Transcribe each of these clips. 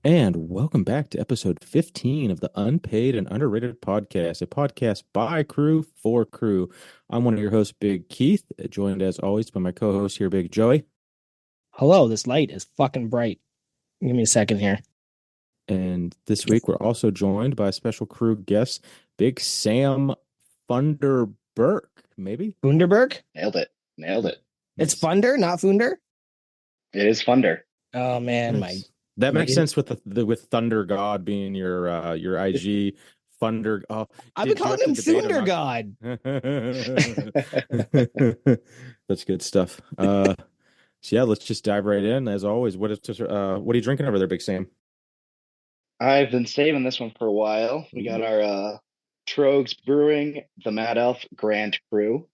And welcome back to episode 15 of the Unpaid and Underrated Podcast, a podcast by crew for crew. I'm one of your hosts, Big Keith, joined as always by my co-host here, Big Joey. Hello, this light is fucking bright. Give me a second here. And this week we're also joined by a special crew guest, Big Sam Funder Burke, maybe? Funderburg? Nailed it. It's Funder, not Funder? It is Funder. Oh man, Nice. That makes sense with with Thunder God being your IG Thunder. Oh, I've been calling him Thunder God. That's good stuff. So yeah, let's just dive right in. As always, what are you drinking over there, Big Sam? I've been saving this one for a while. We got our Trogs Brewing, the Mad Elf Grand Cru.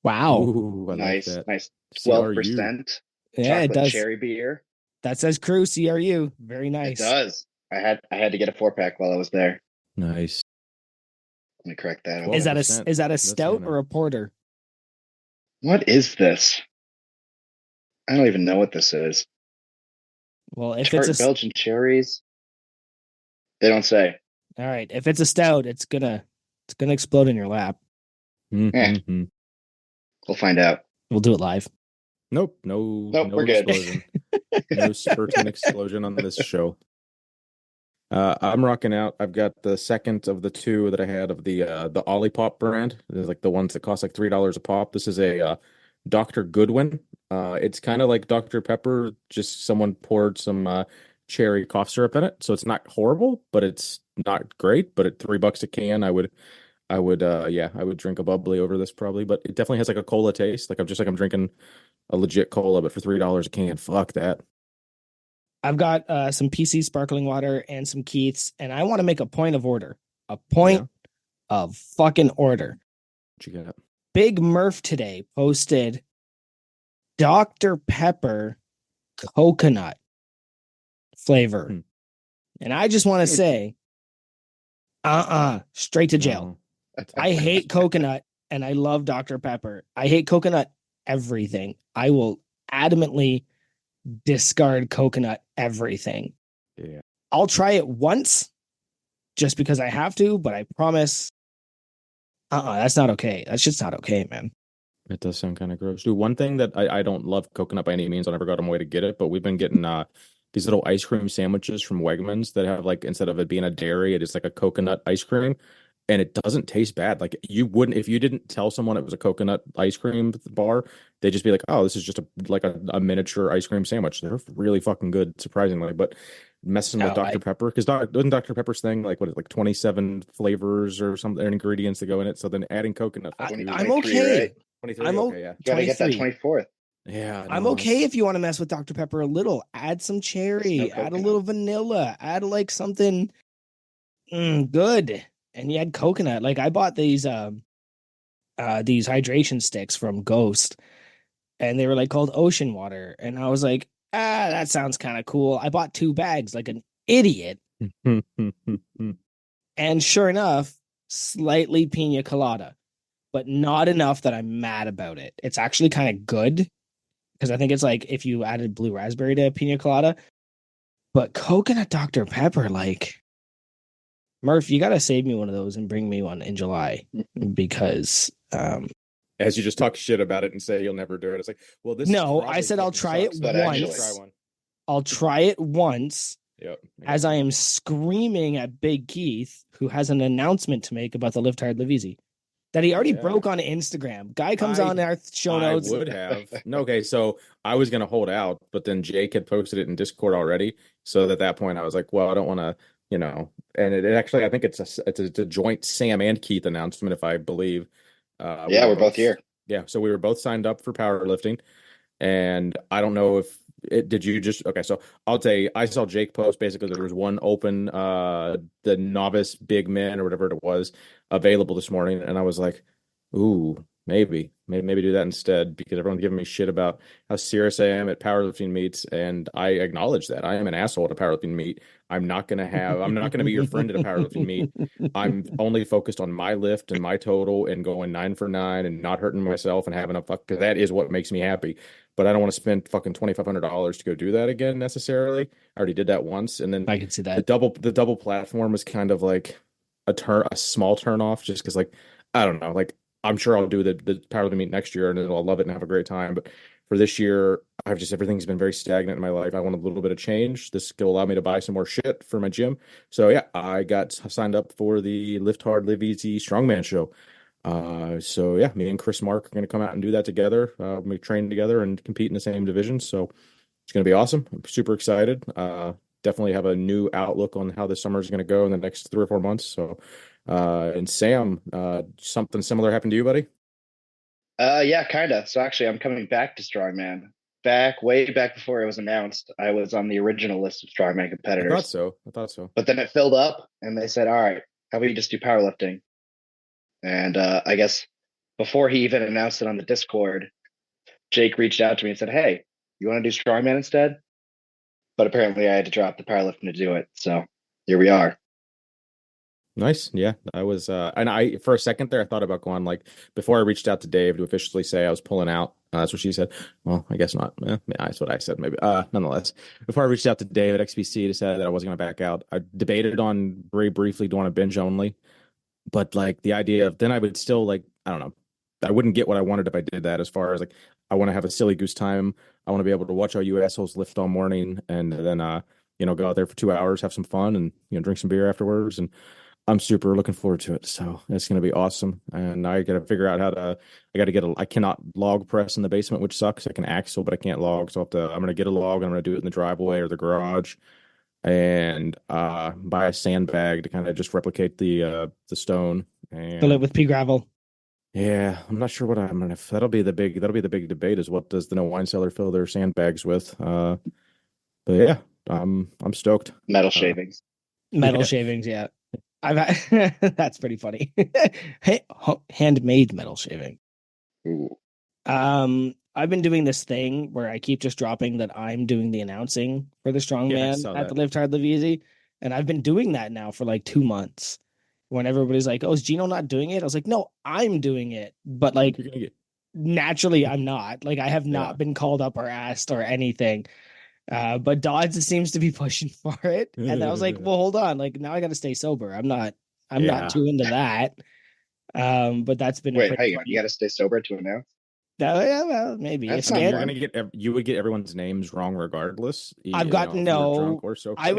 Wow. Ooh, I nice, like that. nice 12% Yeah, it does. cherry beer. That says Cru CRU. Very nice. It does. I had to get a 4-pack while I was there. Nice. Let me correct that. Is that a stout or a porter? What is this? I don't even know what this is. Well, if Tart it's a Belgian cherries. They don't say. all right, if it's a stout, it's gonna explode in your lap. Mm-hmm. We'll find out. We'll do it live. Nope, no we're good. Explosion. No spurting explosion on this show. I'm rocking out. I've got the second of the two that I had of the Olipop brand. It's like the ones that cost like $3 a pop. This is a Dr. Goodwin. It's kind of like Dr. Pepper, just someone poured some cherry cough syrup in it. So it's not horrible, but it's not great. But at $3 a can, I would drink a bubbly over this probably. But it definitely has like a cola taste. Like I'm drinking a legit cola, but for $3 a can, fuck that. I've got some PC sparkling water and some Keith's, and I want to make a point of order. A point of fucking order. What you got? Big Murph today posted Dr. Pepper coconut flavor. And I just want to say, straight to jail. No. I hate coconut and I love Dr. Pepper. I hate coconut everything. I will adamantly discard coconut everything. Yeah. I'll try it once just because I have to, but I promise that's not okay. That's just not okay, man. It does sound kind of gross. Dude, one thing that I don't love coconut by any means. I never got on my way to get it, but we've been getting these little ice cream sandwiches from Wegmans that have like, instead of it being a dairy, it is like a coconut ice cream. And it doesn't taste bad. Like you wouldn't, if you didn't tell someone it was a coconut ice cream bar, they'd just be like, "Oh, this is just a miniature ice cream sandwich." They're really fucking good, surprisingly. But messing with Dr. Pepper, because doesn't Dr. Pepper's thing like 27 flavors or something ingredients that go in it? So then adding coconut, I'm okay. Right? 23. Okay, yeah. You gotta get that 24th. Yeah, I'm okay if you want to mess with Dr. Pepper a little. Add some cherry, add a little vanilla, add like something good. And you had coconut. Like I bought these hydration sticks from Ghost, and they were like called ocean water. And I was like, that sounds kind of cool. I bought 2 bags like an idiot. And sure enough, slightly pina colada, but not enough that I'm mad about it. It's actually kind of good because I think it's like if you added blue raspberry to pina colada, but coconut Dr. Pepper, like, Murph, you got to save me one of those and bring me one in July because as you just talk shit about it and say you'll never do it. It's like, well, this no, I said I'll try it once. I'll try it once. Yep. As I am screaming at Big Keith, who has an announcement to make about the Live Tired Live Easy that he already broke on Instagram. Guy comes on our show notes. I would have. No, okay, so I was going to hold out, but then Jake had posted it in Discord already. So at that point, I was like, well, I don't want to, and it actually, I think it's a joint Sam and Keith announcement, if I believe. We're both here. Yeah, so we were both signed up for powerlifting, and I don't know if did you just okay? So I'll say I saw Jake post basically there was one open, the novice big men or whatever it was available this morning, and I was like, ooh, Maybe do that instead because everyone's giving me shit about how serious I am at powerlifting meets, and I acknowledge that I am an asshole at a powerlifting meet. I'm not gonna be your friend at a powerlifting meet. I'm only focused on my lift and my total and going 9 for 9 and not hurting myself and having a fuck because that is what makes me happy. But I don't want to spend fucking $2,500 to go do that again necessarily. I already did that once, and then I can see that. the double platform is kind of like a small turn off just because like I don't know, like I'm sure I'll do the powerlifting meet next year and I'll love it and have a great time. But for this year, everything's been very stagnant in my life. I want a little bit of change. This will allow me to buy some more shit for my gym. So yeah, I got signed up for the Lift Hard, Live Easy Strongman show. So yeah, me and Chris Mark are going to come out and do that together. We train together and compete in the same division. So it's going to be awesome. I'm super excited. Definitely have a new outlook on how this summer is going to go in the next 3 or 4 months. So, and Sam, something similar happened to you, buddy? Yeah, kind of. So actually, I'm coming back to Strongman. Way back before it was announced, I was on the original list of Strongman I competitors. thought so. I thought so. But then it filled up, and they said, "All right, how about you just do powerlifting?" And I guess before he even announced it on the Discord, Jake reached out to me and said, "Hey, you want to do Strongman instead?" But apparently, I had to drop the powerlifting to do it. So here we are. Nice. Yeah, I was, and I, for a second there, I thought about going like, before I reached out to Dave to officially say I was pulling out. That's what she said. Well, I guess not. Yeah, that's what I said, maybe. Nonetheless, before I reached out to Dave at XBC to say that I wasn't going to back out, I debated on very briefly doing a binge only, but like the idea of then I would still like, I don't know, I wouldn't get what I wanted if I did that as far as like, I want to have a silly goose time. I want to be able to watch all you assholes lift all morning and then, go out there for 2 hours, have some fun and, drink some beer afterwards. And I'm super looking forward to it. So it's going to be awesome. And I got to figure out I cannot log press in the basement, which sucks. I can axle, but I can't log. So I'm going to get a log and I'm going to do it in the driveway or the garage and buy a sandbag to kind of just replicate the stone. And Fill it with pea gravel. yeah, I'm not sure what I'm going to, that'll be the big debate is what does the no wine cellar fill their sandbags with? But yeah, I'm stoked. Metal shavings. Metal Yeah. shavings, yeah. That's pretty funny. Handmade metal shaving. Ooh. I've been doing this thing where I keep just dropping that I'm doing the announcing for the Yeah, I strongman saw at the that. Live Hard, Live Easy, and I've been doing that now for like 2 months. When everybody's like, "Oh, is Gino not doing it?" I was like, "No, I'm doing it." But like, You're gonna get naturally, I'm not. Like, I have Yeah. not been called up or asked or anything. But Dodds seems to be pushing for it, and then I was like, "Well, hold on. Like, now I got to stay sober. I'm not Yeah. too into that." But that's been a Wait, pretty hang on. You got to stay sober to announce? Yeah, well, maybe That's if not You're Scan. gonna you would get everyone's names wrong regardless. I've got if you were drunk no. or sober. I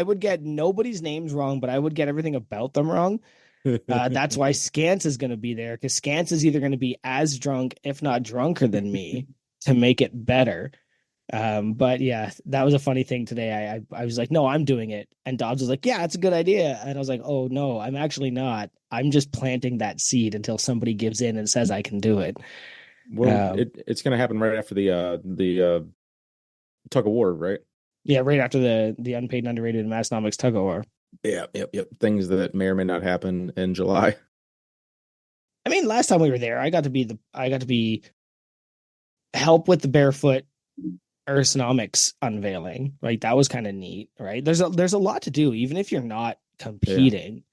would get nobody's names wrong, but I would get everything about them wrong. That's why Scance is going to be there because Scance is either going to be as drunk, if not drunker than me, to make it better. But yeah, that was a funny thing today. I was like, no, I'm doing it, and Dobbs was like, yeah, it's a good idea, and I was like, oh no, I'm actually not. I'm just planting that seed until somebody gives in and says I can do it. Well, it's gonna happen right after the tug of war, right? Yeah, right after the unpaid and underrated Massonomics tug of war. Yeah, yep. Things that may or may not happen in July. I mean, last time we were there, I got to be help with the barefoot ergonomics unveiling. Right, that was kind of neat. Right, there's a lot to do, even if you're not competing.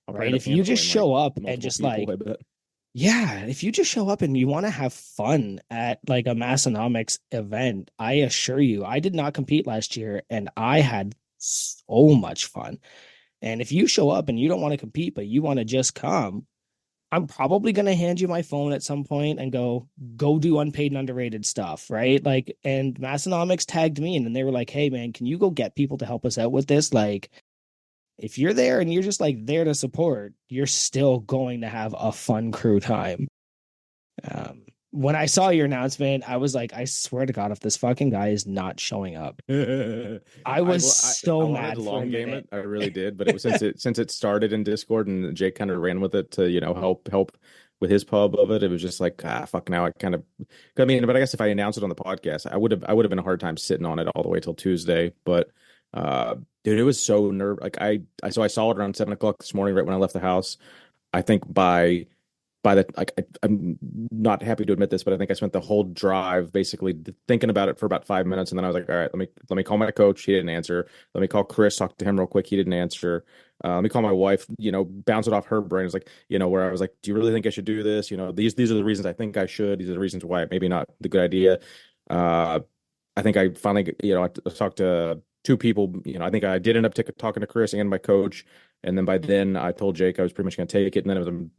I'll Right, end up if you just handling, show up and multiple just people, like, I bet. yeah, if you just show up and you want to have fun at like a Massonomics event, I assure you, I did not compete last year and I had so much fun. And if you show up and you don't want to compete, but you want to just come, I'm probably going to hand you my phone at some point and go do unpaid and underrated stuff, right? Like, and Massonomics tagged me in and they were like, hey man, can you go get people to help us out with this? Like, if you're there and you're just like there to support, you're still going to have a fun crew time. When I saw your announcement, I was like, I swear to God, if this fucking guy is not showing up, I was so I wanted mad to for a long game minute. it. I really did, but it was since it started in Discord and Jake kind of ran with it to help with his pub of it. It was just like fuck now. I mean, but I guess if I announced it on the podcast, I would have been a hard time sitting on it all the way till Tuesday. But dude, it was so nerve. Like I saw it around 7 o'clock this morning, right when I left the house. I think by I'm not happy to admit this, but I think I spent the whole drive basically thinking about it for about 5 minutes, and then I was like, all right, let me call my coach. He didn't answer. Let me call Chris, talk to him real quick. He didn't answer. Let me call my wife. Bounce it off her brain. It's like, where I was like, do you really think I should do this? These are the reasons I think I should. These are the reasons why it maybe not the good idea. I think I finally, I talked to two people. I think I did end up talking to Chris and my coach. And then by then I told Jake I was pretty much going to take it. And then it was an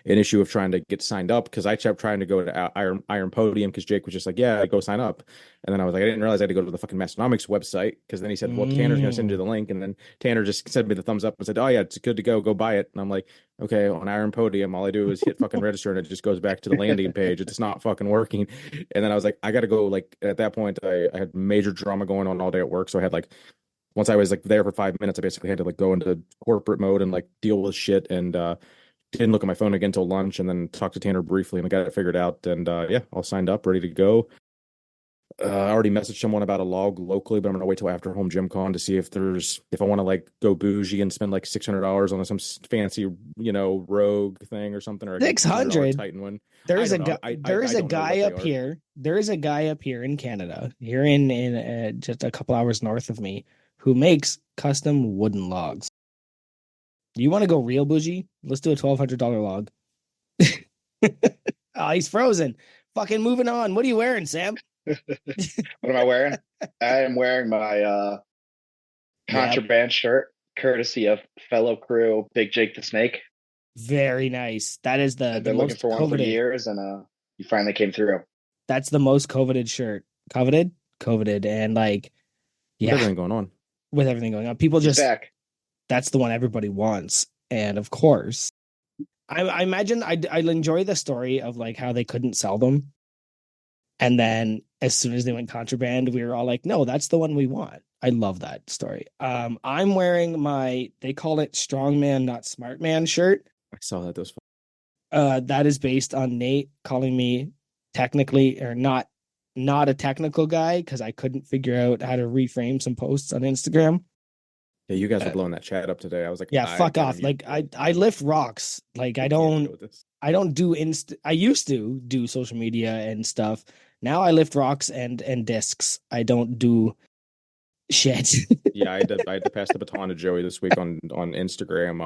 issue of trying to get signed up because I kept trying to go to Iron Podium because Jake was just like, yeah, go sign up. And then I was like, I didn't realize I had to go to the fucking Mastonomics website because then he said, well, Tanner's going to send you the link. And then Tanner just sent me the thumbs up and said, oh, yeah, it's good to go. Go buy it. And I'm like, okay, on Iron Podium, all I do is hit fucking register and it just goes back to the landing page. It's not fucking working. And then I was like, I got to go. Like at that point, I had major drama going on all day at work. So I had like, once I was like there for 5 minutes, I basically had to like go into corporate mode and like deal with shit and didn't look at my phone again until lunch and then talked to Tanner briefly and I got it figured out. And yeah, all signed up, ready to go. I already messaged someone about a log locally, but I'm gonna wait till after home gym con to see if I want to like go bougie and spend like $600 on some fancy, Rogue thing or something, or a $600 Titan one. There is a guy up here. There is a guy up here in Canada, here in just a couple hours north of me, who makes custom wooden logs. You want to go real bougie? Let's do a $1,200 log. Oh, he's frozen. Fucking moving on. What are you wearing, Sam? What am I wearing? I am wearing my contraband shirt, courtesy of fellow crew Big Jake the Snake. Very nice. That is I've been looking for one for years, and you finally came through. That's the most coveted shirt. Coveted, and like, yeah, with everything going on, people He's just back. That's the one everybody wants, and of course, I imagine I'd enjoy the story of like how they couldn't sell them. And then as soon as they went contraband, we were all like, no, that's the one we want. I love that story. I'm wearing they call it Strongman, not Smart Man shirt. I saw that. Those. That is based on Nate calling me technically or not a technical guy because I couldn't figure out how to reframe some posts on Instagram. Yeah, you guys were blowing that chat up today. I was like, yeah, fuck off. Like I lift rocks. Like I don't do I used to do social media and stuff. Now I lift rocks and discs. I don't do shit. Yeah, I had to pass the baton to Joey this week on Instagram.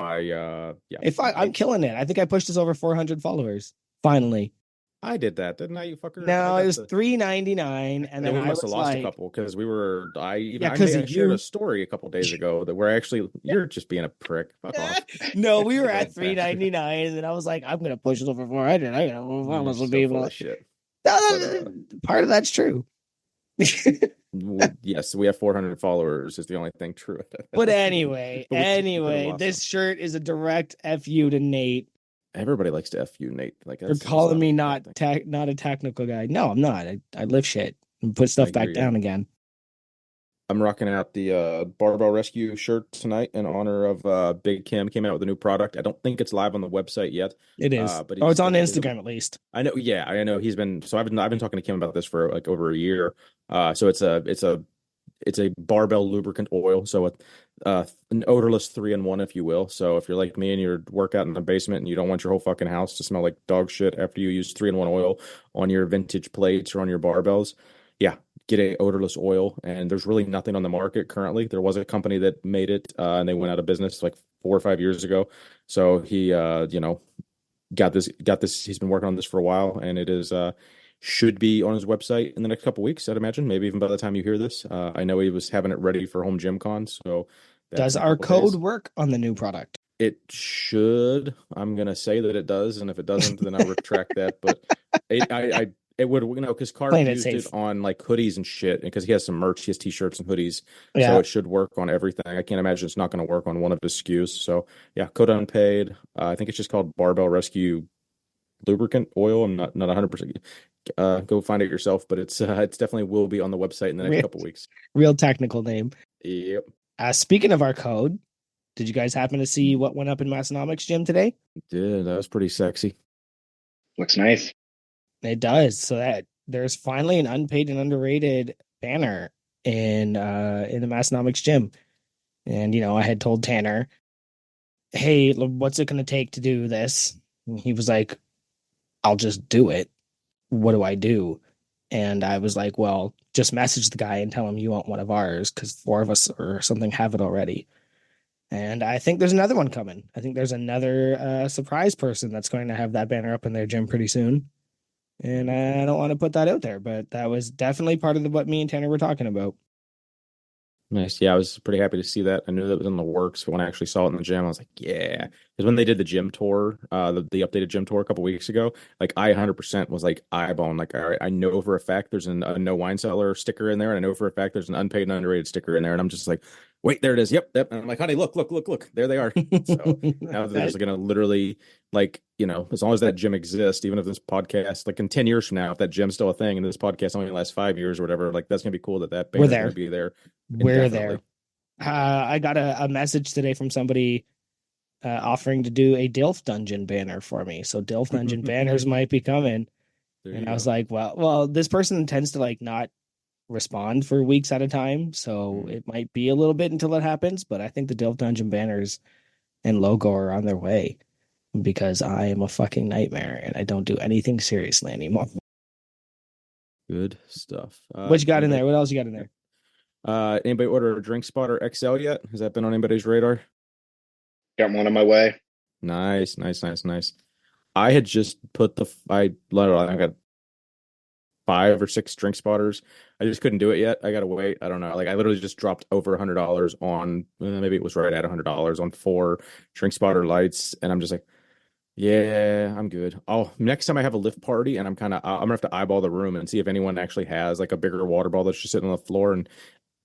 I'm killing it. I think I pushed us over 400 followers. Finally. I did that, didn't I, you fucker? No, it was $3.99, and then we I must have lost like, a couple because we were. I shared a story a couple days ago that we're actually. You're just being a prick. Fuck off. No, we were at $3.99, and I was like, I'm gonna push it over 400. I gotta follow some people. Shit. Part of that's true. Yes, we have 400 followers. Is the only thing true. But anyway, this shirt is a direct FU to Nate. Everybody likes to FU Nate. Like you're calling me not a technical guy. No, I'm not. I lift shit and put stuff back down again. I'm rocking out the Barbell Rescue shirt tonight in honor of Big Kim. Came out with a new product. I don't think it's live on the website yet. It is. But it's on Instagram at least. I know. Yeah, I know. I've been talking to Kim about this for like over a year. So it's a barbell lubricant oil. So an odorless 3-in-1, if you will. So if you're like me and you work out in the basement and you don't want your whole fucking house to smell like dog shit after you use 3-in-1 oil on your vintage plates or on your barbells, yeah, get a odorless oil. And there's really nothing on the market currently. There was a company that made it and they went out of business like 4 or 5 years ago. So he got this. He's been working on this for a while, and it is should be on his website in the next couple of weeks, I'd imagine. Maybe even by the time you hear this. I know he was having it ready for home gym con. So does our code work on the new product? It should. I'm gonna say that it does, and if it doesn't, then I'll retract that. But it would, because Carp used it on like hoodies and shit, because he has some merch. He has t-shirts and hoodies, so it should work on everything. I can't imagine it's not going to work on one of his SKUs. So yeah, code unpaid. I think it's just called Barbell Rescue Lubricant Oil. I'm not 100%. Go find it yourself, but it's definitely will be on the website in the next couple weeks. Real technical name. Yep. Speaking of our code, did you guys happen to see what went up in Mastonomics gym today? Did. That was pretty sexy. Looks nice. It does. So that there's finally an unpaid and underrated banner in the Mastonomics gym. And I had told Tanner, hey, what's it going to take to do this? And he was like, I'll just do it. What do I do? And I was like, well, just message the guy and tell him you want one of ours because 4 of us or something have it already. And I think there's another one coming. I think there's another surprise person that's going to have that banner up in their gym pretty soon. And I don't want to put that out there, but that was definitely part of what me and Tanner were talking about. Nice. Yeah, I was pretty happy to see that. I knew that was in the works, but when I actually saw it in the gym, I was like, yeah. Because when they did the gym tour, the updated gym tour a couple weeks ago, like I 100% was like eyeballing, like, all right, I know for a fact there's a no wine cellar sticker in there, and I know for a fact there's an unpaid and underrated sticker in there, and I'm just like, wait, there it is. Yep, yep. And I'm like, honey, look, there they are. So now they're just gonna literally, like, as long as that gym exists, even if this podcast, like in 10 years from now, if that gym's still a thing and this podcast only lasts 5 years or whatever, like that's gonna be cool that We're banner's there. gonna be there. We're there. I got a message today from somebody offering to do a DILF dungeon banner for me. So DILF dungeon banners might be coming. And I was like, well, this person tends to like not respond for weeks at a time. So it might be a little bit until it happens. But I think the DILF dungeon banners and logo are on their way because I am a fucking nightmare and I don't do anything seriously anymore. Good stuff. What you got in there? What else you got in there? Anybody order a Drink Spotter XL yet? Has that been on anybody's radar? Got one on my way. Nice. I had just put I got 5 or 6 Drink Spotters. I just couldn't do it yet. I gotta wait. I don't know. Like I literally just dropped over $100 on, maybe it was right at $100 on 4 Drink Spotter lights, and I'm just like, yeah, I'm good. Next time I have a lift party, and I'm gonna have to eyeball the room and see if anyone actually has like a bigger water bottle that's just sitting on the floor, and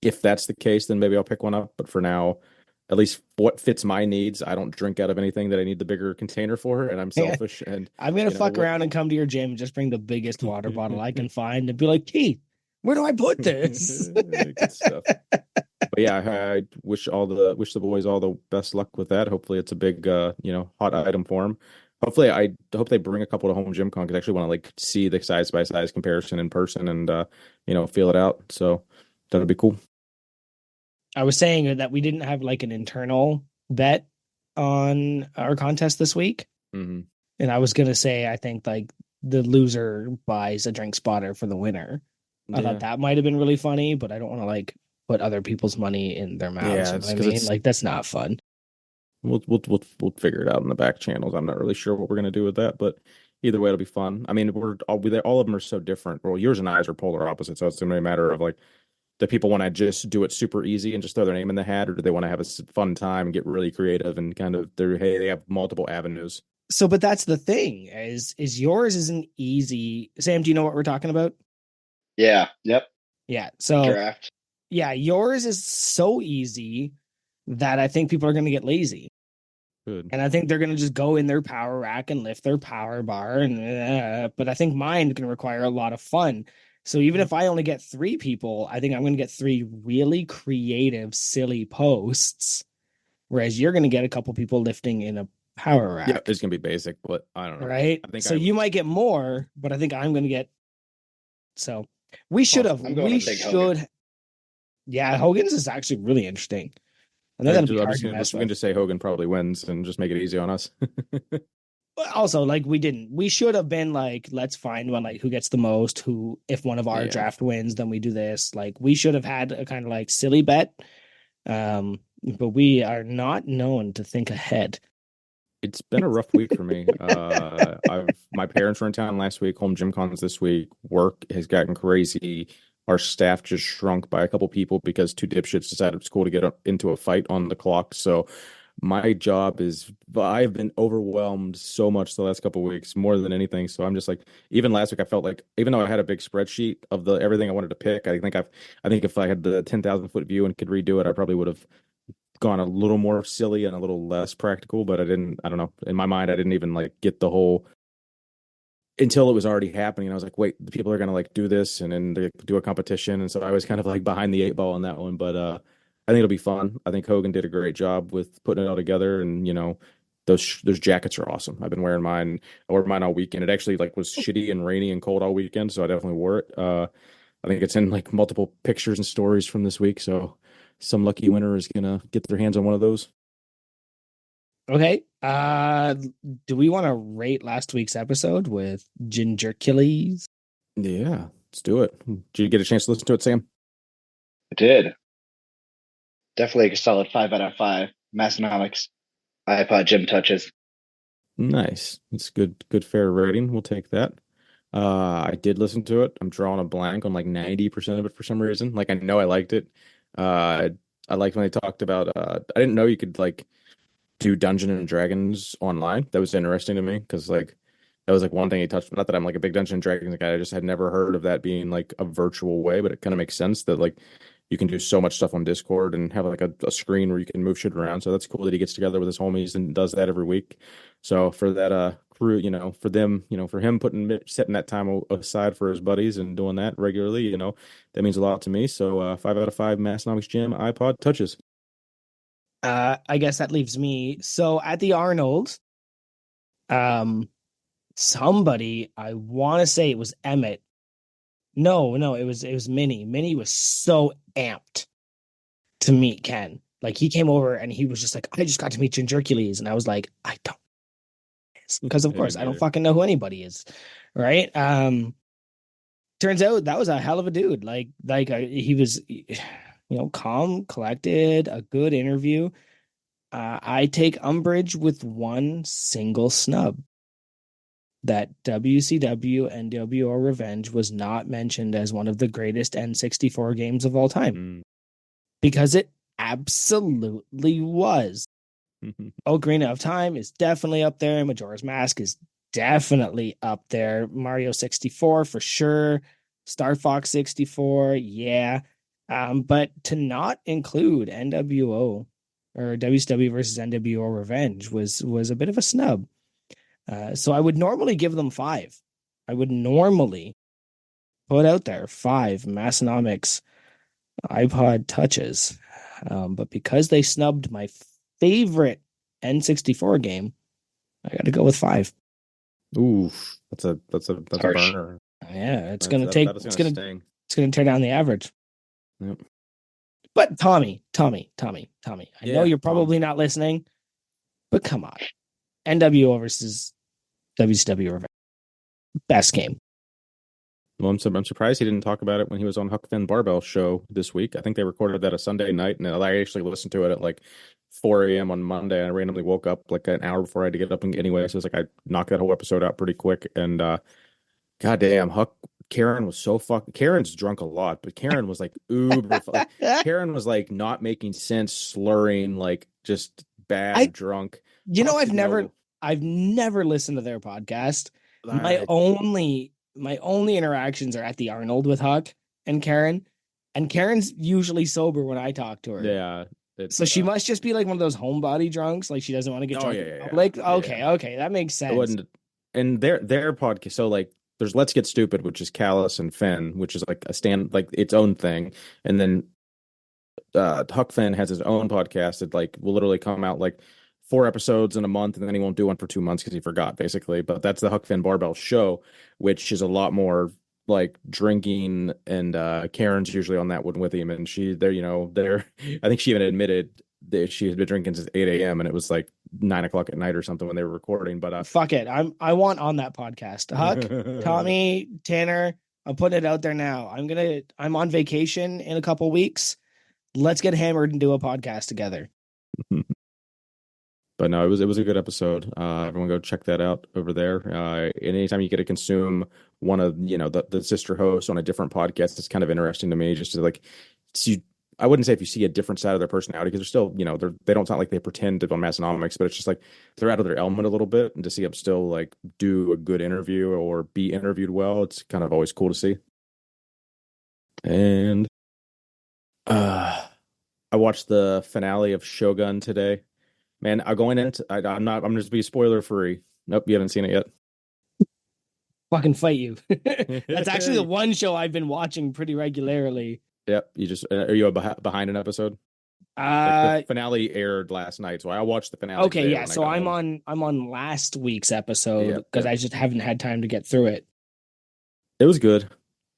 if that's the case, then maybe I'll pick one up. But for now, at least what fits my needs, I don't drink out of anything that I need the bigger container for, and I'm selfish. And I'm gonna fuck around and come to your gym and just bring the biggest water bottle I can find and be like, Keith, where do I put this? Good stuff. But yeah, I wish the boys all the best luck with that. Hopefully, it's a big hot item for them. Hopefully, I hope they bring a couple to home gym con because I actually want to like see the size by size comparison in person and feel it out. So that'd be cool. I was saying that we didn't have like an internal bet on our contest this week. Mm-hmm. And I was going to say, I think like the loser buys a Drink Spotter for the winner. I thought that might have been really funny, but I don't want to like put other people's money in their mouths. Yeah, I mean, like that's not fun. We'll figure it out in the back channels. I'm not really sure what we're going to do with that, but either way, it'll be fun. I mean, all of them are so different. Well, yours and ours are polar opposites, so it's going to be a matter of like, do people want to just do it super easy and just throw their name in the hat, or do they want to have a fun time and get really creative and kind of they have multiple avenues? So, but that's the thing is yours isn't easy. Sam, do you know what we're talking about? Yeah. Yep. Yeah. So draft. Yeah, yours is so easy that I think people are going to get lazy. Good. And I think they're going to just go in their power rack and lift their power bar. But I think mine can require a lot of fun. So even if I only get 3 people, I think I'm going to get 3 really creative, silly posts. Whereas you're going to get a couple people lifting in a power rack. Yeah, it's going to be basic, but I don't know. Right? You might get more, but I think I'm going to get. So we should have. Yeah, Hogan's is actually really interesting. I think that'll be hard to mess with. We can just say Hogan probably wins and just make it easy on us. Also, like we should have been like, let's find one like who gets the most. If one of our draft wins, then we do this. Like we should have had a kind of like silly bet, but we are not known to think ahead. It's been a rough week for me. My parents were in town last week. Home gym cons this week. Work has gotten crazy. Our staff just shrunk by a couple people because 2 dipshits decided at school to get into a fight on the clock. So my job I've been overwhelmed so much the last couple of weeks, more than anything. So I'm just like, even last week, I felt like, even though I had a big spreadsheet of everything I wanted to pick, I think if I had the 10,000 foot view and could redo it, I probably would have gone a little more silly and a little less practical. But I don't know. In my mind, I didn't even like get the whole until it was already happening. And I was like, wait, the people are going to like do this and then they do a competition. And so I was kind of like behind the 8 ball on that one. But I think it'll be fun. I think Hogan did a great job with putting it all together. And, those jackets are awesome. I've been wearing mine. I wore mine all weekend. It actually like was shitty and rainy and cold all weekend. So I definitely wore it. I think it's in like multiple pictures and stories from this week. So some lucky winner is going to get their hands on one of those. Okay. Do we want to rate last week's episode with Gingercules? Yeah, let's do it. Did you get a chance to listen to it, Sam? I did. Definitely a solid 5 out of 5. Massonomics, iPod gym touches. Nice. It's good fair rating. We'll take that. I did listen to it. I'm drawing a blank on like 90% of it for some reason. Like I know I liked it. I liked when they talked about I didn't know you could like do Dungeons and Dragons online. That was interesting to me because like that was like one thing he touched. Not that I'm like a big Dungeons and Dragons guy. I just had never heard of that being like a virtual way, but it kind of makes sense that like you can do so much stuff on Discord and have like a screen where you can move shit around. So that's cool that he gets together with his homies and does that every week. So for that crew, for them, for him setting that time aside for his buddies and doing that regularly, that means a lot to me. So 5 out of 5 Massonomics Gym iPod touches. I guess that leaves me. So at the Arnold, somebody, I want to say it was Emmett. No, it was Minnie. Minnie was so amped to meet Ken. Like he came over and he was just like, I just got to meet Gingercules. And I was like, I don't, because of course I don't fucking know who anybody is. Right. Turns out that was a hell of a dude. He was, calm, collected, a good interview. I take umbrage with one single snub. That WCW NWO Revenge was not mentioned as one of the greatest N64 games of all time. Because it absolutely was. Ocarina of Time is definitely up there. Majora's Mask is definitely up there. Mario 64 for sure. Star Fox 64, yeah. But to not include NWO or WCW versus NWO Revenge was a bit of a snub. So I would normally give them 5. I would normally put out there 5 Massonomics iPod touches. But because they snubbed my favorite N64 game, I got to go with 5. Oof, that's a Harsh. burner. Yeah, it's That is gonna sting. It's gonna tear down the average. Yep. But Tommy, I know you're probably Tom. not listening, but come on, NWO versus WCW Revenge, best game. Well, I'm surprised he didn't talk about it when he was on Huck Finn Barbell show this week. I think they recorded that a Sunday night, and I actually listened to it at like 4 a.m. on Monday. I randomly woke up like an hour before I had to get up and anyway, so it's like I knocked that whole episode out pretty quick. And goddamn, Karen was so Karen's drunk a lot, but Karen was like uber. Karen was like not making sense, slurring, like just bad drunk. I've never listened to their podcast. I- My only interactions are at the Arnold with Huck and Karen. And Karen's usually sober when I talk to her. Yeah. So she must just be like one of those homebody drunks. Like she doesn't want to get drunk. Yeah. Like, okay, that makes sense. It wasn't, and their podcast. So like, there's Let's Get Stupid, which is Callus and Finn, which is like like its own thing, and then Huck Finn has his own podcast that like will literally come out like 4 episodes in a month, and then he won't do one for 2 months because he forgot basically. But that's the Huck Finn Barbell show, which is a lot more like drinking, and Karen's usually on that one with him, and they're I think she even admitted that she had been drinking since 8 a.m. and it was like 9 o'clock at night or something when they were recording. But fuck it, I want on that podcast. Huck, Tommy, Tanner, I'm putting it out there now. I'm on vacation in a couple weeks. Let's get hammered and do a podcast together. But no, it was a good episode. Everyone go check that out over there. Anytime you get to consume one of the sister hosts on a different podcast, it's kind of interesting to me just to like see. I wouldn't say if you see a different side of their personality because they're still they don't sound like they pretend to be on Massonomics, but it's just like they're out of their element a little bit, and to see them still like do a good interview or be interviewed well, it's kind of always cool to see. And I watched the finale of Shogun today. Man, I'm just be spoiler free. Nope, you haven't seen it yet. Fucking fight you. That's actually the one show I've been watching pretty regularly. Yep. Are you behind an episode? Like the finale aired last night, so I watched the finale. Okay, yeah. So I'm on last week's episode because I just haven't had time to get through it. It was good.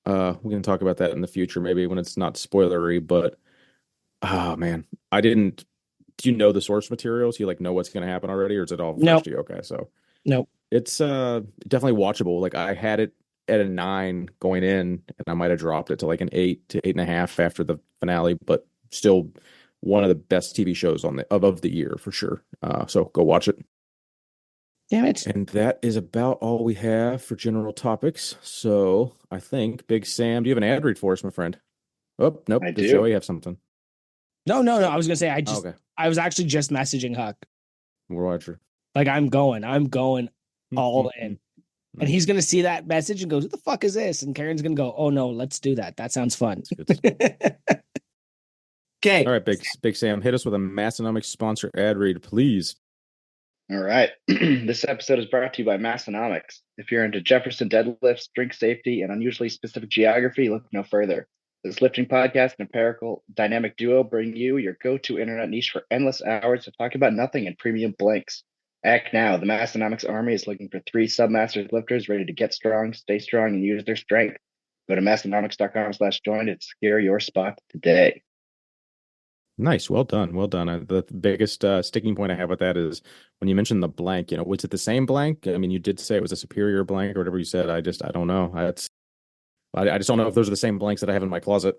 We can talk about that in the future, maybe when it's not spoilery, but oh man, I didn't do you know the source materials? You like know what's going to happen already, or is it all fresh Nope. to you? Okay, so Nope. it's definitely watchable. Like I had it at a 9 going in, and I might have dropped it to like an 8 to 8.5 after the finale, but still one of the best TV shows on the of the year for sure. So go watch it. Damn it. And that is about all we have for general topics. So I think Big Sam, do you have an ad read for us, my friend? Oh, nope. I Does do. Joey have something? No. I was gonna say Oh, okay. I was actually just messaging Huck. We're watching. Like I'm going all in. And he's gonna see that message and goes, "What the fuck is this?" And Karen's gonna go, "Oh no, let's do that. That sounds fun." Okay. All right, Big Sam, hit us with a Massonomics sponsor ad read, please. All right. This episode is brought to you by Massonomics. If you're into Jefferson deadlifts, drink safety, and unusually specific geography, look no further. This lifting podcast and empirical dynamic duo bring you your go-to internet niche for endless hours to talk about nothing and premium blanks. Act now. The Massonomics Army is looking for 3 submasters lifters ready to get strong, stay strong, and use their strength. Go to massonomics.com/join to secure your spot today. Nice. Well done. Well done. The biggest sticking point I have with that is when you mentioned the blank, was it the same blank? I mean, you did say it was a superior blank or whatever you said. I don't know. I just don't know if those are the same blanks that I have in my closet.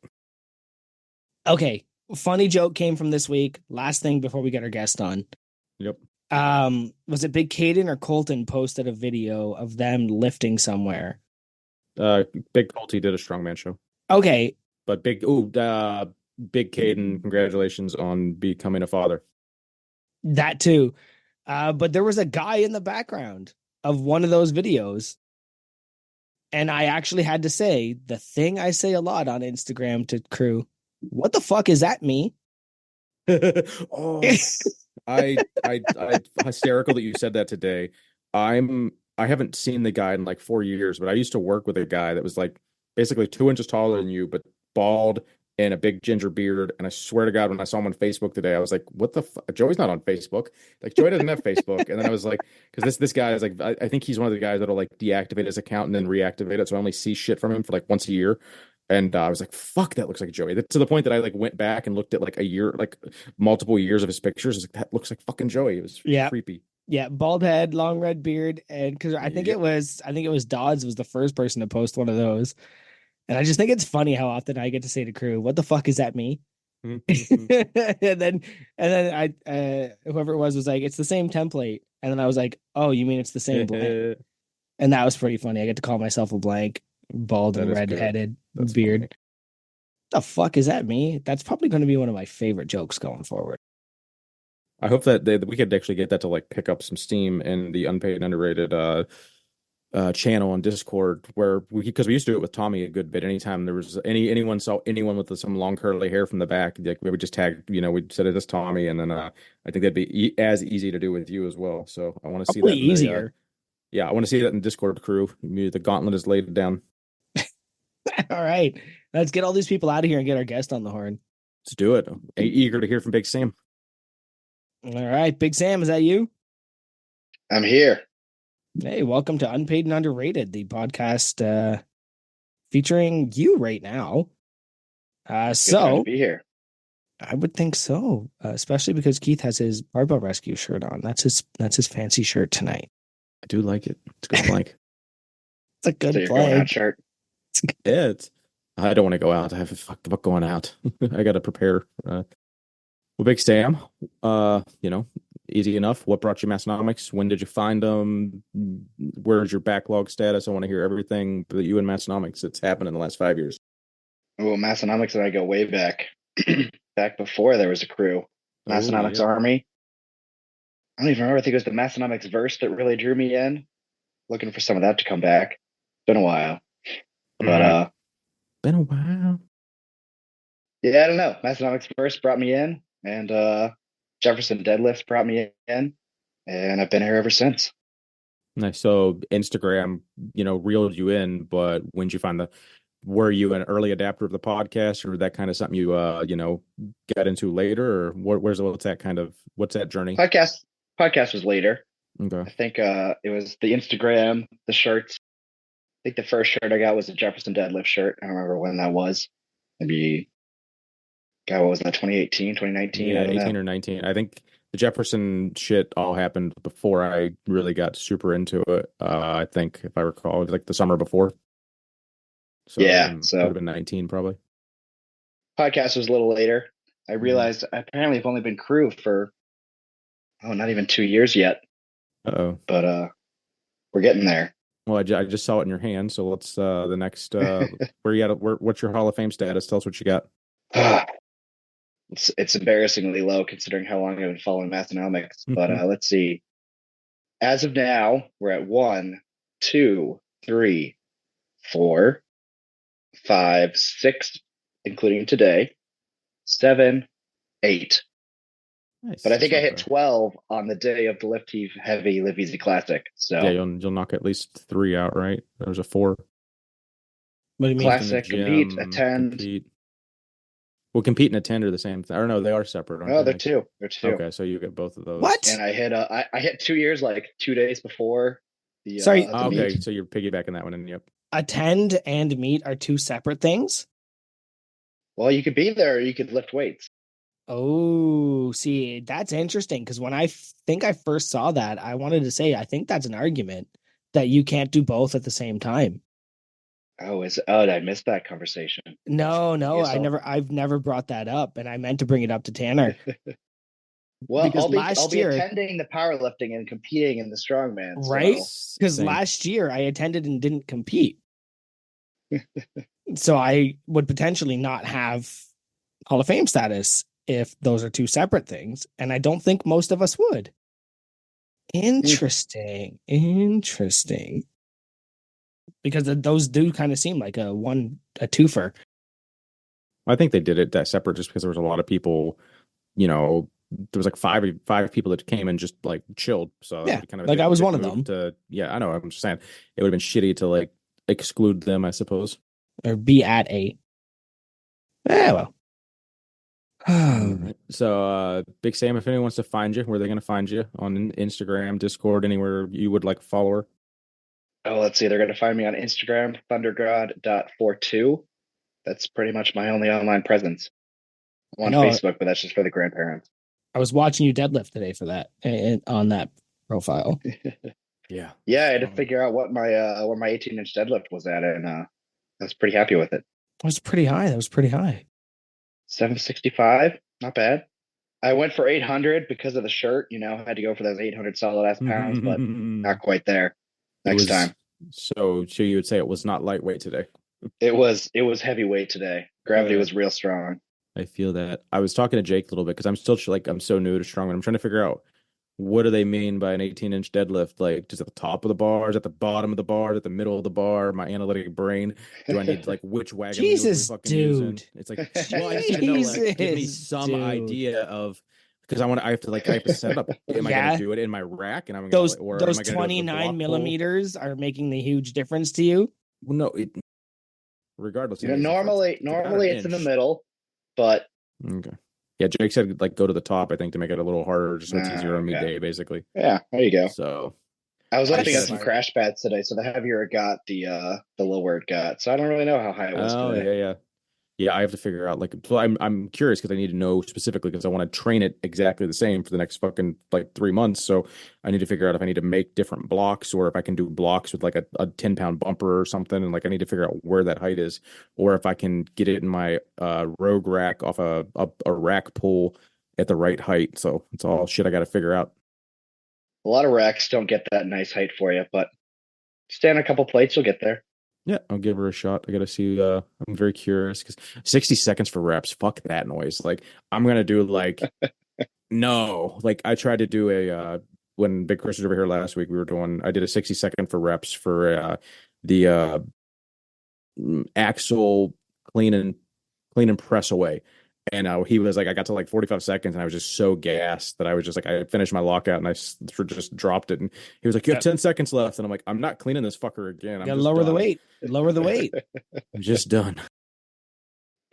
Okay. Funny joke came from this week. Last thing before we get our guest on. Yep. Was it Big Caden or Colton posted a video of them lifting somewhere? Big Colty did a strongman show. Okay. But Big Caden, congratulations on becoming a father. That too. But there was a guy in the background of one of those videos. And I actually had to say the thing I say a lot on Instagram to crew, what the fuck is that me? Oh, I hysterical that you said that today. I haven't seen the guy in like 4 years, but I used to work with a guy that was like basically 2 inches taller than you, but bald and a big ginger beard. And I swear to God, when I saw him on Facebook today, I was like, "What the fuck? Joey's not on Facebook. Like Joey doesn't have Facebook." And then I was like, "Because this guy is like, I think he's one of the guys that'll like deactivate his account and then reactivate it, so I only see shit from him for like once a year." And I was like, "Fuck, that looks like Joey." To the point that I like went back and looked at like a year, like multiple years of his pictures. I was like, "That looks like fucking Joey." It was Yeah. creepy. Yeah, bald head, long red beard, and because I think it was Dodds was the first person to post one of those, and I just think it's funny how often I get to say to crew, "What the fuck is that me?" and then I whoever it was like, "It's the same template," and then I was like, "Oh, you mean it's the same blank?" And that was pretty funny. I get to call myself a blank, bald and red-headed beard. Funny. The fuck is that me? That's probably going to be one of my favorite jokes going forward. I hope that we could actually get that to like pick up some steam in the unpaid and underrated channel on Discord, where because we used to do it with Tommy a good bit. Anytime there was anyone saw anyone with some long curly hair from the back, like we would just tag, we'd set it as Tommy, and then I think that'd be as easy to do with you as well. So I want to see that easier. I want to see that in the Discord crew. The gauntlet is laid down. All right, let's get all these people out of here and get our guest on the horn. Let's do it. Eager to hear from Big Sam. All right, Big Sam, is that you? I'm here. Hey, welcome to Unpaid and Underrated, the podcast featuring you right now. So to be here. I would think so, especially because Keith has his barbell rescue shirt on. That's his fancy shirt tonight. I do like it. It's a good blank. It's a good So you're going out shirt. Yeah, I don't want to go out. I have fuck the fuck going out. I got to prepare. Well, Big Sam, easy enough. What brought you Massonomics? When did you find them? Where's your backlog status? I want to hear everything that you and Massonomics that's happened in the last 5 years. Oh, Massonomics and I go way back. Back before there was a crew. Massonomics Army. I don't even remember. I think it was the Massonomics verse that really drew me in. Looking for some of that to come back. Been a while. But been a while. Yeah, I don't know. Massonomics verse brought me in, and Jefferson deadlifts brought me in, and I've been here ever since. Nice. So Instagram, reeled you in, but when did you find were you an early adapter of the podcast, or that kind of something you got into later, or what's that journey? Podcast was later. Okay. I think it was the Instagram, the shirts. I think the first shirt I got was a Jefferson deadlift shirt. I don't remember when that was. Maybe God, what was that? 2018, 2019? Yeah, I don't 18 know. or 19. I think the Jefferson shit all happened before I really got super into it. I think if I recall, it was like the summer before. So it Yeah. would have So been 19 probably. podcast was a little later. I Mhm. realized apparently I've only been crew for not even 2 years yet, Uh-oh. but we're getting there. Well, I just saw it in your hand, so let's the next where you at what's your Hall of Fame status? Tell us what you got. It's embarrassingly low considering how long I've been following Mathonomics. But let's see. As of now, we're at 1, 2, 3, 4, 5, 6, including today, 7, 8. Nice. But I That's think I not hit bad. 12 on the day of the Lift Heavy Live Easy Classic. Yeah, So you'll knock at least 3 out, right? There's a 4. What do you mean? Lift in the Classic, compete, gym, attend. compete. Well, compete and attend are the same thing. Or no, they are separate, aren't No, they're they? two. They're two. Okay, so you get both of those. What? And I hit I hit 2 years like 2 days before Sorry, the Okay, meet. so you're piggybacking that one, and yep. attend and meet are two separate things? Well, you could be there or you could lift weights. Oh, see, that's interesting because when I think I first saw that, I wanted to say I think that's an argument that you can't do both at the same time. Did I missed that conversation. No, I no, guess I've never brought that up, and I meant to bring it up to Tanner well, because I'll last be year, attending the powerlifting and competing in the strongman. right? So Because Same. last year I attended and didn't compete, so I would potentially not have Hall of Fame status if those are two separate things, and I don't think most of us would. Interesting. Interesting. Because those do kind of seem like a twofer. I think they did it that separate just because there was a lot of people, there was like five people that came and just like chilled. So Yeah, it kind of like I was dick one of move them. to, yeah, I know. I'm just saying it would have been shitty to like exclude them, I suppose. Or be at a. Yeah, well. All right. So, Big Sam, if anyone wants to find you, where are they going to find you on Instagram, Discord, anywhere you would like a follower? Oh, let's see. They're going to find me on Instagram, thundergod.42. That's pretty much my only online presence. I'm I on know. Facebook, but that's just for the grandparents. I was watching you deadlift today for that and on that profile. Yeah. Yeah, I had to figure out what my where my 18-inch deadlift was at, and I was pretty happy with it. That was pretty high. That was pretty high. 765, not bad. I went for 800 because of the shirt. I had to go for those 800 solid ass pounds, but not quite there. It Next was time. so you would say it was not lightweight today. It was heavyweight today. Gravity was real strong. I feel that. I was talking to Jake a little bit because I'm still like I'm so new to strongman. I'm trying to figure out what do they mean by an 18-inch deadlift? Like, just at the top of the bar, is at the bottom of the bar, at the middle of the bar? My analytic brain. Do I need like which wagon wheels are we Jesus, fucking using? dude. It's like, well, I just need to know, like, give me Jesus, some dude. idea of because I have to set it up. Am I gonna Yeah. do it in my rack and I'm gonna Those or those am I gonna do it with a 29 block pull? millimeters are making the huge difference to you. Well, no, regardless, anyways, normally about an it's in the inch. middle, but Okay. Yeah, Jake said like go to the top, I think, to make it a little harder, just so it's easier on me okay. day, basically. Yeah, there you go. So I was lifting That's on some crash pads today, so the heavier it got, the lower it got. So I don't really know how high it was today. yeah, I have to figure out like so I'm curious because I need to know specifically because I want to train it exactly the same for the next fucking like 3 months. So I need to figure out if I need to make different blocks or if I can do blocks with like a 10-pound bumper or something, and like I need to figure out where that height is, or if I can get it in my rogue rack off a rack pull at the right height. So it's all shit I got to figure out. A lot of racks don't get that nice height for you, but stand a couple plates, you'll get there. Yeah, I'll give her a shot. I gotta see. I'm very curious because 60 seconds for reps. Fuck that noise. Like I'm gonna do like no. Like I tried to do a when Big Chris was over here last week. I did a 60-second for reps for the axle clean and press away. And he was like, I got to like 45 seconds and I was just so gassed that I was just like, I finished my lockout and I just dropped it. And he was like, you have 10 seconds left. And I'm like, I'm not cleaning this fucker again. I'm gotta just lower done. the weight. Lower the weight. I'm just done.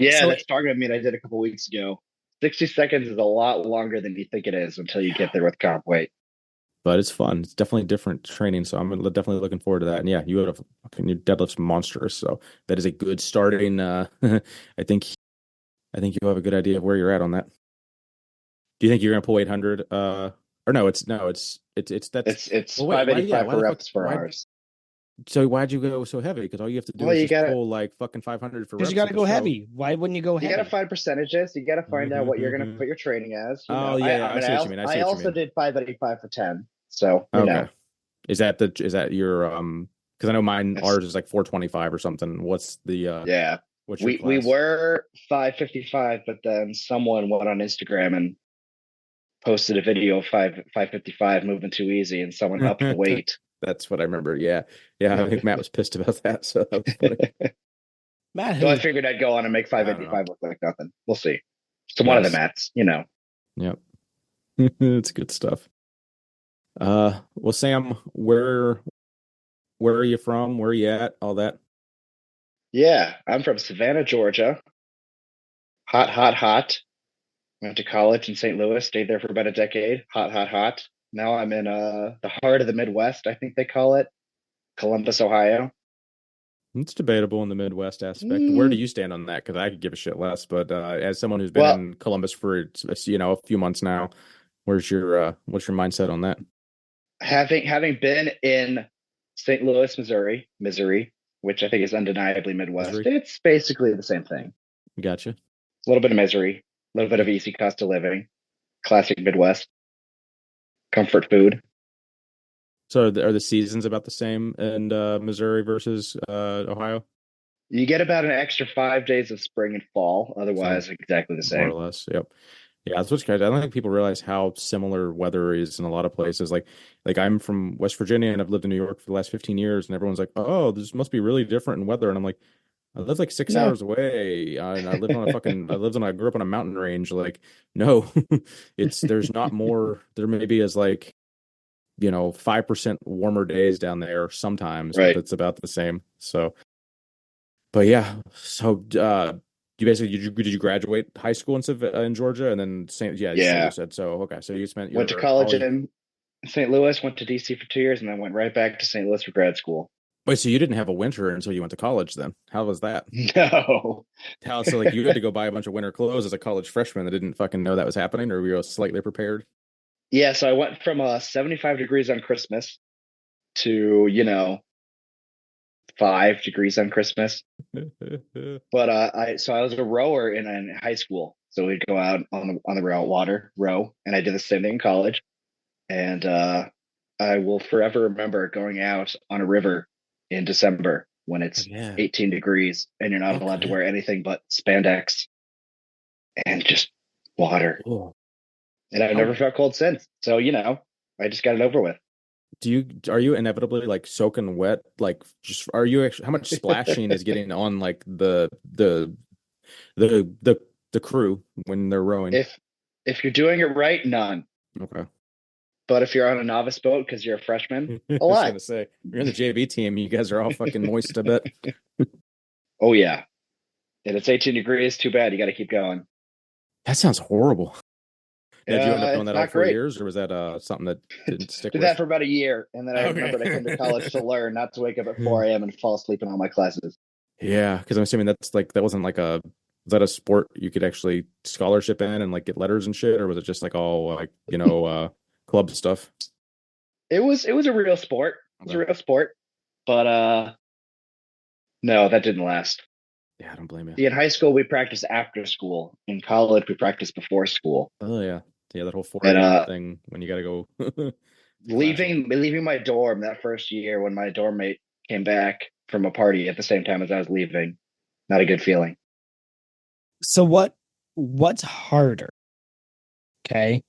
Yeah, So- that Stargate meet I did a couple weeks ago. 60 seconds is a lot longer than you think it is until you get there with comp weight. But it's fun. It's definitely different training. So I'm definitely looking forward to that. And yeah, your deadlift's monstrous. So that is a good starting. I think I think you'll have a good idea of where you're at on that. Do you think you're gonna pull 800? Or no, it's that's It's well, wait, why? Yeah, 585 why for the fuck? reps for Why? ours. So why'd you go so heavy? Because all you have to do Well, is you just gotta pull like fucking 500 for Because you reps got at to the go show. heavy. Why wouldn't you go you gotta heavy? find percentages. You gotta find out what you're gonna put your training as. Oh yeah, yeah, I I mean, see what you mean. I see I what you also mean. did 585 for 10. So Okay, is that your Because I know it's ours is like 425 or something. yeah. What's your We class? were 555, but then someone went on Instagram and posted a video of 555 moving too easy, and someone upped the weight. That's what I remember. Yeah, yeah. I think Matt was pissed about that, so that was funny. Matt, So I who? figured I'd go on and make I don't know. 585 look like nothing. We'll see. So one of the Nice. mats, Yep. It's good stuff. Well, Sam, where are you from? Where are you at? All that. Yeah, I'm from Savannah, Georgia. Hot, hot, hot. Went to college in St. Louis, stayed there for about a decade. Hot, hot, hot. Now I'm in the heart of the Midwest, I think they call it, Columbus, Ohio. It's debatable in the Midwest aspect. Where do Mm, you stand on that? Because I could give a shit less, but as someone who's been well, in Columbus for a few months now, what's your mindset on that? having been in St. Louis, Missouri, which I think is undeniably Midwest, Misery? it's basically the same thing. Gotcha. A little bit of misery, a little bit of easy cost of living, classic Midwest, comfort food. So are the seasons about the same in Missouri versus Ohio? You get about an extra 5 days of spring and fall. So Otherwise, exactly the more or same. less. Yep. Yeah, that's what's crazy. I don't think people realize how similar weather is in a lot of places. Like I'm from West Virginia and I've lived in New York for the last 15 years, and everyone's like, "Oh, this must be really different in weather." And I'm like, I live like six No. hours away, and I grew up on a mountain range. Like, no, there's not more. There maybe is like 5% warmer days down there sometimes, but Right. it's about the same. So, but yeah, so you basically did you graduate high school in Georgia and then St. Yeah, you Yeah. said so. Okay, so you spent Went to your college all you in St. Louis, went to DC for 2 years, and then went right back to St. Louis for grad school. wait, so you didn't have a winter until you went to college then? How was that? No. How so like you had to go buy a bunch of winter clothes as a college freshman that didn't fucking know that was happening, or were you slightly prepared? Yeah, so I went from 75 degrees on Christmas to, 5 degrees on Christmas. But I was a rower in high school. So we'd go out on the rail water, row, and I did the same thing in college. And I will forever remember going out on a river in December when it's Yeah. 18 degrees and you're not allowed to Okay. wear anything but spandex and just water. Cool. And I've How never felt cold since. So, I just got it over with. are you inevitably like soaking wet? Like just are you actually how much splashing is getting on like the crew when they're rowing? If you're doing it right, none. Okay. But if you're on a novice boat because you're a freshman, I a was lot. gonna say you're in the JV team, you guys are all fucking moist a bit. Oh yeah. And it's 18 degrees, too bad. You got to keep going. That sounds horrible. Now, did you end up doing It's that all not four great. years, or was that something that didn't stick Did that with? for about a year, and then I remembered I came to college to learn, not to wake up at 4 a.m. and fall asleep in all my classes. Yeah, because I'm assuming that wasn't like was that a sport you could actually scholarship in and like get letters and shit, or was it just like all like club stuff? It was a real sport. It was a Okay. real sport, but no, that didn't last. Yeah, I don't blame you. See, in high school we practiced after school. In college we practiced before school. Oh yeah, yeah, that whole 4 And a.m. thing when you got to go class. leaving my dorm that first year when my dorm mate came back from a party at the same time as I was leaving, not a good feeling. So what's harder? Okay.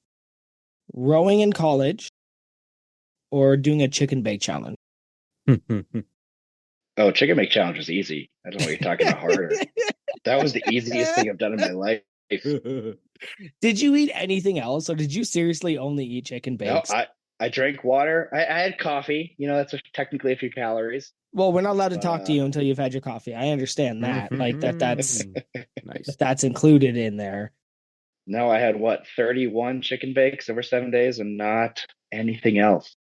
Rowing in college or doing a chicken bake challenge? Oh, chicken make challenge was easy. I don't know what you're talking about harder. That was the easiest thing I've done in my life. Did you eat anything else or did you seriously only eat chicken No, bakes? I drank water. I had coffee. That's technically a few calories. Well, we're not allowed to But talk to you until you've had your coffee. I understand that. Like Nice. that's included in there. no, I had 31 chicken bakes over 7 days and not anything else.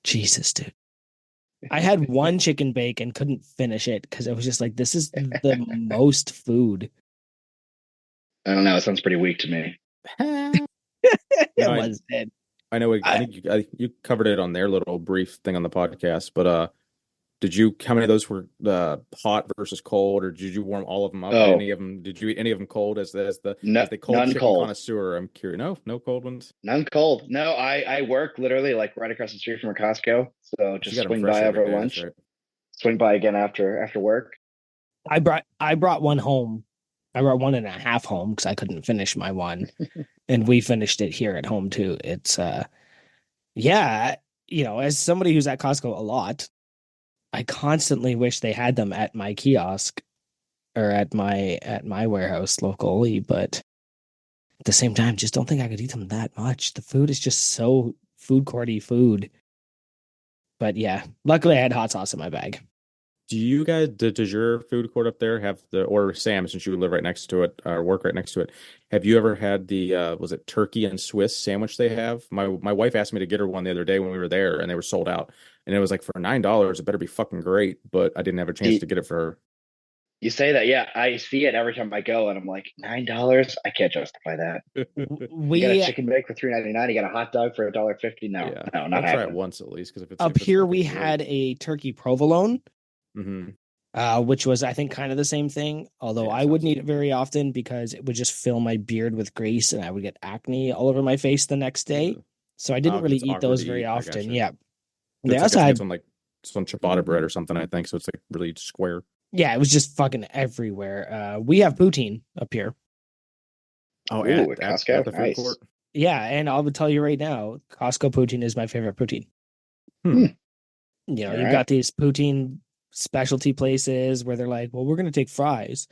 Jesus, dude. I had one chicken bake and couldn't finish it because it was just like this is the most food. I don't know. It sounds pretty weak to me. It No, was it. I know. I I, think you covered it on their little brief thing on the podcast. But how many of those were hot versus cold, or did you warm all of them up? And Oh, any of them, did you eat any of them cold no, as the cold none chicken cold. connoisseur? I'm curious. No, no cold ones. None cold. No, I work literally like right across the street from a Costco. So You just got them swing fresh by every over day. That's lunch, right. swing by again after work. I brought one home. I brought one and a half home because I couldn't finish my one, and we finished it here at home too. It's yeah, as somebody who's at Costco a lot, I constantly wish they had them at my kiosk or at my warehouse locally, but at the same time, just don't think I could eat them that much. The food is just so food courty food. But yeah, luckily I had hot sauce in my bag. Do you guys, does your food court up there have or Sam, since you live right next to it or work right next to it, have you ever had was it turkey and Swiss sandwich they have? My wife asked me to get her one the other day when we were there and they were sold out. And it was like for $9, it better be fucking great, but I didn't have a chance You, to get it for her. you say that, yeah. I see it every time I go, and I'm like, $9. I can't justify that. You got a We chicken bake for $3.99. You got a hot dog for $1.50. No, Yeah, no, I'll not try it happening. once at least because up if it's here we fucking great. had a turkey provolone, Mm-hmm. which was I think kind of the same thing. Although Yeah, I sounds wouldn't eat good. it very often because it would just fill my beard with grease and I would get acne all over my face the next day. Ugh. So I Oh, didn't because really it's eat awkward those to very eat. I got often. you. Yeah. They It's like I also think it's had on like some ciabatta bread or something, I think. So it's like really square. yeah, it was just fucking everywhere. We have poutine up here. Oh, Ooh, at at Costco, the food nice. court. Yeah, and I would tell you right now, Costco poutine is my favorite poutine. Hmm. All You've right. got these poutine specialty places where they're like, well, we're going to take fries,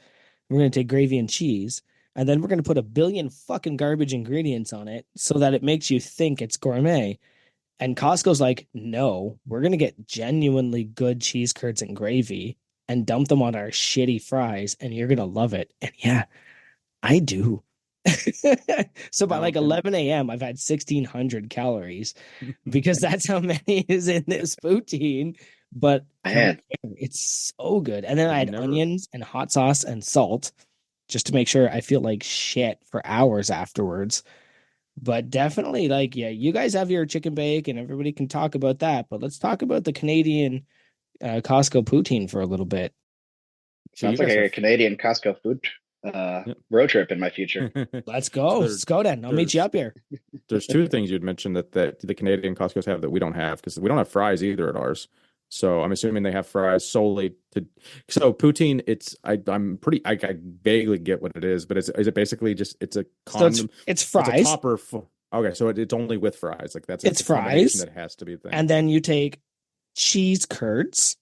we're going to take gravy and cheese, and then we're going to put a billion fucking garbage ingredients on it so that it makes you think it's gourmet. And Costco's like, no, we're going to get genuinely good cheese curds and gravy and dump them on our shitty fries, and you're going to love it. And yeah, I do. So by No, like 11 a.m., I've had 1,600 calories because that's how many is in this poutine. But I don't Man, care. It's so good. And then I I've had never. onions and hot sauce and salt just to make sure I feel like shit for hours afterwards. But definitely, like, yeah, you guys have your chicken bake and everybody can talk about that. But let's talk about the Canadian Costco poutine for a little bit. So you sounds like guys a have. Canadian Costco food Yeah. road trip in my future. Let's go. So Let's go then. I'll meet you there's up here. there's two things you'd mentioned that the Canadian Costco's have that we don't have because we don't have fries either at ours. So I'm assuming they have fries solely to. So poutine, I vaguely get what it is, but is it basically just it's a So it's condom? it's It's a fries. topper. Okay, so it's only with fries. Like It's it's a combination fries. that has to be a thing. And then you take cheese curds,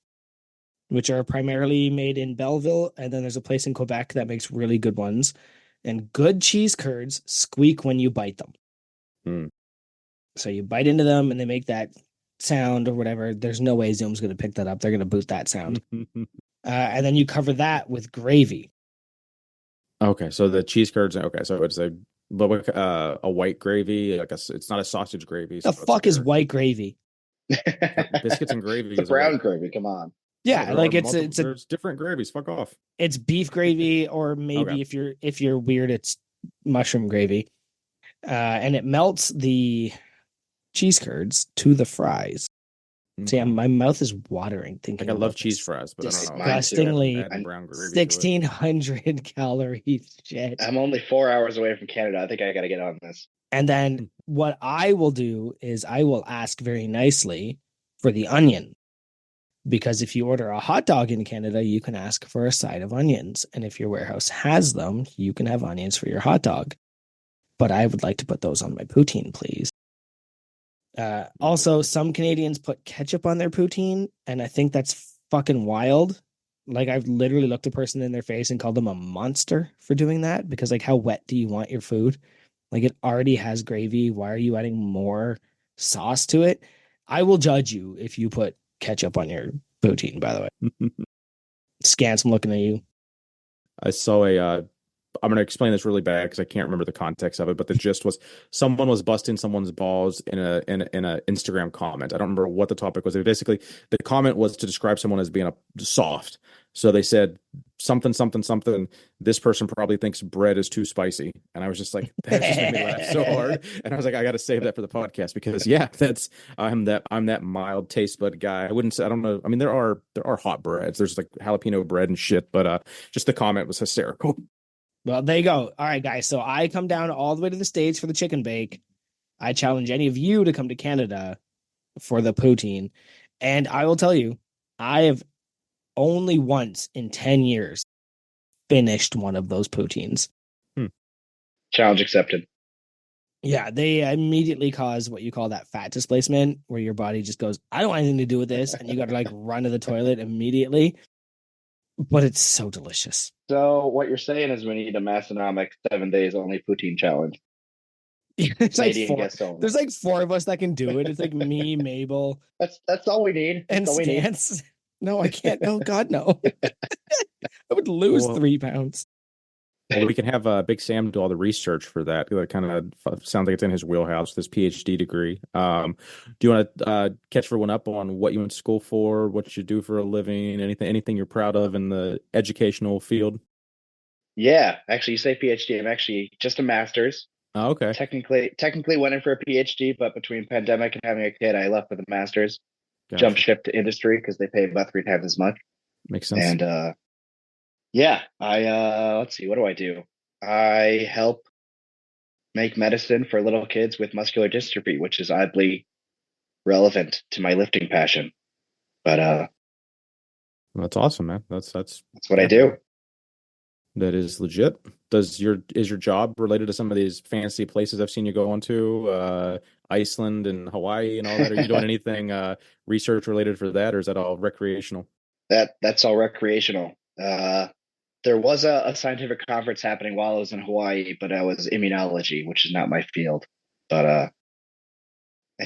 which are primarily made in Belleville, and then there's a place in Quebec that makes really good ones. And good cheese curds squeak when you bite them. Hmm. So you bite into them and they make that sound or whatever. There's no way Zoom's going to pick that up. They're going to boot that sound. And then you cover that with gravy. Okay, so the cheese curds. Okay, so it's a white gravy. It's not a sausage gravy. The So it's fuck is white gravy? biscuits and gravy The is a white brown gravy. gravy. Come on. No, Yeah, there are like multiple. There's different gravies. Fuck off. it's beef gravy, or maybe Okay. if you're weird, it's mushroom gravy. And it melts the cheese curds to the fries. See, Okay. my mouth is watering thinking I love about cheese this fries, but I don't know. Mine too. disgustingly Adding brown gravy to it. 1,600 calories shit. I'm only 4 hours away from Canada. I think I got to get on this. And then what I will do is I will ask very nicely for the onion. Because if you order a hot dog in Canada, you can ask for a side of onions. And if your warehouse has them, you can have onions for your hot dog. But I would like to put those on my poutine, please. Also, some Canadians put ketchup on their poutine, and I think that's fucking wild. Like, I've literally looked a person in their face and called them a monster for doing that because, like, how wet do you want your food? Like, it already has gravy. Why are you adding more sauce to it? I will judge you if you put ketchup on your poutine, by the way. Scans, I'm looking at you. I saw I'm going to explain this really bad because I can't remember the context of it, but the gist was someone was busting someone's balls in a Instagram comment. I don't remember what the topic was. Basically, the comment was to describe someone as being a soft. So they said something, something, something. This person probably thinks bread is too spicy, and I was just like, that just made me laugh so hard. And I was like, I got to save that for the podcast because yeah, I'm that mild taste bud guy. I wouldn't say I don't know. I mean, there are hot breads. There's like jalapeno bread and shit, but just the comment was hysterical. Well, there you go. All right, guys. So I come down all the way to the States for the chicken bake. I challenge any of you to come to Canada for the poutine. And I will tell you, I have only once in 10 years finished one of those poutines. Challenge accepted. Yeah, they immediately cause what you call that fat displacement, where your body just goes, I don't want anything to do with this. And you got to like run to the toilet immediately. But it's so delicious. So what you're saying is we need a Massonomic 7 days only poutine challenge. It's like Canadian guests only. there's like 4 of us that can do it. It's like me, Mabel, That's all we need. and That's all we need. Stance. No, I can't. No, God, no. I would lose 3 pounds. Well, we can have Big Sam do all the research for that. That kind of sounds like it's in his wheelhouse, this PhD degree. Do you want to catch everyone up on what you went to school for, what you do for a living, anything you're proud of in the educational field? Yeah, actually, you say PhD. I'm actually just a master's. Oh, okay. Technically went in for a PhD, but between pandemic and having a kid, I left with a master's. Gotcha. Jump ship to industry because they pay about 3 times as much. Makes sense. And yeah, I let's see, what do I do? I help make medicine for little kids with muscular dystrophy, which is oddly relevant to my lifting passion. But That's awesome, man. That's what I do. That is legit. Is your job related to some of these fancy places I've seen you go to, Iceland and Hawaii and all that? Are you doing anything research related for that, or is that all recreational? That's all recreational. There was a scientific conference happening while I was in Hawaii, but I was immunology, which is not my field. But I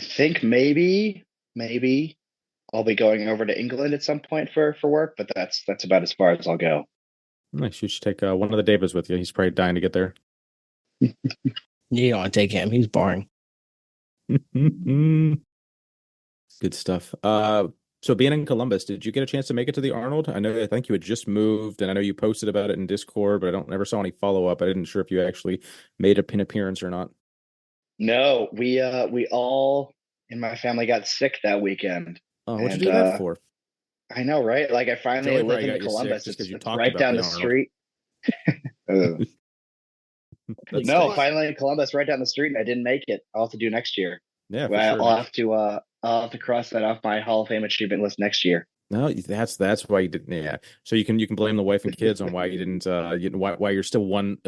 think maybe I'll be going over to England at some point for work, but that's about as far as I'll go. Nice. You should take one of the Davids with you. He's probably dying to get there. You don't want to take him. He's boring. Good stuff. So being in Columbus, did you get a chance to make it to the Arnold? I think you had just moved, and I know you posted about it in Discord, but I never saw any follow up. I didn't sure if you actually made an appearance or not. No, we all in my family got sick that weekend. Oh, what'd you do that for? I know, right? Like I finally live in Columbus. It's right down the street. No, finally in Columbus, right down the street, and I didn't make it. I'll have to do next year. Yeah, I'll have to cross that off my Hall of Fame achievement list next year. No, that's why you didn't. Yeah, so you can blame the wife and kids on why you didn't. Why you're still one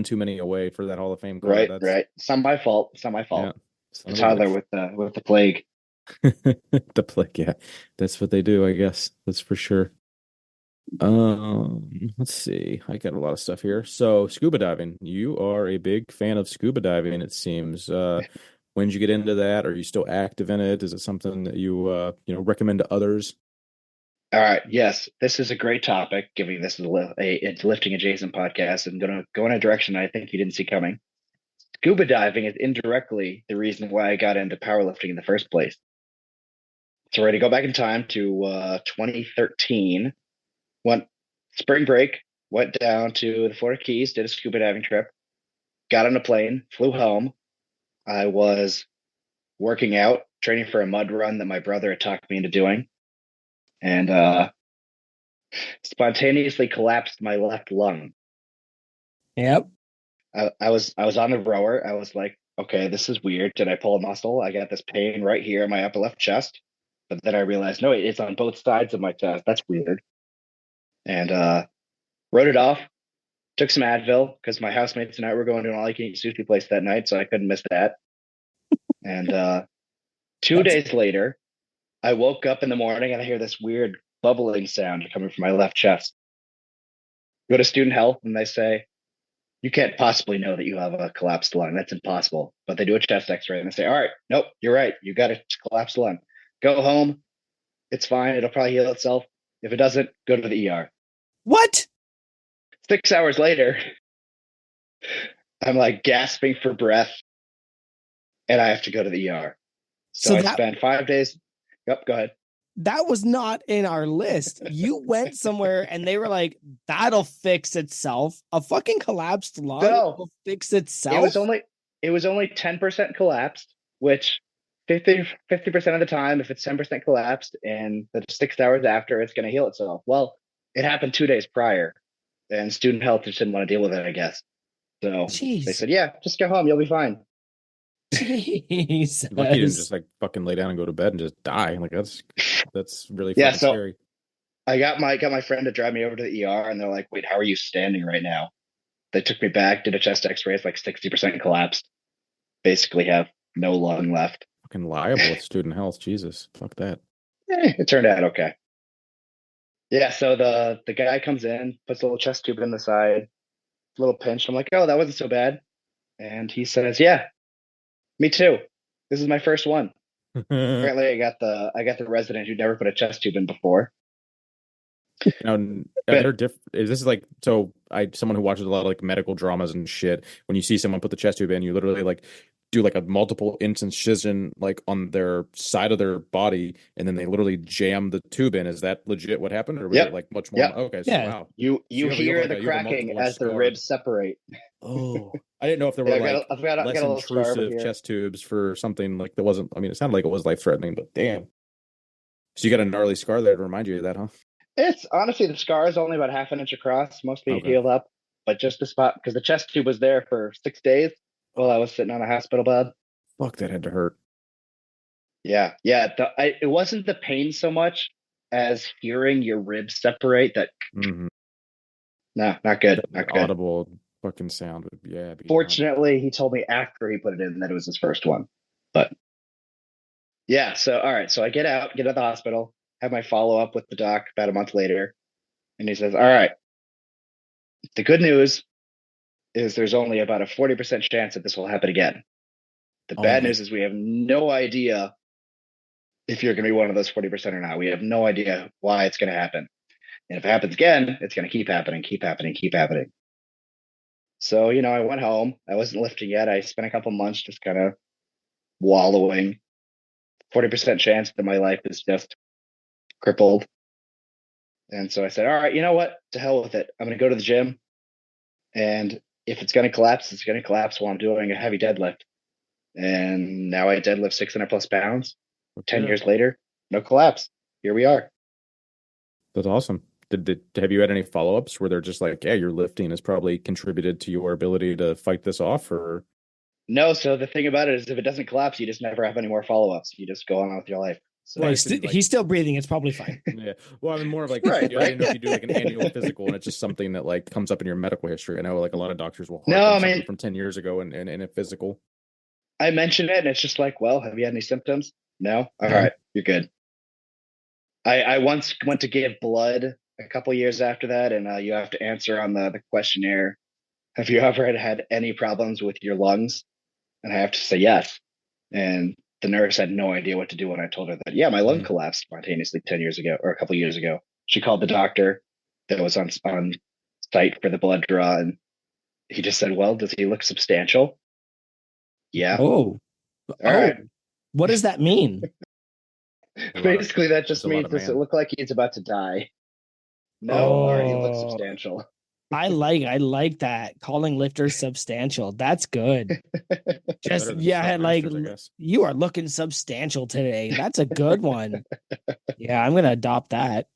too many away for that Hall of Fame. Right. It's not my fault. Yeah. A toddler with the plague. The plague, yeah, that's what they do, I guess. That's for sure. Let's see. I got a lot of stuff here. So, scuba diving. You are a big fan of scuba diving, it seems. When did you get into that? Are you still active in it? Is it something that you recommend to others? All right. Yes, this is a great topic. Given this is a lifting adjacent podcast, and going to go in a direction I think you didn't see coming. Scuba diving is indirectly the reason why I got into powerlifting in the first place. So we're going to go back in time to 2013. Went spring break, went down to the Florida Keys, did a scuba diving trip, got on a plane, flew home. I was working out, training for a mud run that my brother had talked me into doing, and spontaneously collapsed my left lung. Yep. I was on the rower. I was like, okay, this is weird. Did I pull a muscle? I got this pain right here in my upper left chest. But then I realized, no, it's on both sides of my chest. That's weird. And wrote it off. Took some Advil because my housemates and I were going to an all-you-can-eat sushi place that night, so I couldn't miss that. And 2 days later, I woke up in the morning and I hear this weird bubbling sound coming from my left chest. Go to student health and they say, you can't possibly know that you have a collapsed lung. That's impossible. But they do a chest x-ray and they say, all right, nope, you're right. You got a collapsed lung. Go home. It's fine. It'll probably heal itself. If it doesn't, go to the ER. What? 6 hours later, I'm like gasping for breath, and I have to go to the ER. So So I that spent 5 days. Yep, go ahead. that was not in our list. You went somewhere and they were like, "That'll fix itself. A fucking collapsed lung So will fix it itself." was only 10% collapsed, which 50% of the time, if it's 10% collapsed and the 6 hours after, it's going to heal itself. Well, it happened 2 days prior, and student health just didn't want to deal with it, I guess. So they Jeez, said, yeah, just go home. You'll be fine. Jesus. Lucky you didn't just like fucking lay down and go to bed and just die. Like that's really Yeah. fucking So scary. I got my friend to drive me over to the ER, and they're like, wait, how are you standing right now? They took me back, did a chest x-ray. It's like 60% collapsed. Basically have no lung left. Fucking liable with student health. Jesus, fuck that. It turned out okay. Yeah, so the guy comes in, puts a little chest tube in the side, little pinch. I'm like, oh, that wasn't so bad. And he says, yeah, me too. This is my first one. Apparently, I got the resident who never put a chest tube in before. Now, But they're different. This is like so. Someone who watches a lot of like medical dramas and shit. When you see someone put the chest tube in, you literally like do like a multiple incision like on their side of their body, and then they literally jam the tube in. Is that legit what happened, or was it yep, like much more? yep. Okay, so Yeah. wow. You So hear the you have a cracking multiple inch as the scar. ribs separate. Oh, I didn't know if there Yeah, were like I've got less a little scar over intrusive here. chest tubes for something like that wasn't. I mean, it sounded like it was life threatening, but damn. So you got a gnarly scar there to remind you of that, huh? It's honestly the scar is only about half an inch across, mostly Okay. healed up, but just the spot because the chest tube was there for 6 days while I was sitting on a hospital bed. Fuck, that had to hurt. Yeah, yeah. It wasn't the pain so much as hearing your ribs separate. That Mm-hmm. no, not good, That not good. audible fucking sound would be Fortunately, he told me after he put it in that it was his first one. But yeah, so all right, so I get out of the hospital, have my follow up with the doc about a month later, and he says, "All right, the good news is there's only about a 40% chance that this will happen again. The bad Only. news is we have no idea if you're going to be one of those 40% or not. We have no idea why it's going to happen. And if it happens again, it's going to keep happening, keep happening, keep happening." So, I went home. I wasn't lifting yet. I spent a couple months just kind of wallowing. 40% chance that my life is just crippled. And so I said, all right, you know what? To hell with it. I'm going to go to the gym. And if it's going to collapse, it's going to collapse while I'm doing a heavy deadlift. And now I deadlift 600 plus pounds. 10 Yeah. years later, no collapse. Here we are. That's awesome. Have you had any follow-ups where they're just like, yeah, your lifting has probably contributed to your ability to fight this off, or No, so the thing about it is if it doesn't collapse, you just never have any more follow-ups. You just go on with your life. So Well, Nice and, like- he's still breathing. It's probably fine. yeah. Well, I mean, more of like, Right, I didn't know if you do like an annual physical, and it's just something that like comes up in your medical history. I know like a lot of doctors will No, harken I something mean- from 10 years ago and a physical. I mentioned it and it's just like, well, have you had any symptoms? No? All No. right, you're good. I once went to give blood a couple years after that, and you have to answer on the questionnaire. Have you ever had any problems with your lungs? And I have to say yes. And the nurse had no idea what to do when I told her that, yeah, my lung collapsed spontaneously 10 years ago or a couple years ago. She called the doctor that was on site for the blood draw, and he just said, well, does he look substantial? Yeah. Oh, All right. What does that mean? Basically, that just a lot means of does it man. look like he's about to die? No, Oh. all right, he looks substantial. I like that, calling lifters substantial. That's good. Just Better than yeah, like submasters, I guess. you are looking substantial today. That's a good one. Yeah, I'm gonna adopt that.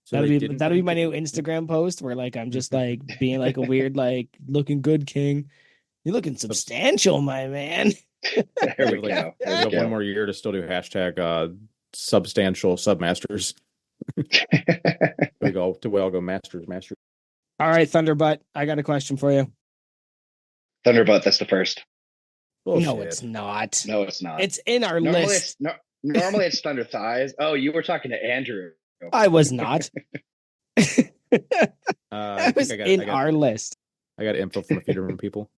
So That'll they be didn't that'll be think my that new you- Instagram post where like I'm just like being like a weird like looking good king. You're looking substantial, my man. There You we have, like, go. you There have we one go. more year to still do hashtag substantial submasters. We all go masters. All right, Thunderbutt, I got a question for you. Thunderbutt, that's the first. Bullshit. No, it's not. No, it's not. It's in our normally list. normally it's Thunder Thighs. Oh, you were talking to Andrew. I was not. I That was think in our list. I got info from a few different people.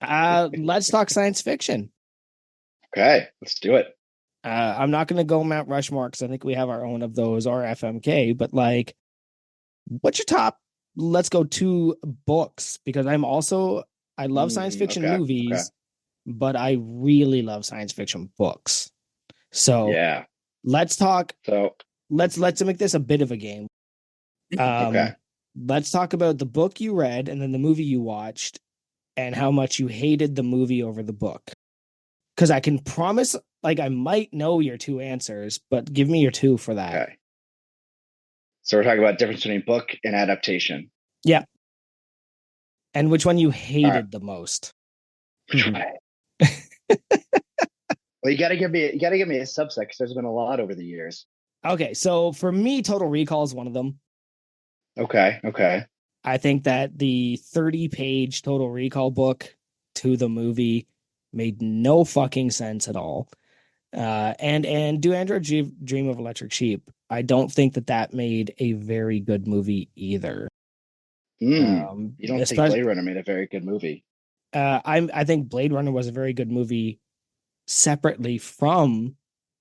Let's talk science fiction. Okay, let's do it. I'm not going to go Mount Rushmore because I think we have our own of those or FMK, but like, what's your top let's go to books, because I love science fiction Okay. movies, but I really love science fiction books. So Yeah. let's talk. So Let's make this a bit of a game. okay. Let's talk about the book you read and then the movie you watched, and how much you hated the movie over the book. Because I can promise, like, I might know your two answers, but give me your two for that. Okay. So we're talking about difference between book and adaptation. Yeah. And which one you All right. hated the most? Which one? Well, you gotta give me a subset, because there's been a lot over the years. Okay, so for me, Total Recall is one of them. Okay. Okay. I think that the 30-page Total Recall book to the movie made no fucking sense at all. And Do Androids Dream of Electric Sheep? I don't think that made a very good movie either. You don't think Blade Runner made a very good movie? I think Blade Runner was a very good movie separately from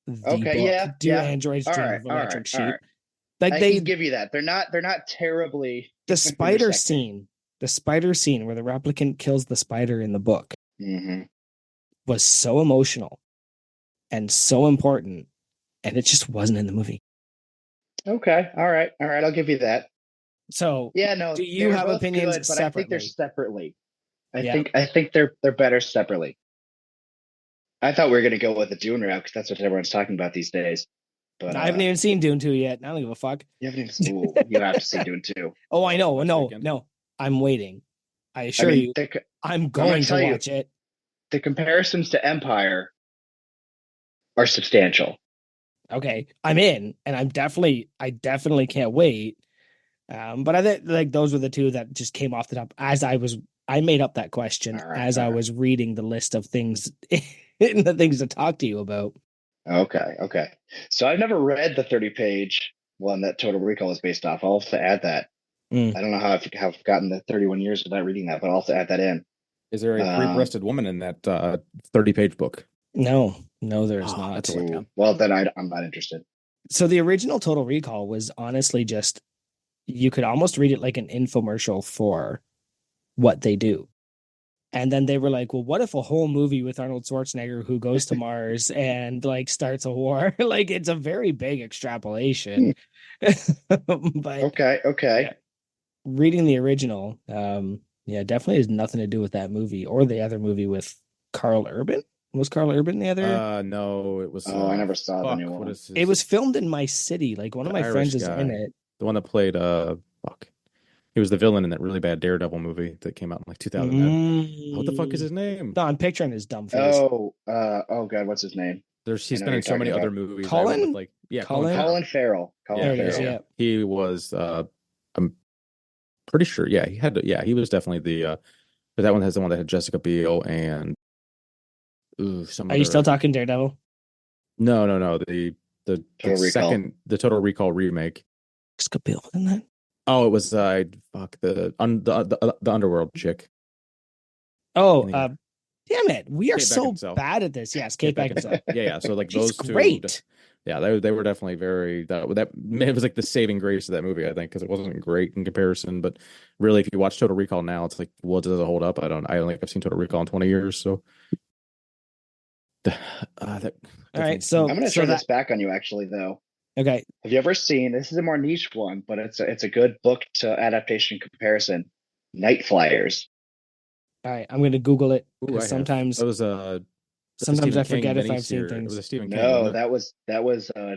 the book. Do Androids Dream of Electric Sheep? Like, I can give you that. They're not terribly. The spider scene where the replicant kills the spider in the book was so emotional and so important, and it just wasn't in the movie. Okay. All right. I'll give you that. So yeah, no. Do you have opinions good, but separately? I think they're separately. I think they're better separately. I thought we were gonna go with the Dune route, because that's what everyone's talking about these days. But I haven't even seen Dune 2 yet. I don't give a fuck. You haven't even seen. Ooh, you have to see Dune 2. Oh, I know. No. I'm waiting. I assure you, I'm going to watch it. The comparisons to Empire are substantial. Okay, I'm in, and I definitely can't wait. But I think, like, those were the two that just came off the top as I made up that question as I was reading the list of things and the things to talk to you about. Okay. So I've never read the 30-page one that Total Recall is based off. I'll have to add that. I don't know how I've gotten the 31 years without reading that, but I'll have to add that in. Is there a three-breasted woman in that 30-page book? No, there's not. Well, then I'm not interested. So the original Total Recall was honestly just, you could almost read it like an infomercial for what they do. And then they were like, well, what if a whole movie with Arnold Schwarzenegger who goes to Mars and, like, starts a war? Like, it's a very big extrapolation. But okay. Yeah, reading the original, definitely has nothing to do with that movie or the other movie with Carl Urban. Was Carl Urban the other? No, it was. I never saw the new one. It was filmed in my city. Like, one of my friends is in it. The one that played he was the villain in that really bad Daredevil movie that came out in like 2009. What the fuck is his name? No, I'm picturing his dumb face. Oh God, what's his name? He's been in so many other movies. Colin Farrell. There it is. Yeah, he was. I'm pretty sure. Yeah, he had. He was definitely the. But that one has the one that had Jessica Biel and. Are you still talking Daredevil? No. The Total Recall remake. Jessica Biel in that. Oh, it was the Underworld chick. Oh, damn it! We are so bad at this. Yes, Kate Beckinsale. Yeah. So, like, those two, great. Yeah, they were definitely very that it was like the saving grace of that movie, I think, because it wasn't great in comparison. But really, if you watch Total Recall now, it's like, well, does it hold up? I don't think I've seen Total Recall in 20 years. So, all right. So I'm going to turn this back on you, actually, though. Okay. Have you ever seen? This is a more niche one, but it's a good book to adaptation comparison. Night Flyers. All right, I'm going to Google it. Sometimes it was sometimes I forget if I've seen things. It was a Stephen King. No, that was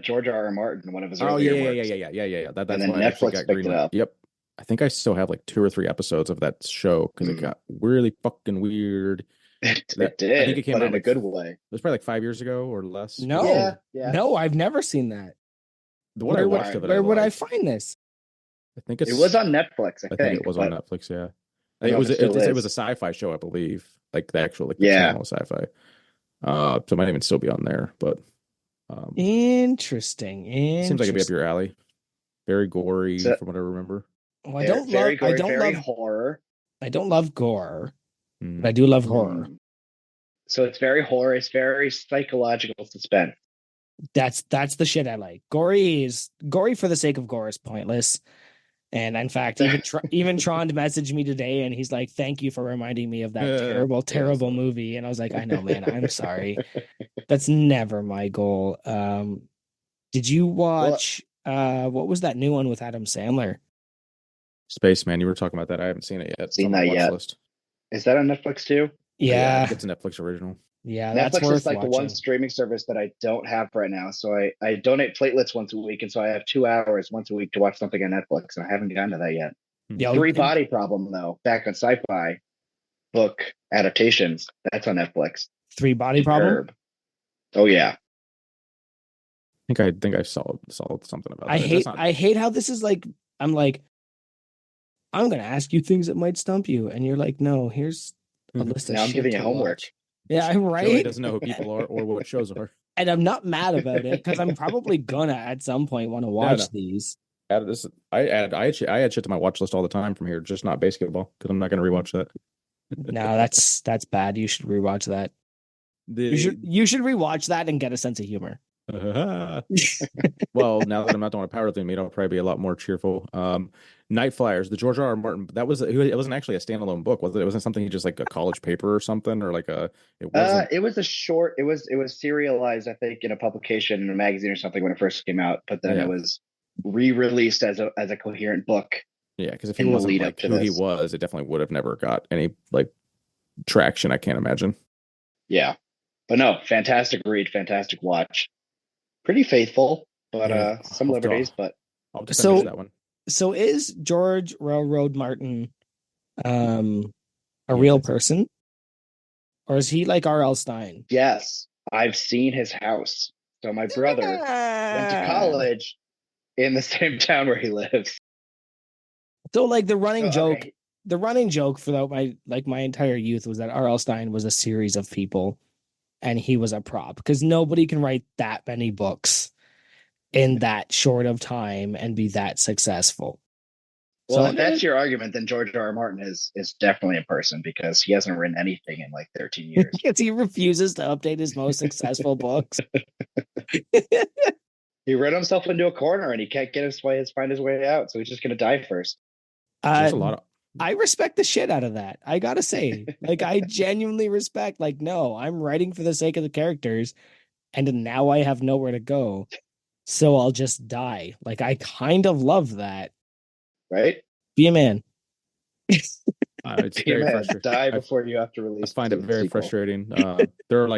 George R.R. Martin, one of his earlier works. Yeah. That's and then why Netflix picked it up. Yep. I think I still have like 2 or 3 episodes of that show because it got really fucking weird. It did. I think it came out in a good way. It was probably like 5 years ago or less. No, no, I've never seen that. The one I watched of it. Where would I find this? I think it was on Netflix. I think it was on Netflix. Yeah, it was a sci-fi show, I believe. Like the actual the channel sci-fi. So it might even still be on there. But interesting. Seems like it'd be up your alley. Very gory, from what I remember. Well, I don't love horror. I don't love gore, but I do love horror. So it's very horror. It's very psychological suspense. That's the shit I like. Gory for the sake of gore is pointless. And in fact, even Tron messaged me today, and he's like, "Thank you for reminding me of that terrible movie." And I was like, "I know, man. I'm sorry. That's never my goal." Did you watch what was that new one with Adam Sandler? Spaceman, you were talking about that. I haven't seen it yet. It's Seen on my that watch yet? list. Is that on Netflix too? I Yeah, think it's a Netflix original. yeah, that's Netflix worth is like the one watching. streaming service that I don't have right now. So I donate platelets once a week, and so I have 2 hours once a week to watch something on Netflix, and I haven't gotten to that yet. Yo, Three Body Problem though, back on Sci-Fi book adaptations. That's on Netflix. Three Body Problem. Herb. Oh yeah. I think I saw something about that. I hate how this is like. I'm like, I'm gonna ask you things that might stump you, and you're like, no, here's a list of Now I'm shit giving you to homework. watch. Yeah, I'm right. Joey doesn't know who people are or what shows are. And I'm not mad about it because I'm probably gonna at some point want to watch these. I add shit to my watch list all the time from here, just not basketball, because I'm not going to rewatch that. No, that's bad. You should rewatch that. You should rewatch that and get a sense of humor. Well, now that I'm not doing a powerlifting meet, I'll probably be a lot more cheerful. Night Flyers, the George R. Martin. It wasn't actually a standalone book, was it? It wasn't something just like a college paper or something, or like a. It wasn't. It was a short. It was serialized, I think, in a publication in a magazine or something when it first came out. But then it was re-released as a coherent book. Yeah, because if he wasn't like who he was, it definitely would have never got any like traction. I can't imagine. Yeah, but no, fantastic read, fantastic watch. Pretty faithful, but some liberties. But I'll just finish that one. So is George Railroad Martin a real person? Or is he like R.L. Stein? Yes, I've seen his house. So my brother went to college in the same town where he lives. So like the running joke throughout my entire youth was that R.L. Stein was a series of people and he was a prop because nobody can write that many books in that short of time and be that successful. Well, if that's your argument, then George R. R. Martin is definitely a person because he hasn't written anything in like 13 years. Because he refuses to update his most successful books. He ran himself into a corner and he can't find his way out. So he's just going to die first. There's a lot of. I respect the shit out of that. I gotta say, like, I genuinely respect. Like, no, I'm writing for the sake of the characters, and now I have nowhere to go, so I'll just die. Like, I kind of love that. Right? Be a man. It's very frustrating. Die before you have to release. I find it very frustrating. There's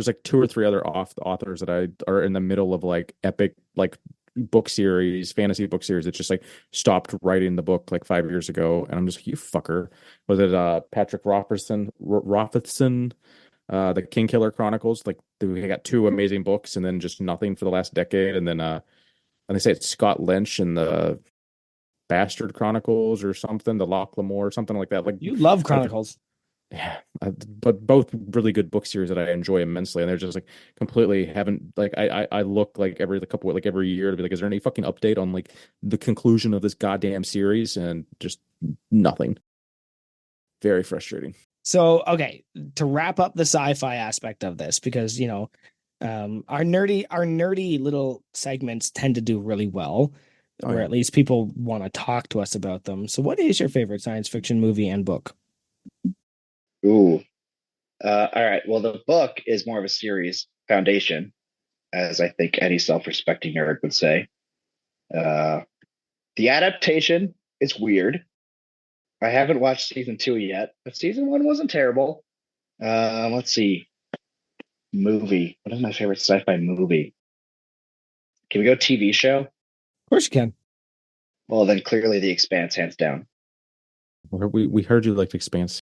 like 2 or 3 other authors that are in the middle of like epic like book series, fantasy book series that just like stopped writing the book like 5 years ago, and I'm just like, you fucker. Was it Patrick Rothfussen, the Kingkiller Chronicles? Like they got 2 amazing books and then just nothing for the last decade, and then they say it's Scott Lynch and the Bastard Chronicles or something, the Loch Lamore, something like that. Like you love Chronicles. Yeah, but both really good book series that I enjoy immensely, and they're just like completely haven't like I look like every year to be like, is there any fucking update on like the conclusion of this goddamn series? And just nothing. Very frustrating. So okay, to wrap up the sci-fi aspect of this, because our nerdy little segments tend to do really well, or at least people want to talk to us about them. So, what is your favorite science fiction movie and book? Ooh. All right. Well, the book is more of a series foundation, as I think any self-respecting nerd would say. The adaptation is weird. I haven't watched season 2 yet, but season 1 wasn't terrible. Let's see. Movie. What is my favorite sci-fi movie? Can we go TV show? Of course you can. Well, then clearly The Expanse, hands down. We heard you liked Expanse.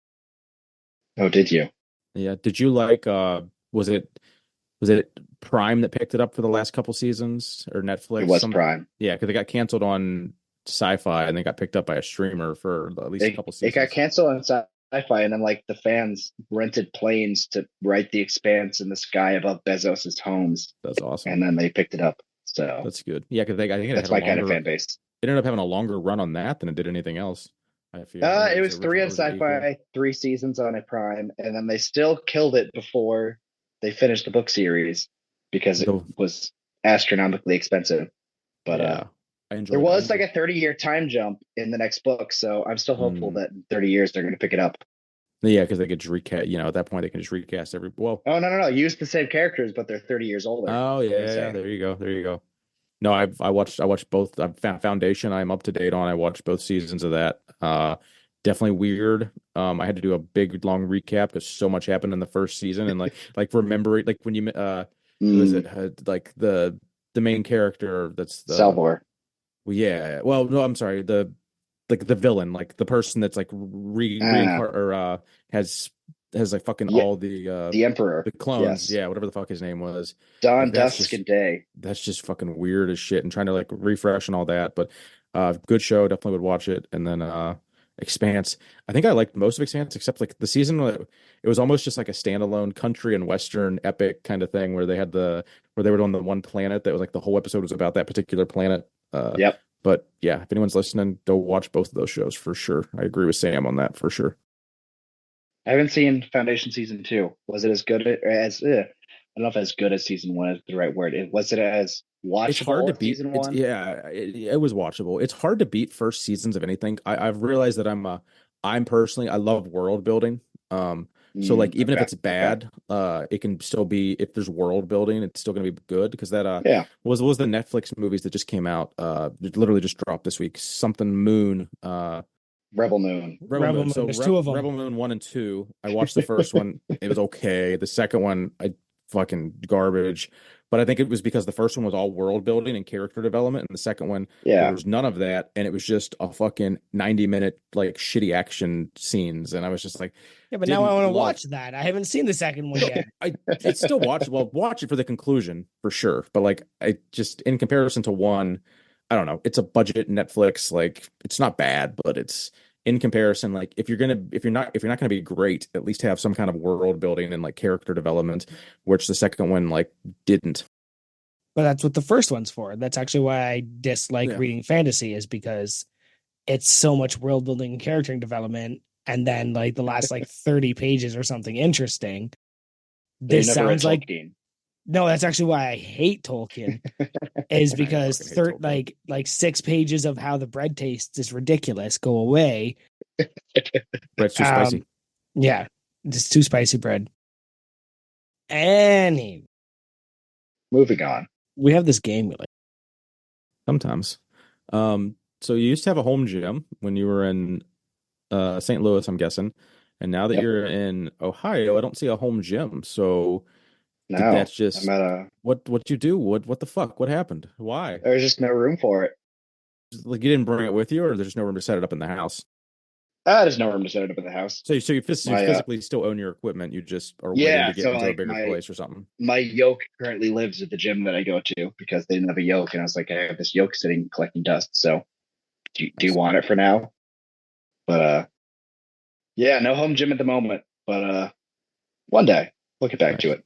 Oh, did you? Yeah. Did you like was it Prime that picked it up for the last couple seasons, or Netflix? It was Prime. Yeah, because it got canceled on Sci-Fi and then got picked up by a streamer for at least a couple seasons. It got canceled on Sci-Fi, and then like the fans rented planes to write The Expanse in the sky above Bezos's homes. That's awesome. And then they picked it up. So that's good. Yeah, because I think that's my kind of fan base. It ended up having a longer run on that than it did anything else. I feel it was 3 on Sci-Fi, 3 seasons on a Prime, and then they still killed it before they finished the book series because it was astronomically expensive. But yeah. I enjoyed There it. was like a 30-year time jump in the next book, so I'm still hopeful that in 30 years they're going to pick it up. Yeah, because they could just recast. At that point they can just recast every. Well, Oh no, use the same characters, but they're 30 years older. oh yeah. There you go. There you go. No, I watched both. I've Foundation. I'm up to date on. I watched both seasons of that. Definitely weird. I had to do a big long recap because so much happened in the first season, and like remember it, like when you who is it? Like the main character that's the Salvor. well, yeah. Well, no, I'm sorry. The villain, like the person that's like reincarnate or has like fucking Yeah, all the Emperor. the clones. Yes. Yeah, whatever the fuck his name was. Dawn, Like Dusk, and Day. that's just fucking weird as shit, and trying to like refresh and all that. But good show, definitely would watch it. And then Expanse. I think I liked most of Expanse except like the season it was almost just like a standalone country and western epic kind of thing where they were on the one planet that was like the whole episode was about that particular planet. Yep. But yeah, if anyone's listening, go watch both of those shows for sure. I agree with Sam on that for sure. I haven't seen Foundation season 2. Was it as good as? I don't know if as good as season 1 is the right word. Was it as watchable It's hard to as beat. season It's 1? yeah, it was watchable. It's hard to beat first seasons of anything. I've realized that I'm personally I love world building. So like even if it's bad, it can still be if there's world building, it's still gonna be good because that Yeah. was the Netflix movies that just came out. It literally just dropped this week. Something Moon. Rebel Moon. Rebel Moon. So There's two of them. Rebel Moon 1 and 2. I watched the first one. It was okay. The second one, I fucking garbage. But I think it was because the first one was all world building and character development, and the second one there was none of that, and it was just a fucking 90-minute like shitty action scenes, and I was just like, yeah, but now I want to watch that. I haven't seen the second one yet. It's still watchable. Watch it for the conclusion for sure, but like I just in comparison to one, I don't know. It's a budget Netflix. Like it's not bad, but it's in comparison. Like if you're not gonna be great, at least have some kind of world building and like character development, which the second one like didn't. But that's what the first one's for. That's actually why I dislike reading fantasy is because it's so much world building and character development, and then like the last like 30 pages or something interesting. This sounds like Tolkien. No, that's actually why I hate Tolkien. Is because like 6 pages of how the bread tastes is ridiculous. Go away. Bread's too spicy. Yeah, just too spicy bread. Moving on. We have this game we like. Sometimes. So you used to have a home gym when you were in St. Louis, I'm guessing. And now that you're in Ohio, I don't see a home gym. So that's just what you do? What the fuck? What happened? Why? There's just no room for it. Like you didn't bring it with you, or there's no room to set it up in the house? There's no room to set it up in the house. So you physically still own your equipment. You just are waiting to get into a bigger place or something. My yoke currently lives at the gym that I go to because they didn't have a yoke, and I was like, I have this yoke sitting collecting dust. So do you want it for now? But no home gym at the moment. But one day we'll get back to it.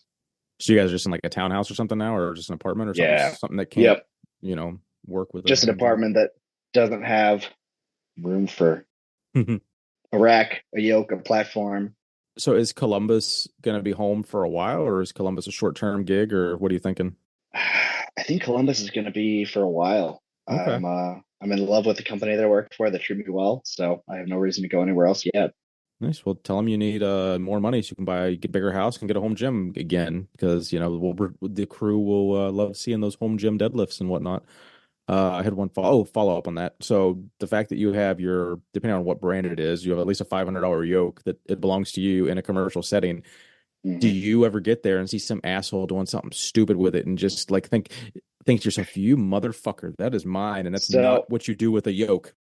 So you guys are just in like a townhouse or something now, or just an apartment or something? Yeah. Something that can't, work with just an apartment that doesn't have room for a rack, a yoke, a platform. So is Columbus going to be home for a while, or is Columbus a short-term gig, or what are you thinking? I think Columbus is going to be for a while. Okay. I'm in love with the company that I work for. They treat me well, so I have no reason to go anywhere else yet. Nice. Well, tell them you need more money so you can get a bigger house and get a home gym again, because the crew will love seeing those home gym deadlifts and whatnot. I had one follow up on that. So the fact that you have depending on what brand it is, you have at least a $500 yoke that it belongs to you in a commercial setting. Mm-hmm. Do you ever get there and see some asshole doing something stupid with it and just like think to yourself, you motherfucker, that is mine, and that's not what you do with a yoke?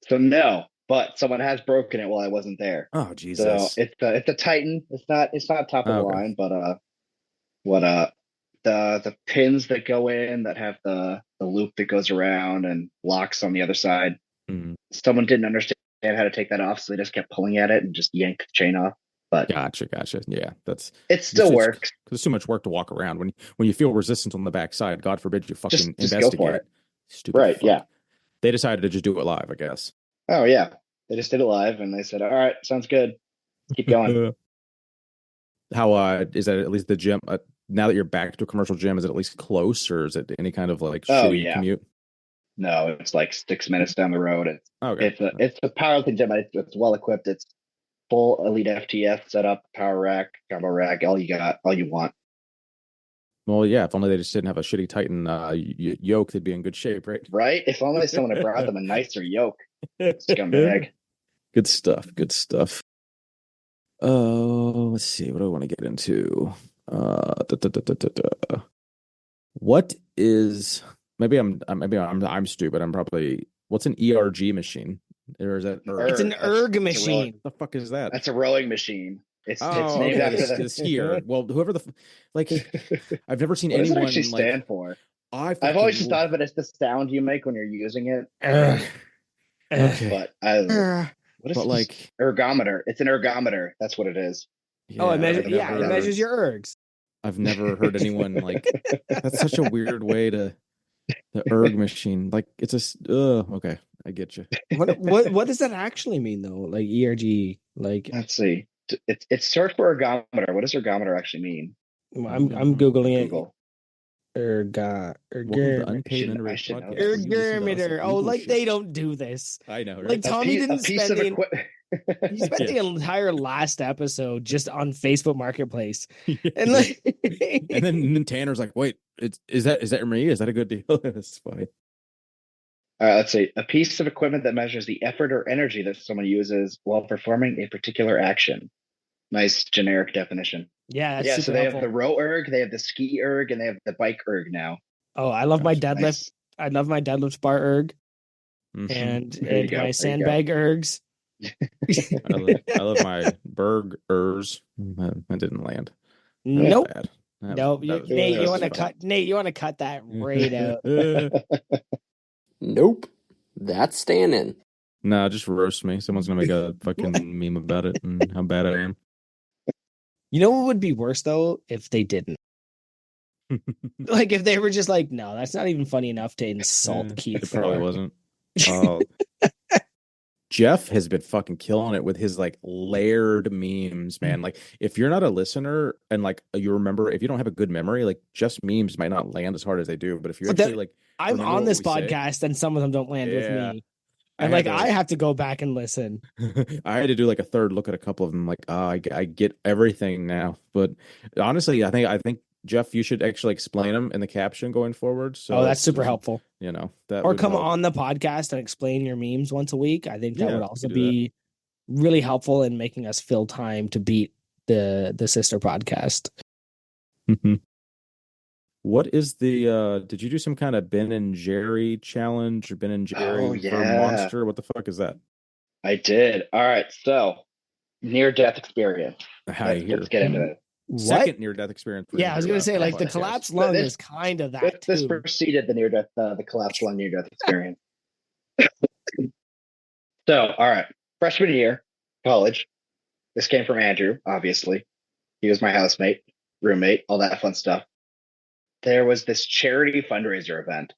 So no. But someone has broken it while I wasn't there. Oh Jesus! So it's a Titan. It's not top of the line, but the pins that go in that have the loop that goes around and locks on the other side. Mm-hmm. Someone didn't understand how to take that off, so they just kept pulling at it and just yanked the chain off. But gotcha. Yeah, it still works because it's too much work to walk around when you feel resistance on the backside. God forbid you fucking just investigate. Go for it. Stupid. Right? Fuck. Yeah. They decided to just do it live, I guess. Oh yeah. They just did it live, and they said, "All right, sounds good. Keep going." How is that? At least the gym. Now that you're back to a commercial gym, is it at least close, or is it any kind of like shitty commute? No, it's like 6 minutes down the road. Okay. It's a powerlifting gym. It's well equipped. It's full elite FTS setup, power rack, combo rack, all you got, all you want. Well, yeah, if only they just didn't have a shitty Titan yoke, they'd be in good shape, right? Right? If only someone had brought them a nicer yoke. Scumbag. Good stuff. Good stuff. Oh, let's see. What do I want to get into? What is maybe I'm stupid. I'm probably what's an ERG machine? Or is that It's an erg machine. What the fuck is that? That's a rowing machine. It's Oh, named okay, after the skier. Well, whoever I've never seen what does it anyone actually like. stand for? I've always just thought of it as the sound you make when you're using it. Okay, But what is but like ergometer? It's an ergometer. That's what it is. Yeah, it measures. I've Yeah, it measures your ergs. I've never heard anyone like. That's such a weird way to the erg machine. Like it's okay, I get you. What does that actually mean though? Like ERG, like let's see. It's short for ergometer. What does ergometer actually mean? I'm googling Google. Ergometer. Oh, like they don't do this. I know, right? Like Tommy didn't spend he spent the Yeah. entire last episode just on Facebook Marketplace, and then Tanner's like, "Wait, is that me? Is that a good deal?" That's funny. All right, let's see. A piece of equipment that measures the effort or energy that someone uses while performing a particular action. Nice generic definition. Yeah, yeah. So they helpful. have the row erg, they have the ski erg, and they have the bike erg now. Oh, I love my deadlift. Nice. I love my deadlift bar erg, and my sandbag ergs. I love my burgers. That didn't land. Nope. Bad. Nope. Nate, you want to cut? Nate, you want to cut that right out? Nope. That's staying in. Nah, just roast me. Someone's gonna make a fucking meme about it and how bad I am. You know what would be worse though if they didn't. Like if they were just like, no, that's not even funny enough to insult Keith. It probably wasn't. Jeff has been fucking killing it with his like layered memes, man. Like if you're not a listener and like you remember, if you don't have a good memory, like just memes might not land as hard as they do. But if you're actually like, I'm on this podcast and some of them don't land with me. And I have to go back and listen. I had to do like a third look at a couple of them. Like, I get everything now. But honestly, I think Jeff, you should actually explain them in the caption going forward. So that's super helpful. You know, that or come on the podcast and explain your memes once a week. I think that would also be really helpful in making us fill time to beat the sister podcast. What is the did you do some kind of Ben and Jerry challenge or Ben and Jerry for Monster? What the fuck is that? I did. All right, so near death experience. Let's get into it. Second near death experience. Yeah, I was gonna say like the collapsed lung is kind of that. This preceded the near death, the collapsed lung near death experience. So, all right, freshman year, college. This came from Andrew, obviously. He was my housemate, roommate, all that fun stuff. There was this charity fundraiser event,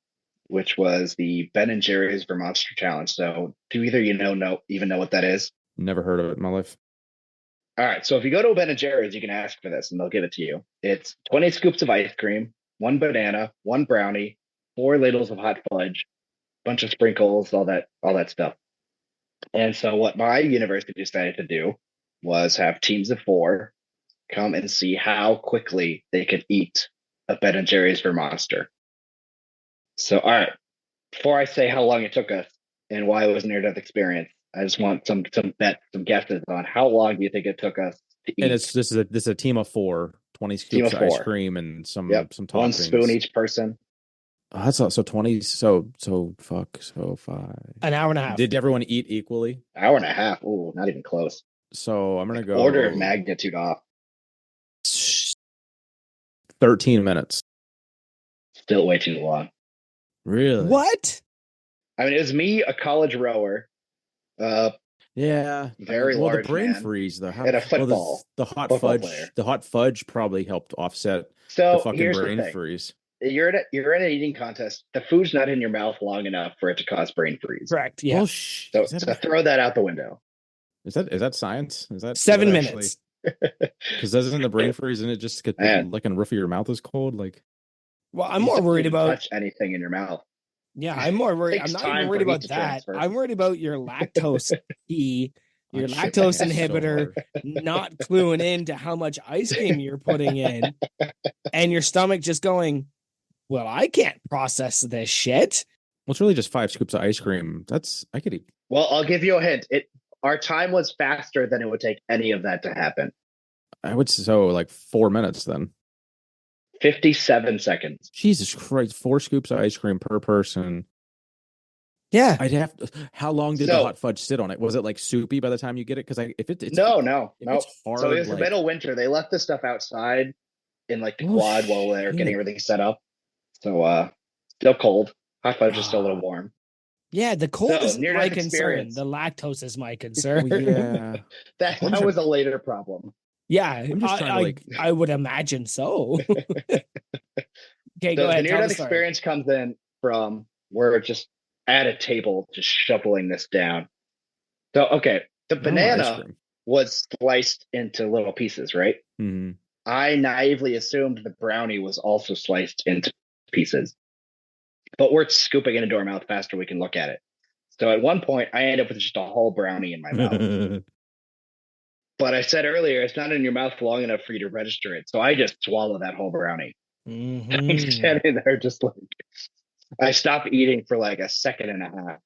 which was the Ben and Jerry's for Monster Challenge. So, do either even know what that is? Never heard of it in my life. All right, so if you go to a Ben and Jerry's, you can ask for this, and they'll give it to you. It's 20 scoops of ice cream, 1 banana, 1 brownie, 4 ladles of hot fudge, bunch of sprinkles, all that stuff. And so, what my university decided to do was have teams of 4 come and see how quickly they could eat a Ben and Jerry's for Monster. So, all right, before I say how long it took us and why it was a near-death experience, I just want some guesses on how long do you think it took us to eat. And this is a team of 4, 20 scoops of ice cream and some toppings. 1 spoon each person. Oh, that's so 20. So 5. An hour and a half. Did everyone eat equally? Hour and a half. Ooh, not even close. So I'm gonna go order of magnitude off. 13 minutes. Still way too long. Really? What? I mean, it was me, a college rower. Yeah. Very large. The brain man, freeze, though. And a football. The hot fudge. Player. The hot fudge probably helped offset the fucking brain freeze. You're in an eating contest. The food's not in your mouth long enough for it to cause brain freeze. Correct. Yeah. Well, so throw that out the window. Is that science? Is that 7 minutes? Because doesn't the brain freeze and it just get like in the roof of your mouth is cold? Like, well, I'm more worried about touch anything in your mouth. Yeah, I'm more worried. I'm Takes not even time worried for heat about to that. transfer. I'm worried about your lactose tea, your I'd shit my lactose pants so inhibitor hard. not cluing into how much ice cream you're putting in, and your stomach just going, well, I can't process this shit. Well, it's really just 5 scoops of ice cream. I could eat. Well, I'll give you a hint. Our time was faster than it would take any of that to happen. I would so like 4 minutes then. 57 seconds. Jesus Christ, 4 scoops of ice cream per person. Yeah. I'd have to, how long did the So- hot fudge sit on it? Was it like soupy by the time you get it? Because if it's No. if it's hard, So it was like, the middle of winter. They left this stuff outside in like the Oh, quad while they were shit. getting everything set up. So still cold. Hot fudge is still a little warm. Yeah, the cold So, isn't my near-death concern. experience. The lactose is my concern. well, yeah. That was a later problem. Yeah, I'm just trying to, like- I would imagine so. Okay, So go the ahead. Tell near-death the story. experience comes in from we're just at a table just shoveling this down. So okay, the I want ice banana cream. was sliced into little pieces, right? Mhm. I naively assumed the brownie was also sliced into pieces. But we're scooping it into our mouth faster we can look at it. So at one point, I end up with just a whole brownie in my mouth. But I said earlier, it's not in your mouth long enough for you to register it. So I just swallow that whole brownie. I'm Mhm. standing there just like, I stop eating for like a second and a half.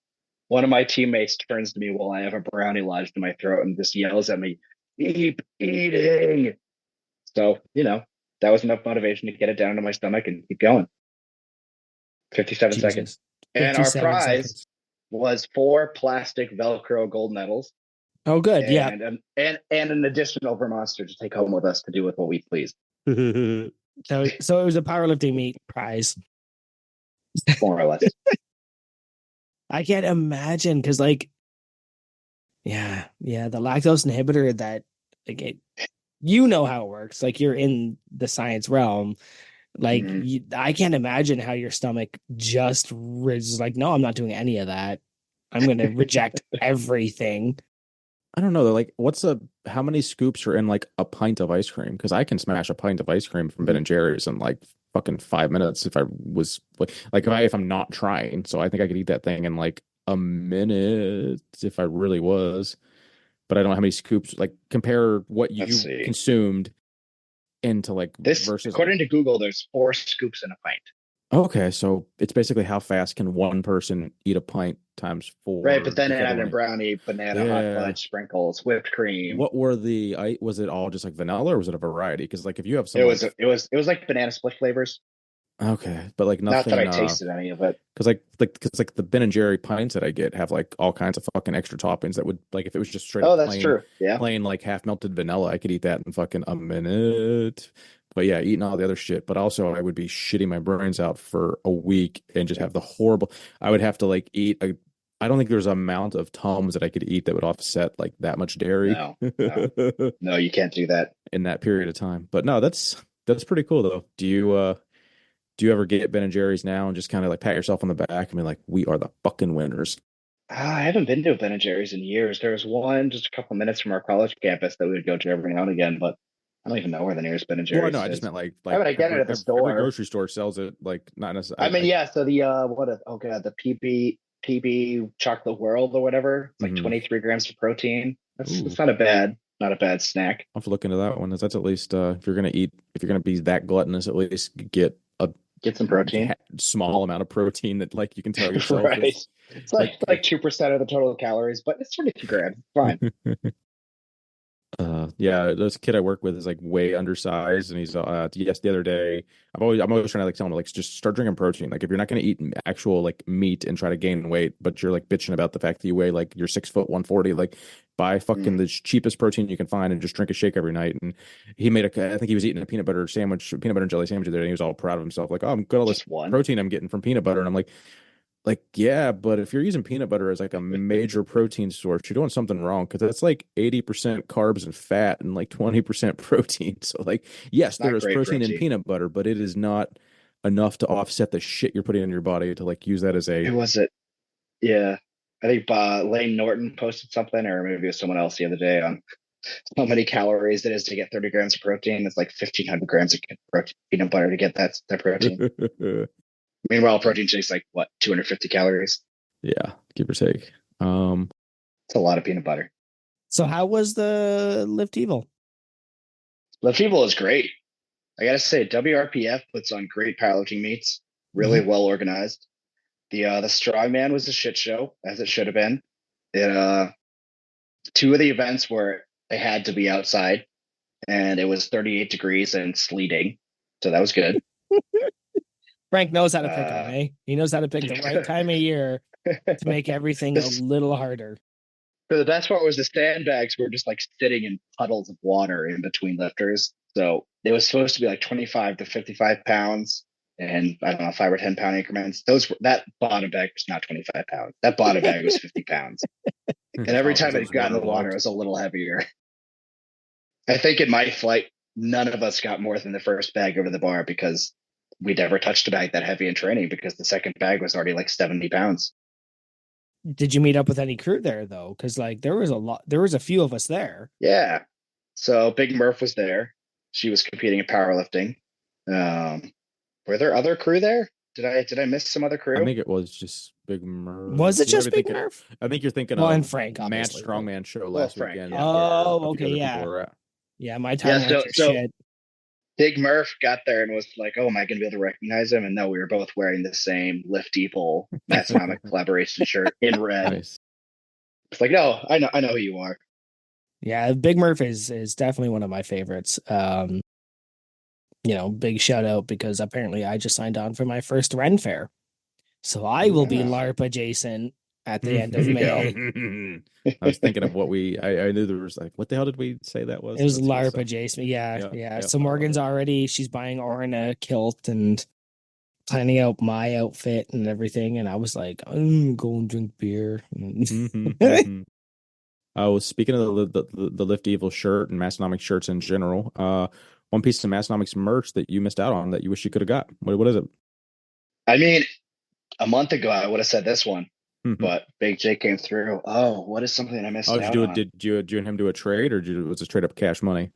One of my teammates turns to me while I have a brownie lodged in my throat and just yells at me, "Keep eating." So, that was enough motivation to get it down to my stomach and keep going. 57 Jesus. seconds. And our 57 prize seconds. was 4 plastic Velcro gold medals Oh, good. Yeah. and an additional Vermonster to take home with us to do with what we please, So it was a powerlifting meet prize. more or less. I can't imagine because, like, yeah, the lactose inhibitor that, like, you know how it works. Like, you're in the science realm. Like, Mhm. I can't imagine how your stomach just is like, no, I'm not doing any of that. I'm going to reject everything. I don't know. Like, how many scoops are in like a pint of ice cream? Because I can smash a pint of ice cream from Ben and Jerry's in like fucking 5 minutes if I was if I'm not trying. So I think I could eat that thing in like a minute if I really was. But I don't know how many scoops. Like, compare what you Let's see. consumed into like This, versus. according to Google, there's 4 scoops in a pint. Okay, so it's basically how fast can one person eat a pint times 4? Right, but then if it had a everyone- brownie, banana, Yeah. hot fudge, sprinkles, whipped cream. What were was it all just like vanilla or was it a variety? Because like if you have some It was like banana split flavors. okay, but like Not nothing. that I tasted any of it. Because like the Ben and Jerry pints that I get have like all kinds of fucking extra toppings that would like if it was just straight Oh, up that's plain, true. Yeah. plain like half melted vanilla, I could eat that in fucking a minute. But yeah, eating all the other shit. But also I would be shitting my brains out for a week and just have the horrible. I would have to like eat I don't think there's an amount of Tums that I could eat that would offset like that much dairy. No, you can't do that. In that period of time. But no, that's pretty cool though. Do you ever get Ben and Jerry's now and just kind of like pat yourself on the back and be like, we are the fucking winners? I haven't been to a Ben and Jerry's in years. There was one just a couple minutes from our college campus that we would go to every now and again, but I don't even know where the nearest Ben and Jerry's Well, no, I is. just meant like I mean, I get it at the store. Every grocery store sells it, like not necessarily. I mean, yeah. So the the PB Chocolate World or whatever. It's like 23 grams of protein. It's not a bad snack. I'll have to look into that one. That's at least if you're gonna be that gluttonous, at least get some protein. Small amount of protein that like you can tell yourself. Right. It's like 2% of the total calories, but it's 22 grams. Fine. Yeah, this kid I work with is like way undersized, and he's yes, the other day I'm always trying to like tell him like just start drinking protein. Like if you're not going to eat actual like meat and try to gain weight, but you're like bitching about the fact that you weigh like you're 6'140", like buy fucking the cheapest protein you can find and just drink a shake every night. And he made I think he was eating a peanut butter and jelly sandwich the other day, and he was all proud of himself, like, oh, I'm good all this protein I'm getting from peanut butter, and I'm like, yeah, but if you're using peanut butter as like a major protein source, you're doing something wrong because that's like 80% carbs and fat and like 20% protein. So like, yes, there is protein in peanut butter, but it is not enough to offset the shit you're putting in your body to like use that as a. Who was it? Yeah, I think Lane Norton posted something, or maybe it was someone else the other day on how many calories it is to get 30 grams of protein. It's like 1,500 grams of peanut butter to get that protein. Meanwhile, protein shake's like what, 250 calories? Yeah, give or take. It's a lot of peanut butter. So how was the Lift Evil? Lift Evil is great. I gotta say, WRPF puts on great powerlifting meets, really well organized. The strongman was a shit show, as it should have been. It, two of the events were they had to be outside, and it was 38 degrees and sleeting, so that was good. Frank knows how to pick them, eh? He knows how to pick the right time of year to make everything a little harder. The best part was the sandbags were just like sitting in puddles of water in between lifters. So it was supposed to be like 25 to 55 pounds and I don't know, 5 or 10 pound increments. That bottom bag was not 25 pounds. That bottom bag was 50 pounds. And every time it got in the water, it was a little heavier. I think in my flight, none of us got more than the first bag over the bar because we never touched a bag that heavy in training because the second bag was already like 70 pounds. Did you meet up with any crew there though? Because like there was a few of us there. Yeah. So Big Murph was there. She was competing in powerlifting. Were there other crew there? Did I miss some other crew? I think it was just Big Murph. Was it just Big Murph? I think you're thinking and of Frank, Match obviously. Strongman show last Frank, weekend. yeah. Oh, okay, yeah. Yeah, my time so shit. Big Murph got there and was like, "Oh, am I going to be able to recognize him?" And no, we were both wearing the same Lift Evil Massnomic collaboration shirt in red. Nice. It's like, no, I know who you are. Yeah, Big Murph is definitely one of my favorites. Big shout out because apparently I just signed on for my first Ren Fair. So I will be LARP adjacent at the end of May. I was thinking of what I knew there was like, what the hell did we say that was? It was LARP adjacent. Yeah. So Morgan's she's buying Orin a kilt and planning out my outfit and everything. And I was like, I'm going to drink beer. Oh, speaking of the Lift Evil shirt and Massonomics shirts in general, one piece of Massonomics merch that you missed out on that you wish you could have got. What is it? I mean, a month ago I would have said this one, but Big J came through. Oh, what is something I missed out on? Did you and him do a trade, or was it straight up cash money?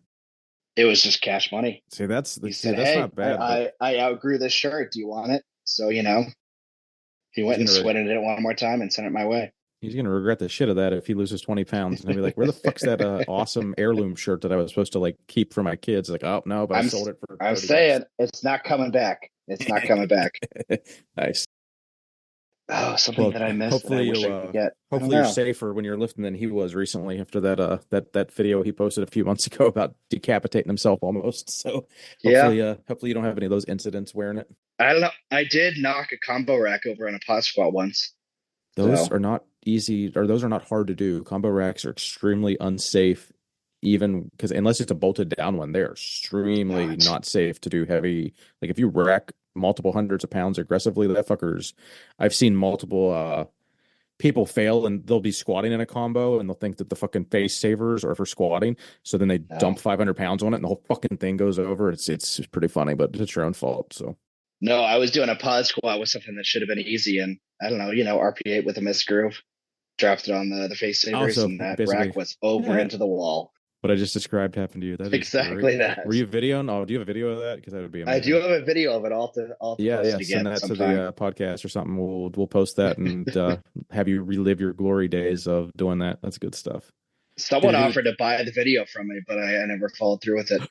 It was just cash money. See, that's hey, not bad. I outgrew this shirt. Do you want it? So he went and sweated it one more time and sent it my way. He's gonna regret the shit of that if he loses 20 pounds, and he'll be like, "Where the fuck's that awesome heirloom shirt that I was supposed to like keep for my kids?" Like, oh no, but I sold it for. I'm saying it's not coming back. It's not coming back. Nice. Oh, something that I missed. Hopefully you're safer when you're lifting than he was recently after that video he posted a few months ago about decapitating himself almost. So hopefully you don't have any of those incidents wearing it. I don't know. I did knock a combo rack over on a pod squat once. Those are not easy, or those are not hard to do. Combo racks are extremely unsafe, even because unless it's a bolted down one, they're extremely not safe to do heavy. Like if you rack multiple hundreds of pounds aggressively, that fucker's. I've seen multiple people fail and they'll be squatting in a combo and they'll think that the fucking face savers are for squatting. So then they dump 500 pounds on it and the whole fucking thing goes over. It's pretty funny, but it's your own fault. So. No, I was doing a pod squat with something that should have been easy, and I don't know, RP8 with a missed groove, dropped it on the face savers, and that rack was over into the wall. What I just described happened to you. That exactly that. Were you videoing? Oh, do you have a video of that? Because that would be amazing. I do have a video of it. I'll send that to the podcast or something. We'll post that and have you relive your glory days of doing that. That's good stuff. Someone offered to buy the video from me, but I never followed through with it.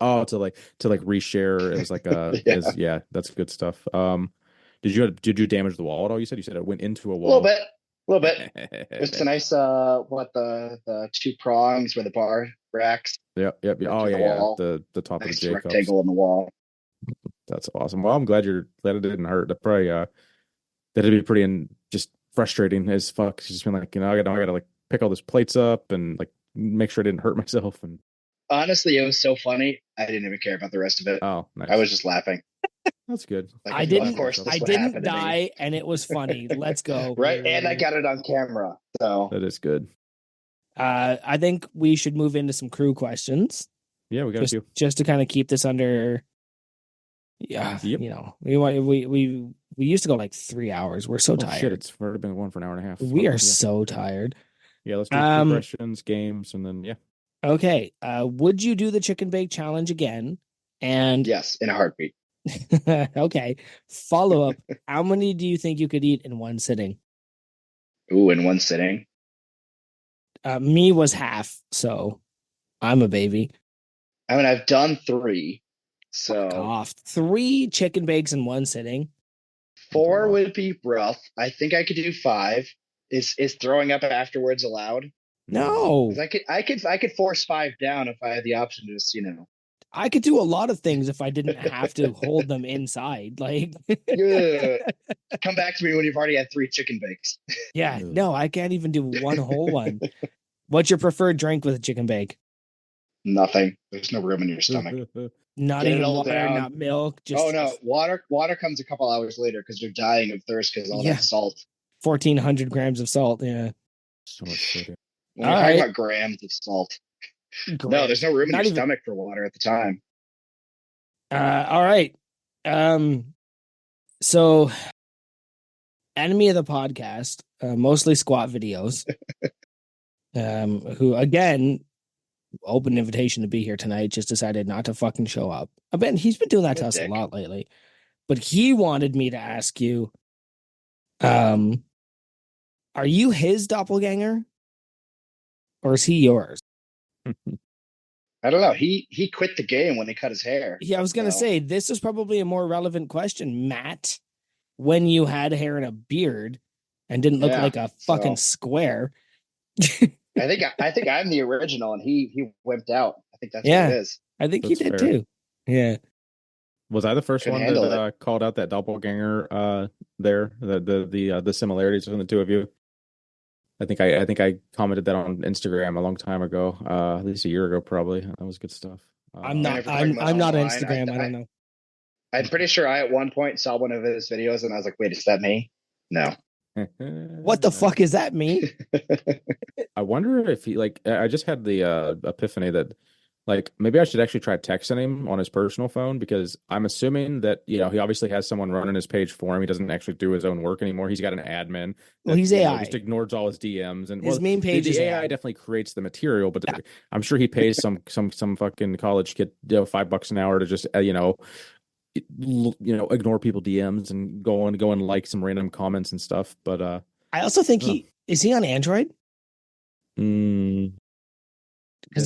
Oh, to reshare. It was like that's good stuff. Did you damage the wall at all? You said it went into a wall. A little bit. It's a nice the two prongs where the bar racks. Yep. Oh yeah. The top nice of the J rectangle in the wall. That's awesome. Well, I'm glad it didn't hurt. That probably that'd be pretty just frustrating as fuck. It's just been like, I gotta like pick all those plates up and like make sure I didn't hurt myself. And honestly, it was so funny. I didn't even care about the rest of it. Oh, nice. I was just laughing. That's good. Like, I didn't die, and it was funny. Let's go. Right, and I got it on camera. So that is good. I think we should move into some crew questions. Yeah, we got to just to kind of keep this under. Yeah, yep. We used to go like 3 hours. We're so tired. Shit, it's already been going for an hour and a half. We are so tired. Yeah, let's do questions, games, and then Okay. Would you do the chicken bake challenge again? And yes, in a heartbeat. Okay. Follow up. How many do you think you could eat in one sitting? Ooh, in one sitting. Me was half, so I'm a baby. I mean, I've done 3, Fuck so off. 3 chicken bakes in one sitting. 4 would be rough. I think I could do 5. Is throwing up afterwards allowed? No. Because I could force 5 down if I had the option to just I could do a lot of things if I didn't have to hold them inside. Like, come back to me when you've already had 3 chicken bakes. yeah, no, I can't even do one whole one. What's your preferred drink with a chicken bake? Nothing. There's no room in your stomach. Not Get it even all water, down. not milk. Just Oh no, water comes a couple hours later because you're dying of thirst because all Yeah. that salt. 1,400 grams of salt. Yeah. So much sodium. When you're All talking right. about grams of salt. No, Grams. there's no room in Not your even- stomach for water at the time. All right. So enemy of the podcast, mostly squat videos. Who again, open invitation to be here tonight, just decided not to fucking show up. I bet he's been doing that to us a lot lately. But he wanted me to ask you, are you his doppelganger? Or is he yours? I don't know. He quit the game when he cut his hair. Yeah, I was gonna say this is probably a more relevant question, Matt. When you had hair and a beard and didn't look like a fucking square. I think I'm the original, and he wimped out. I think that's what it is. I think That's he did fair. too. Yeah. Was I the first Couldn't one handle that called out that doppelganger there? The similarities between the two of you? I think I commented that on Instagram a long time ago, at least a year ago, probably. That was good stuff. I'm not on Instagram. I don't know. I'm pretty sure I at one point saw one of his videos and I was like, wait, is that me? No. What the fuck is that me? I wonder if he I just had the epiphany that like maybe I should actually try texting him on his personal phone, because I'm assuming that, he obviously has someone running his page for him. He doesn't actually do his own work anymore. He's got an admin. Well, he's AI. Just ignores all his DMs, and his main page the is AI definitely creates the material, but I'm sure he pays some fucking college kid $5 an hour to just ignore people DMs and go and like some random comments and stuff. But I also think is he on Android? Because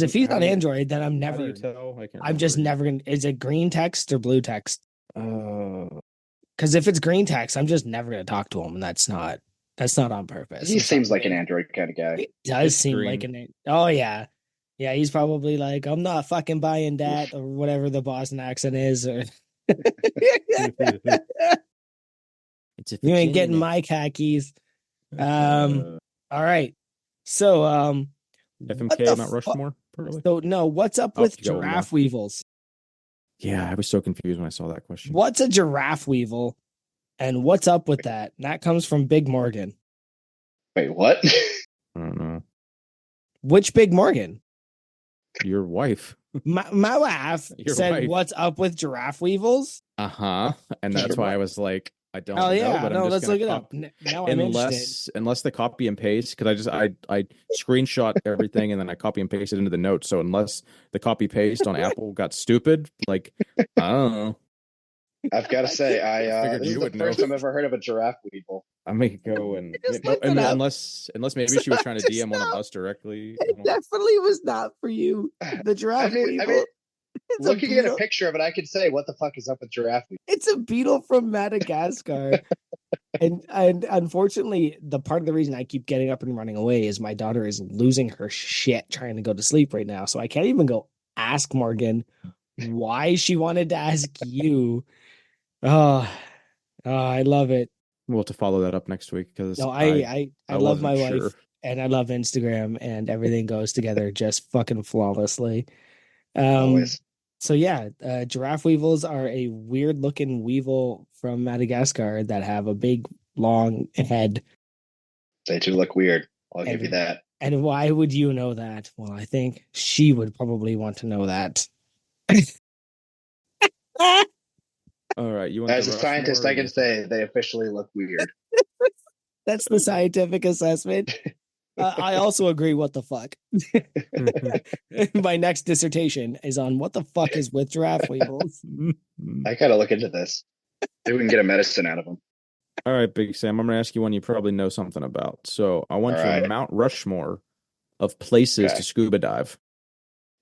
if he's on Android, then I'm never. How do you tell? I'm just never gonna. Is it green text or blue text? Because if it's green text, I'm just never gonna talk to him, and that's not on purpose. He seems like an Android kind of guy. He does seem like an. Oh yeah, yeah. He's probably like, I'm not fucking buying that, or whatever the Boston accent is, or you ain't getting my khakis. All right. So FMK Mount Rushmore, probably. So no, what's up with giraffe weevils? Yeah, I was so confused when I saw that question. What's a giraffe weevil, and what's up with that? And that comes from Big Morgan. Wait, what? I don't know. Which Big Morgan? Your wife. My wife said, "What's up with giraffe weevils?" And that's why I was like, I don't know. Yeah, but no, let's look it up. Now I'm interested. Unless the copy and paste, because I screenshot everything and then I copy and paste it into the notes. So unless the copy paste on Apple got stupid, like I don't know. I've got to say, this is the first time I've ever heard of a giraffe weevil. I may go and unless maybe she was trying to DM one of us directly. It definitely was not for you. The giraffe weevil. I mean, looking at a picture of it, I could say, "What the fuck is up with giraffe weevil?" It's a beetle from Madagascar, and unfortunately, the part of the reason I keep getting up and running away is my daughter is losing her shit trying to go to sleep right now, so I can't even go ask Morgan why she wanted to ask you. Oh, I love it. We'll have to follow that up next week, because I love my wife and I love Instagram, and everything goes together just fucking flawlessly. Always. So yeah, giraffe weevils are a weird looking weevil from Madagascar that have a big long head. They do look weird. I'll give you that. And why would you know that? Well, I think she would probably want to know that. All right, as a scientist, I can say they officially look weird. That's the scientific assessment. I also agree. What the fuck? My next dissertation is on what the fuck is with giraffe weevils. I gotta look into this. Maybe we can get a medicine out of them. All right, Big Sam, I'm gonna ask you one you probably know something about. So I want All your right. Mount Rushmore of places to Okay. scuba dive.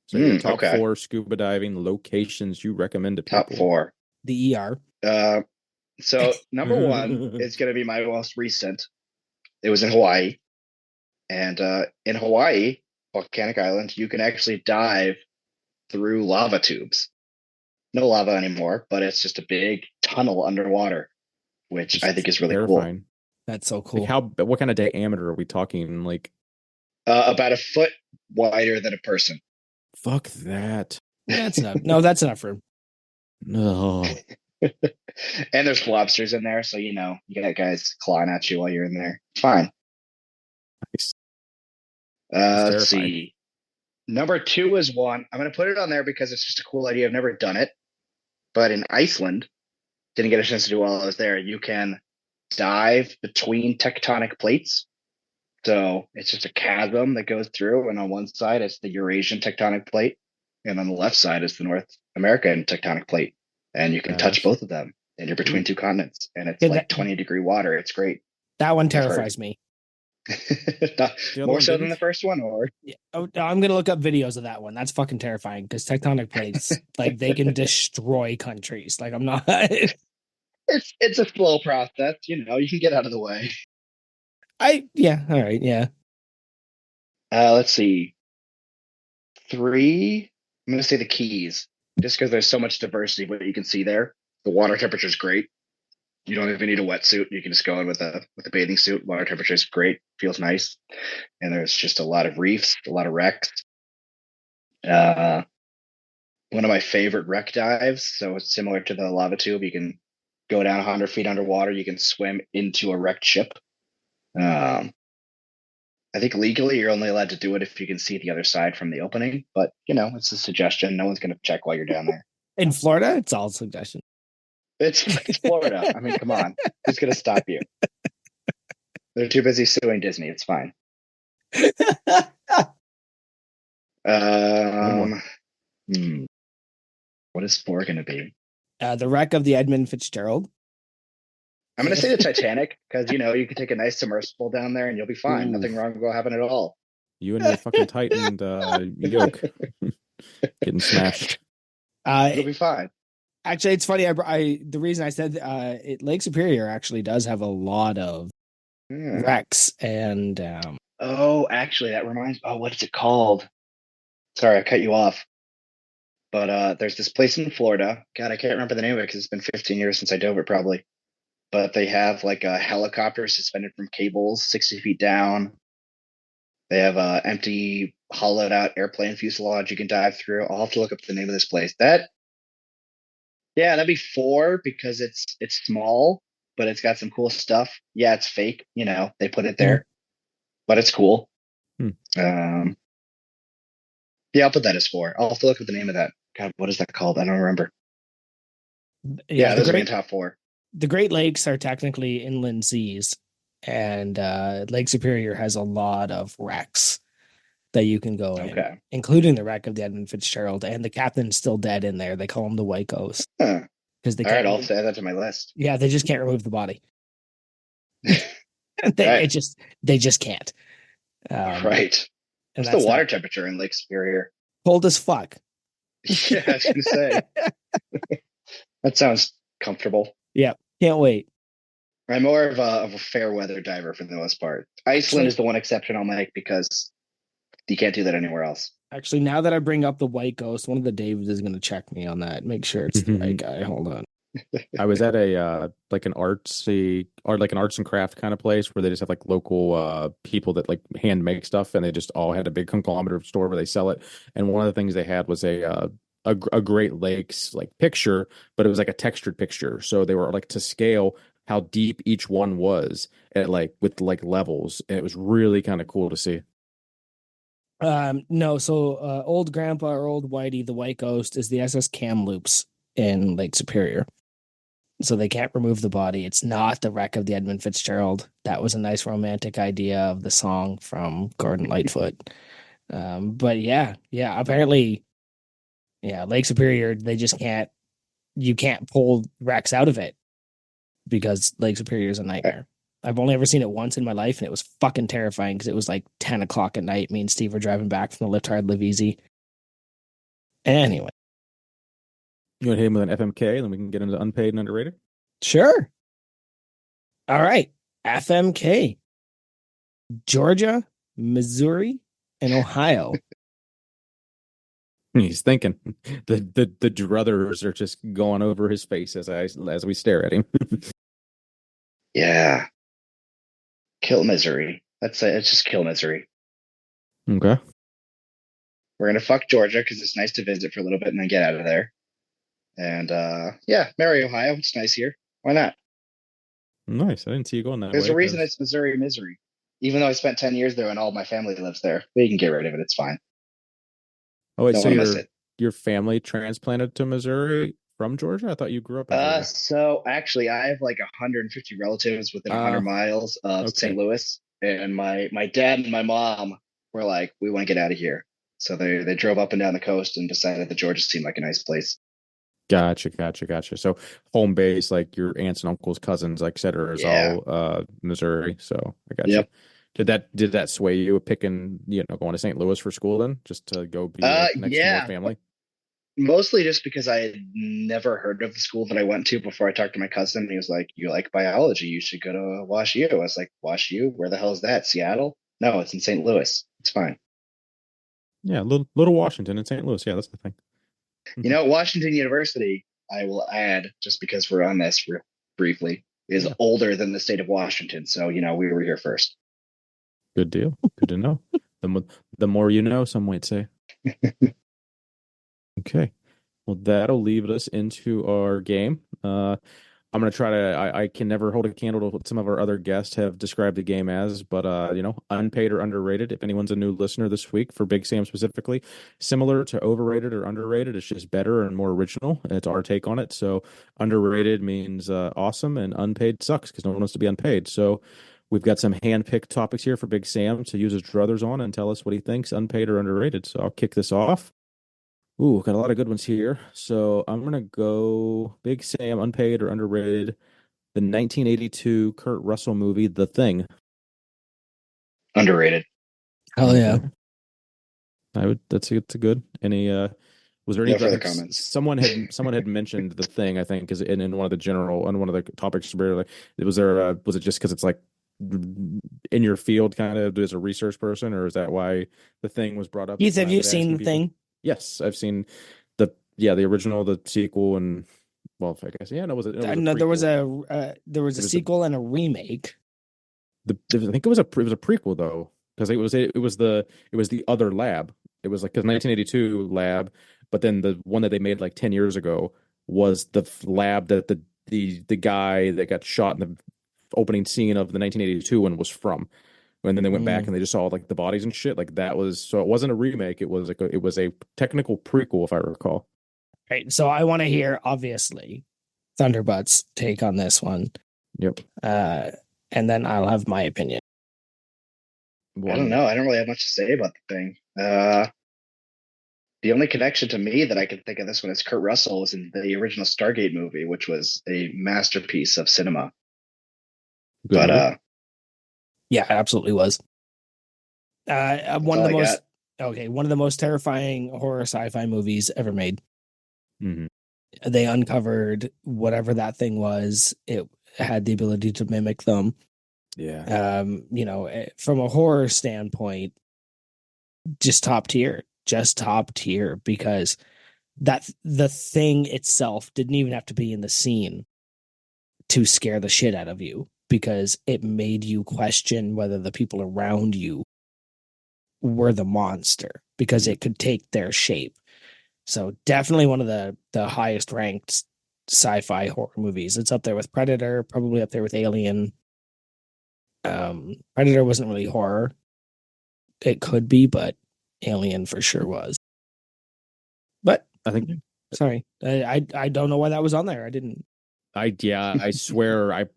So your top Okay. 4 scuba diving locations you recommend to Top people. 4. The ER. So number 1 is gonna be my most recent. It was in Hawaii. And in Hawaii, volcanic island, you can actually dive through lava tubes. No lava anymore, but it's just a big tunnel underwater, which I think is really cool. Terrifying. That's so Like cool. what kind of diameter are we talking? Like, About a foot wider than a person. fuck that. That's enough. No, that's enough room. No. And there's lobsters in there, so you got guys clawing at you while you're in there. Fine. Nice. Let's see. Number 2 is one. I'm going to put it on there because it's just a cool idea. I've never done it. But in Iceland, didn't get a chance to do while I was there, you can dive between tectonic plates. So it's just a chasm that goes through, and on one side it's the Eurasian tectonic plate, and on the left side is the North American tectonic plate. And you can touch both of them, and you're between 2 continents, and it's like 20-degree water. It's great. That one terrifies me. More so than the first one, or I'm gonna look up videos of that one. That's fucking terrifying because tectonic plates, like, they can destroy countries. Like, I'm not. it's a slow process. You can get out of the way. All right, yeah. Let's see. 3. I'm gonna say the Keys, just because there's so much diversity. What you can see there, the water temperature is great. You don't even need a wetsuit. You can just go in with a bathing suit. Water temperature is great. Feels nice. And there's just a lot of reefs, a lot of wrecks. One of my favorite wreck dives. So it's similar to the lava tube. You can go down 100 feet underwater. You can swim into a wrecked ship. I think legally you're only allowed to do it if you can see the other side from the opening. But, it's a suggestion. No one's going to check while you're down there. In Florida, it's all suggestion. It's Florida. I mean, come on. Who's going to stop you? They're too busy suing Disney. It's fine. What is 4 going to be? The wreck of the Edmund Fitzgerald. I'm going to say the Titanic because, you can take a nice submersible down there and you'll be fine. Ooh. Nothing wrong will happen at all. You and your fucking Titan yoke getting smashed. You'll be fine. Actually, it's funny. The reason I said Lake Superior actually does have a lot of wrecks and. Actually, that reminds me. Oh, what is it called? Sorry, I cut you off. But there's this place in Florida. God, I can't remember the name of it because it's been 15 years since I dove it, probably. But they have like a helicopter suspended from cables 60 feet down. They have a empty, hollowed out airplane fuselage you can dive through. I'll have to look up the name of this place. That'd be 4 because it's small, but it's got some cool stuff. Yeah, it's fake. They put it there, but it's cool. Yeah, I'll put that as 4. I'll have to look up the name of that. God, what is that called? I don't remember. Yeah, those are my top 4. The Great Lakes are technically inland seas, and Lake Superior has a lot of wrecks that you can go in, including the wreck of the Edmund Fitzgerald, and the captain's still dead in there. They call him the White Ghost. Because all right, I'll add that to my list. Yeah, they just can't remove the body. They just can't. Right. What's the water temperature in Lake Superior? Cold as fuck. Yeah, I was gonna say. That sounds comfortable. Yeah, can't wait. I'm more of a fair weather diver for the most part. Iceland is the one exception I'll make because you can't do that anywhere else. Actually, now that I bring up the White Ghost, one of the Davids is going to check me on that. Make sure it's the right guy. Hold on. I was at a like an arts and craft kind of place where they just have like local people that like hand make stuff, and they just all had a big conglomerate store where they sell it. And one of the things they had was a Great Lakes like picture, but it was like a textured picture. So they were like to scale how deep each one was at like with like levels, and it was really kind of cool to see. No, so old grandpa or old Whitey, the White Ghost, is the SS Kamloops in Lake Superior. So they can't remove the body. It's not the wreck of the Edmund Fitzgerald. That was a nice romantic idea of the song from Gordon Lightfoot. But yeah, apparently, yeah, Lake Superior, they just can't, you can't pull wrecks out of it because Lake Superior is a nightmare. I've only ever seen it once in my life, and it was fucking terrifying because it was like 10 o'clock at night. Me and Steve were driving back from the Lift Hard, Live Easy. Anyway. You want to hit him with an FMK, and then we can get into unpaid and underrated? Sure. All right. FMK. Georgia, Missouri, and Ohio. He's thinking. The druthers are just going over his face as we stare at him. Yeah. Kill Missouri. That's it. It's just kill Missouri. Okay. We're going to fuck Georgia because it's nice to visit for a little bit and then get out of there. And yeah, marry Ohio. It's nice here. Why not? Nice. I didn't see you going that There's way. a reason it's Missouri misery. Even though I spent 10 years there and all my family lives there. But you can get rid of it. It's fine. Oh, wait, Don't so wanna miss it. your family transplanted to Missouri from Georgia? I thought you grew up in Georgia. So actually, I have like 150 relatives within 100 miles of St. Louis. And my dad and my mom were like, we want to get out of here. So they drove up and down the coast and decided that Georgia seemed like a nice place. Gotcha. So home base, like your aunts and uncles, cousins, et cetera, is all Missouri. So I got you. Did that sway you picking, going to St. Louis for school then, just to go be next to more family? Mostly just because I had never heard of the school that I went to before I talked to my cousin. He was like, you like biology, you should go to Wash U. I was like, Wash U? Where the hell is that? Seattle? No, it's in St. Louis. It's fine. Yeah, little Washington in St. Louis. Yeah, that's the thing. Washington University, I will add, just because we're on this briefly, is older than the state of Washington. So, we were here first. Good deal. Good to know. The more you know, some might say. Okay. Well, that'll lead us into our game. I'm going to try to, I can never hold a candle to what some of our other guests have described the game as, but, unpaid or underrated. If anyone's a new listener this week, for Big Sam specifically, similar to overrated or underrated, it's just better and more original. It's our take on it. So underrated means awesome, and unpaid sucks because no one wants to be unpaid. So we've got some hand-picked topics here for Big Sam to use his druthers on and tell us what he thinks, unpaid or underrated. So I'll kick this off. Ooh, got a lot of good ones here. So I'm going to go Big Sam, unpaid or underrated. The 1982 Kurt Russell movie, The Thing. Underrated. Hell yeah. It's a good. Any, was there any further comments? Someone had mentioned The Thing, I think, is in one of the topics. Was it just because it's like in your field kind of as a research person, or is that why The Thing was brought up? Heath, have you seen The Thing? Yes, I've seen the original, the sequel, and I guess no, there was a sequel and a remake. I think it was a prequel though, because it was the other lab. It was like the 1982 lab, but then the one that they made like 10 years ago was the lab that the guy that got shot in the opening scene of the 1982 one was from. And then they went back and they just saw like the bodies and shit. Like that was, so it wasn't a remake. It was it was a technical prequel, if I recall. Right. So I want to hear, obviously, Thunderbutt's take on this one. Yep. And then I'll have my opinion. I don't know. I don't really have much to say about The Thing. The only connection to me that I can think of this one is Kurt Russell was in the original Stargate movie, which was a masterpiece of cinema. Good movie. Yeah, it absolutely was. One of the most terrifying horror sci-fi movies ever made. Mm-hmm. They uncovered whatever that thing was. It had the ability to mimic them. Yeah. From a horror standpoint, just top tier, because that the thing itself didn't even have to be in the scene to scare the shit out of you, because it made you question whether the people around you were the monster, because it could take their shape. So definitely one of the highest ranked sci-fi horror movies. It's up there with Predator, probably up there with Alien. Predator wasn't really horror. It could be, but Alien for sure was. But I think, sorry, I don't know why that was on there. I didn't. I swear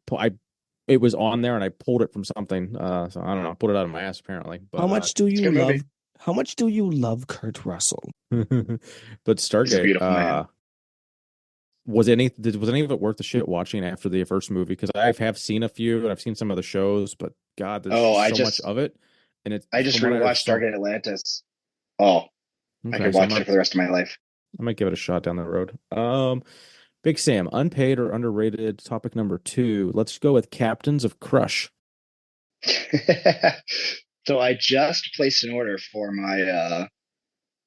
it was on there and I pulled it from something. So I don't know, I pulled it out of my ass apparently. But How much do It's a you good love? movie. How much do you love Kurt Russell? but He's a Stargate, beautiful man. was any of it worth the shit watching after the first movie? Because I have seen a few and I've seen some of the shows, but God, there's Oh, just so much of it, and it's I just from what I heard, rewatched Stargate Atlantis. Oh, I okay. could So watch it for the rest of my life. I might give it a shot down the road. Big Sam, unpaid or underrated? Topic number 2. Let's go with Captains of Crush. So I just placed an order for my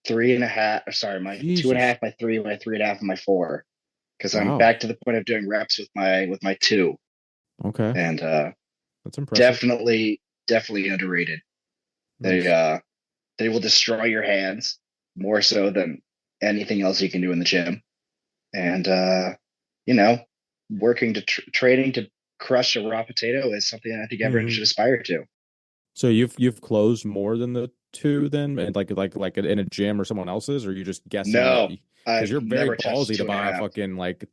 3.5. Sorry, my two and a Jesus, half, my 3, my 3.5, and my 4. Because I'm wow. back to the point of doing reps with my 2, Okay, and that's impressive. definitely underrated. They Nice. uh they will destroy your hands more so than anything else you can do in the gym. And you know, working to training to crush a raw potato is something I think everyone Mhm. should aspire to. So you've closed more than the 2 then, and like in a gym or someone else's, or you just guessing that No, because I've you're very never touched a ballsy to two and a buy a half. fucking like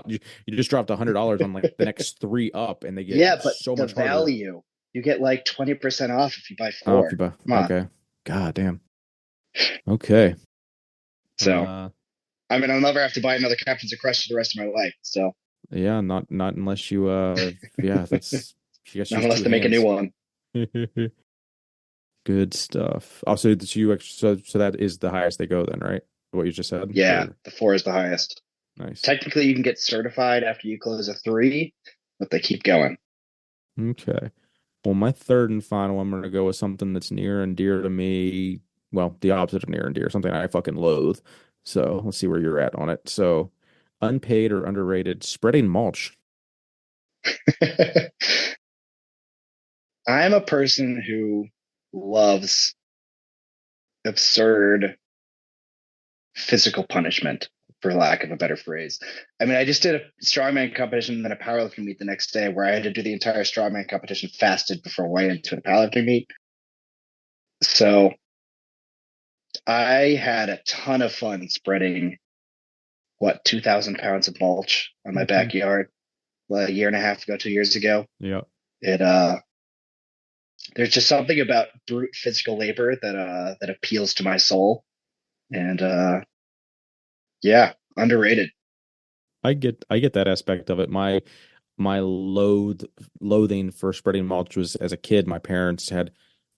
you just dropped $100 on like the next 3 up, and they get Yeah, but so the much harder. value, you get like 20% off if you buy Oh, if 4. you buy, Come on. okay, god damn, okay. So, Uh, I mean, I'll never have to buy another Captain's of Crush for the rest of my life. So, yeah, not unless you yeah, that's she has to use unless 2 they make a new hands. one. Good stuff. Also, so that is the highest they go then, right? What you just said, Yeah, or the 4 is the highest. nice. Technically, you can get certified after you close a 3, but they keep going. Okay. Well, my third and final, I'm gonna go with something that's near and dear to me. Well, the opposite of near and dear, something I fucking loathe. So let's see where you're at on it. So, unpaid or underrated, spreading mulch. I'm a person who loves absurd physical punishment, for lack of a better phrase. I mean, I just did a strongman competition and then a powerlifting meet the next day where I had to do the entire strongman competition fasted before weighing into a powerlifting meet. So I had a ton of fun spreading 2,000 pounds of mulch on my backyard a year and a half ago, 2 years ago. Yeah. It there's just something about brute physical labor that appeals to my soul, and yeah, underrated. I get that aspect of it. My loathing for spreading mulch was as a kid, my parents had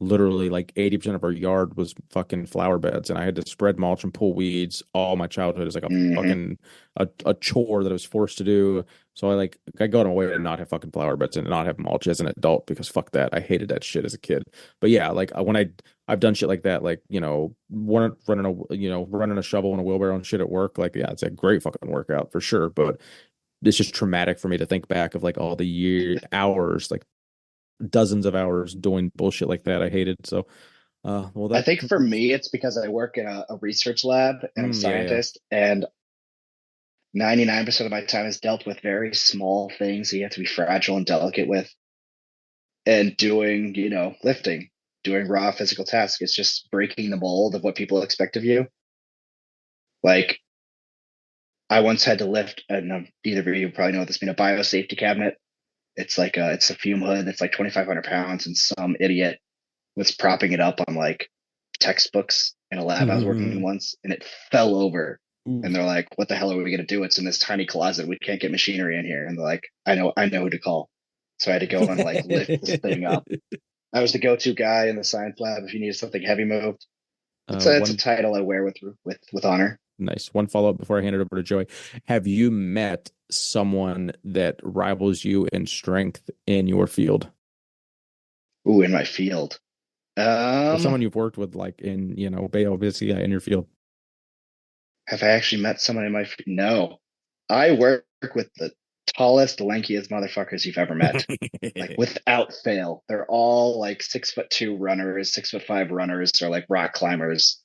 literally like 80% of our yard was fucking flower beds, and I had to spread mulch and pull weeds all my childhood as like a Hmm. fucking a chore that I was forced to do. So I got away to not have fucking flower beds and not have mulch as an adult because fuck that. I hated that shit as a kid. But yeah, like when I've done shit like that, like, running a shovel and a wheelbarrow and shit at work, like yeah, it's a great fucking workout for sure. But it's just traumatic for me to think back of like all the hours, like dozens of hours doing bullshit like that. I hated. So, well, I that think for concludes. me, it's because I work in a research lab and I'm a Yeah, yeah. scientist, and 99% of my time is dealt with very small things that you have to be fragile and delicate with. And doing, lifting, doing raw physical tasks, it's just breaking the mold of what people expect of you. Like, I once had to lift, and either of you probably know this, being a biosafety cabinet. It's a fume hood that's like 2,500 pounds, and some idiot was propping it up on like textbooks in a lab I was working in once, and it fell over. And Oof. they're like, "What the hell are we gonna do? It's in this tiny closet. We can't get machinery in here." And they're like, I know who to call." So I had to go and like lift this thing up. I was the go-to guy in the science lab if you needed something heavy moved. It's a One title I wear with honor. nice. One follow up before I hand it over to Joey. Have you met someone that rivals you in strength in your field, Ooh, in my field. or Um, someone you've worked with, like in basically yeah, in your field? have I actually met someone in my field? No. I work with the tallest, lankiest motherfuckers you've ever met. Like without fail. They're all like 6'2" runners, 6'5" runners, or like rock climbers.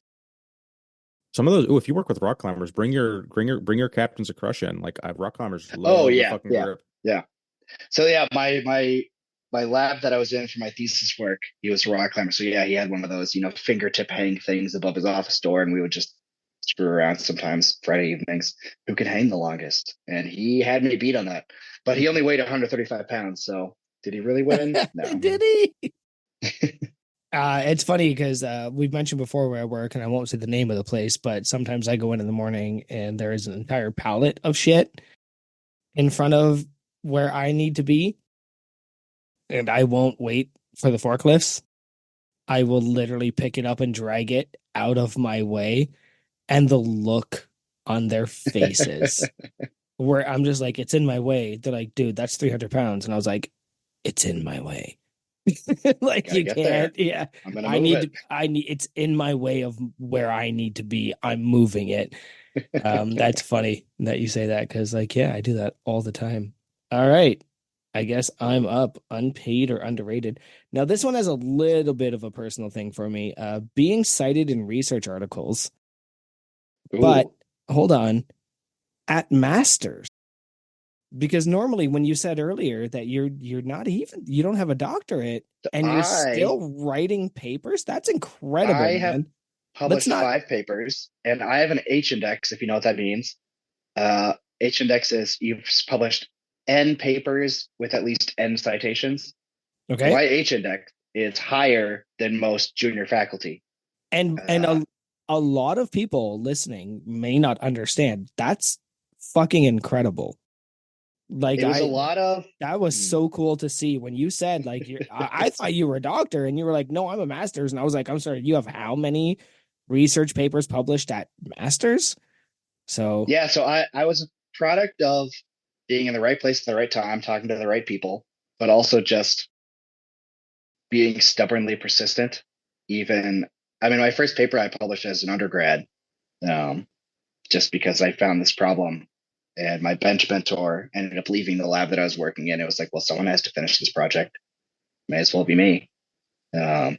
Some of those. Oh, if you work with rock climbers, bring your captains of crush in. Like rock climbers Oh love the yeah, fucking yeah, grip. yeah. So yeah, my lab that I was in for my thesis work, he was a rock climber. So yeah, he had one of those, fingertip hang things above his office door, and we would just screw around sometimes Friday evenings. Who can hang the longest? And he had me beat on that. But he only weighed 135 pounds. So did he really win? No. Did he? It's funny because we've mentioned before where I work, and I won't say the name of the place, but sometimes I go in the morning and there is an entire pallet of shit in front of where I need to be, and I won't wait for the forklifts. I will literally pick it up and drag it out of my way, and the look on their faces where I'm just like, it's in my way. They're like, dude, that's 300 pounds. And I was like, it's in my way. Like Gotta you get can't. there. Yeah. I'm gonna I move need it. to, I need, it's in my way of where I need to be. I'm moving it. That's funny that you say that because, like, yeah, I do that all the time. All right. I guess I'm up. Unpaid or underrated. Now, this one has a little bit of a personal thing for me. Being cited in research articles, but Ooh, hold on, at Masters. Because normally when you said earlier that you're not even, you don't have a doctorate and you're I still writing papers, that's incredible, I have man. Let's published not. 5 papers, and I have an H index, if you know what that means. H index is you've published N papers with at least N citations. So Okay. my H index is higher than most junior faculty. And a lot of people listening may not understand. That's fucking incredible. Like It was a lot of that was so cool to see when you said like I thought you were a doctor and you were like, no, I'm a master's. And I was like, I'm sorry, you have how many research papers published at masters? So yeah. So I was a product of being in the right place at the right time, talking to the right people, but also just being stubbornly persistent. Even I mean, my first paper I published as an undergrad, um, just because I found this problem. And my bench mentor ended up leaving the lab that I was working in. It was like, well, someone has to finish this project. May as well be me. Um,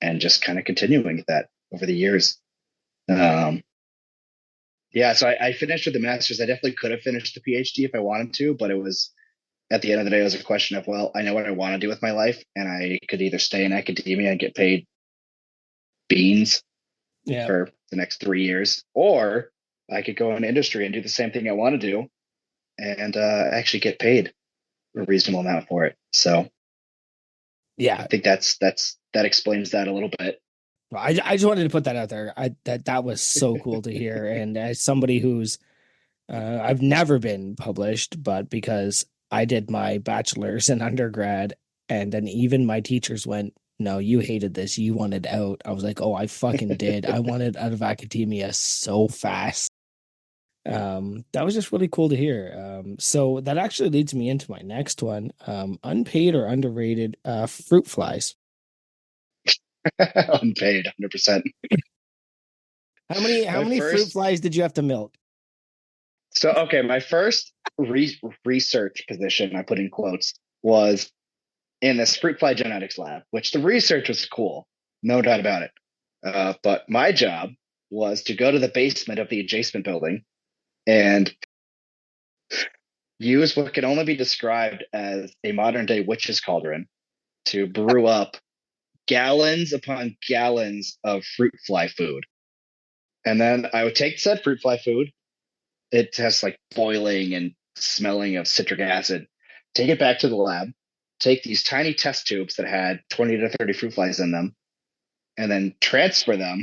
and just kind of continuing that over the years. Um, yeah, so I finished with the master's. I definitely could have finished the PhD if I wanted to, but it was at the end of the day, it was a question of, well, I know what I want to do with my life, and I could either stay in academia and get paid beans yeah. for the next 3 years, or I could go in industry and do the same thing I want to do and actually get paid a reasonable amount for it. So Yeah. I think that explains that a little bit. I just wanted to put that out there. That was so cool to hear. And as somebody who's I've never been published, but because I did my bachelor's in undergrad, and then even my teachers went, no, you hated this. You wanted out. I was like, oh, I fucking did. I wanted out of academia so fast. That was just really cool to hear. So that actually leads me into my next one. Unpaid or underrated fruit flies. Unpaid, 100%. How many fruit flies did you have to milk? So, okay, my first research position, I put in quotes, was in this fruit fly genetics lab, which the research was cool, no doubt about it. But my job was to go to the basement of the adjacent building and use what can only be described as a modern day witch's cauldron to brew up gallons upon gallons of fruit fly food. And then I would take said fruit fly food. It has like boiling and smelling of citric acid. Take it back to the lab. Take these tiny test tubes that had 20 to 30 fruit flies in them, and then transfer them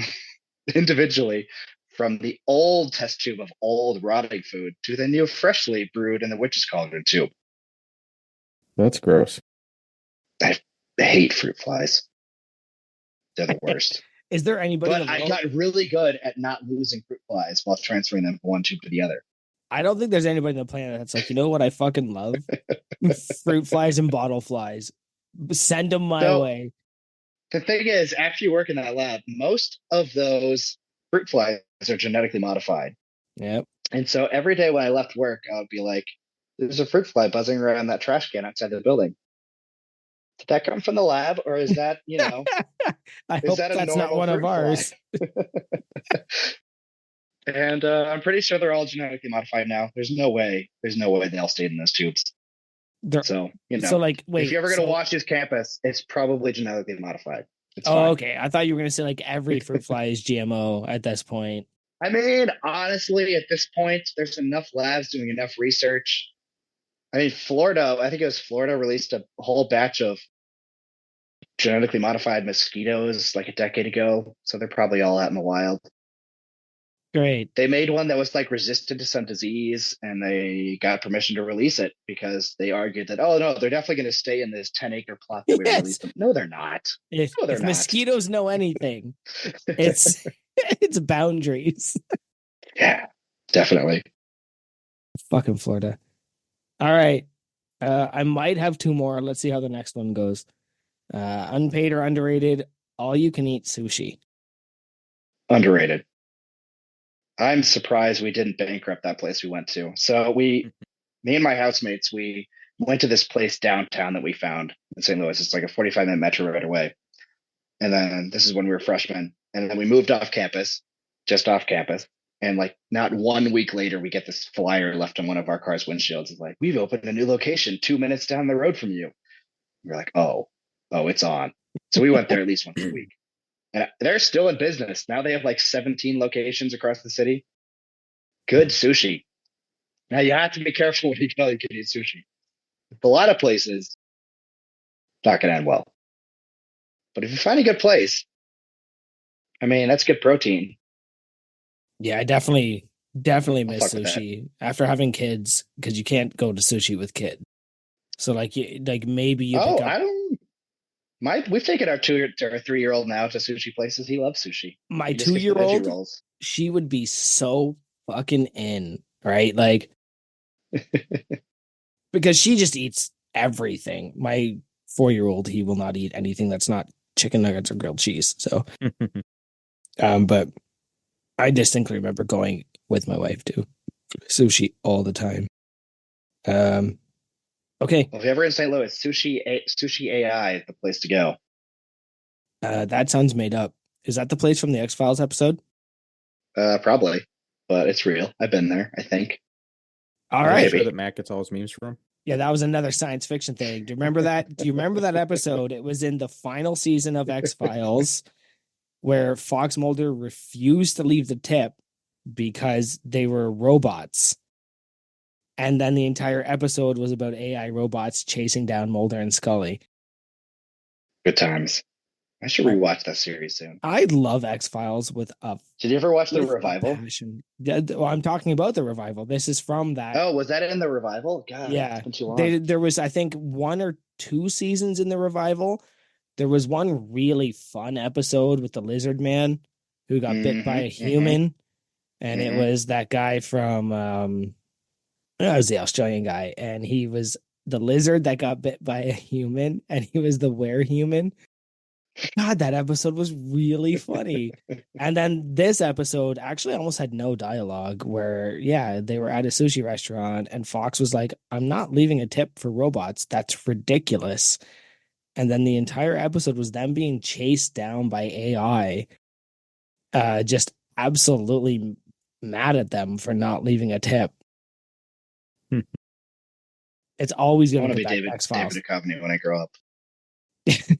individually from the old test tube of old rotting food to the new freshly brewed in the witch's cauldron tube. That's gross. I hate fruit flies. They're the worst. Is there anybody? But I got really good at not losing fruit flies while transferring them from one tube to the other. I don't think there's anybody on the planet that's like, you know what I fucking love? Fruit flies and bottle flies. Send them my way. The thing is, after you work in that lab, most of those fruit flies are genetically modified. Yep. And so every day when I left work, I would be like, there's a fruit fly buzzing around that trash can outside the building. Did that come from the lab, or is that, I hope that's not one of ours. And I'm pretty sure they're all genetically modified now. There's no way they all stayed in those tubes. So, like, wait, if you're ever going to watch this campus, it's probably genetically modified. It's fine. Fine. Okay. I thought you were going to say like every fruit fly is GMO at this point. I mean, honestly, at this point, there's enough labs doing enough research. I mean, Florida, I think it was Florida released a whole batch of genetically modified mosquitoes like a decade ago. So they're probably all out in the wild. Great. They made one that was like resistant to some disease and they got permission to release it because they argued that, oh, no, they're definitely going to stay in this 10-acre plot that we Yes. released them. No, they're not. If, No, they're if not. mosquitoes know anything, it's it's boundaries. Yeah, definitely. Fucking Florida. All right. I might have two more. Let's see how the next one goes. Unpaid or underrated, all you can eat sushi. Underrated. I'm surprised we didn't bankrupt that place we went to. So me and my housemates, we went to this place downtown that we found in St. Louis. It's like a 45-minute metro right away. And then this is when we were freshmen. And then we moved off campus, just off campus. And like not 1 week later, we get this flyer left on one of our car's windshields. It's like, we've opened a new location 2 minutes down the road from you. We're like, oh, it's on. So we went there at least once a week. And they're still in business. Now they have like 17 locations across the city. Good sushi. Now you have to be careful when you go. You can eat sushi. A lot of places, not going to end well. But if you find a good place, I mean, that's good protein. Yeah, I definitely miss fuck with sushi after having kids because you can't go to sushi with kids. So like maybe you pick up. We've taken our 2 or 3-year-old now to sushi places. He loves sushi. My He just gets the 2-year-old, veggie rolls. she would be so fucking in, right? Like, because she just eats everything. My 4-year-old, he will not eat anything that's not chicken nuggets or grilled cheese. So, but I distinctly remember going with my wife to sushi all the time. Okay. Well, if you're ever in St. Louis, Sushi AI is the place to go. That sounds made up. Is that the place from the X-Files episode? Probably, but it's real. I've been there, I think. All Are you right. sure that Matt gets all his memes from? Yeah, that was another science fiction thing. Do you remember that? Do you remember that episode? It was in the final season of X-Files where Fox Mulder refused to leave the tip because they were robots. And then the entire episode was about AI robots chasing down Mulder and Scully. Good times. I should rewatch that series soon. I love X-Files with a Did you ever watch the revival? passion. Well, I'm talking about the revival. This is from that. Oh, was that in the revival? God, yeah. it's been too long. There was, I think, 1 or 2 seasons in the revival. There was one really fun episode with the lizard man who got bit by a human. And it was that guy from, it was the Australian guy. And he was the lizard that got bit by a human. And he was the were-human. God, that episode was really funny. And then this episode actually almost had no dialogue where, yeah, they were at a sushi restaurant and Fox was like, I'm not leaving a tip for robots. That's ridiculous. And then the entire episode was them being chased down by AI, just absolutely mad at them for not leaving a tip. It's always going to be David Duchovny when I grow up.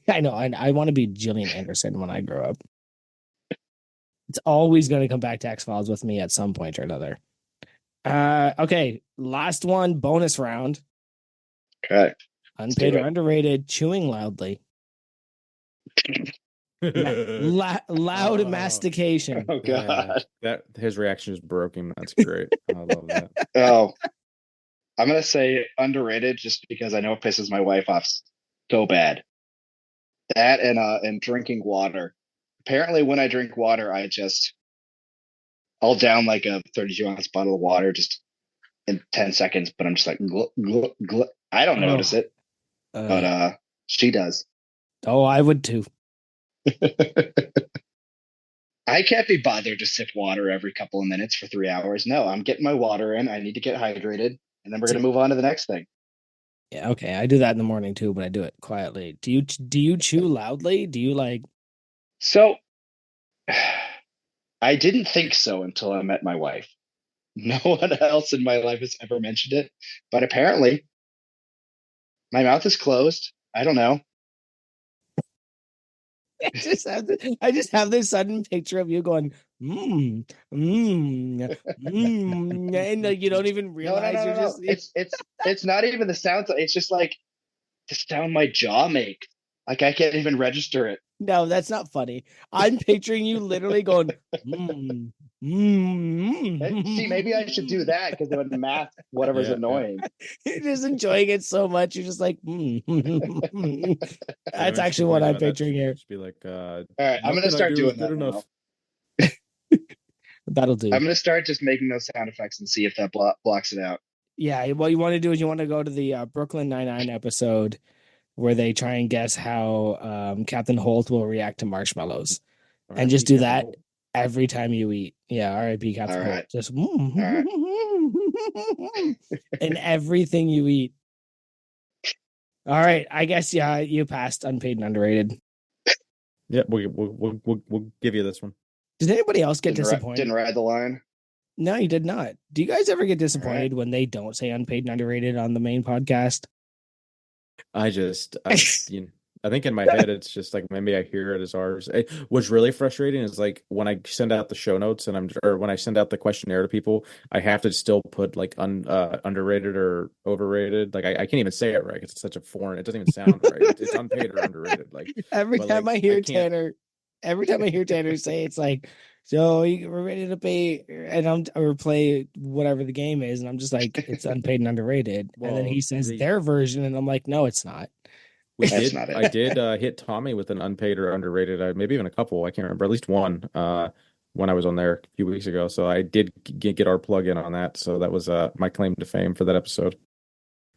I know. I want to be Gillian Anderson when I grow up. It's always going to come back to X-Files with me at some point or another. Okay. Last one, bonus round. Okay. Unpaid or underrated, chewing loudly. Loud mastication. Oh, God. That his reaction is broken. That's great. I love that. Oh, I'm going to say underrated just because I know it pisses my wife off so bad. That and drinking water. Apparently, when I drink water, I'll down like a 32-ounce bottle of water just in 10 seconds, but I'm just like, gluck, gluck, gluck. I don't notice it, but she does. Oh, I would too. I can't be bothered to sip water every couple of minutes for 3 hours. No, I'm getting my water in. I need to get hydrated, and then we're going to move on to the next thing. Yeah, okay. I do that in the morning too, but I do it quietly. Do you chew loudly? Do you like? So, I didn't think so until I met my wife. No one else in my life has ever mentioned it, but apparently, my mouth is closed. I don't know. I just have this sudden picture of you going, and like, you don't even No, realize you're just. It's not even the sound. It's just like the sound my jaw makes. Like I can't even register it. No, that's not funny. I'm picturing you literally going, See, maybe I should do that because it would mask whatever's Yeah, annoying. You're just enjoying it so much. You're just like, That's actually what I'm picturing here. Just be like, All right, I'm gonna nothing I start do is doing good that enough. now. That'll do. I'm gonna start just making those sound effects and see if that blocks it out. Yeah, what you want to do is you want to go to the Brooklyn Nine-Nine episode where they try and guess how Captain Holt will react to marshmallows, and just do that every time you eat. Yeah, R.I.P. Captain All Holt. right. Just right. in everything you eat. All right, I guess you passed unpaid and underrated. Yeah, we'll give you this one. Did anybody else get disappointed? Didn't ride the line. No, you did not. Do you guys ever get disappointed when they don't say unpaid and underrated on the main podcast? I think in my head it's just like maybe I hear it as ours. What's really frustrating is like when I send out the show notes or when I send out the questionnaire to people, I have to still put like underrated or overrated. Like I can't even say it right. It's such a foreign. It doesn't even sound right. It's unpaid or underrated. Like every time I hear Tanner say it's like, so we're ready to pay or play whatever the game is, and I'm just like, it's unpaid and underrated. And then he says their version, and I'm like, no, it's not. I did hit Tommy with an unpaid or underrated, maybe even a couple. I can't remember, at least one when I was on there a few weeks ago. So I did get our plug in on that. So that was my claim to fame for that episode.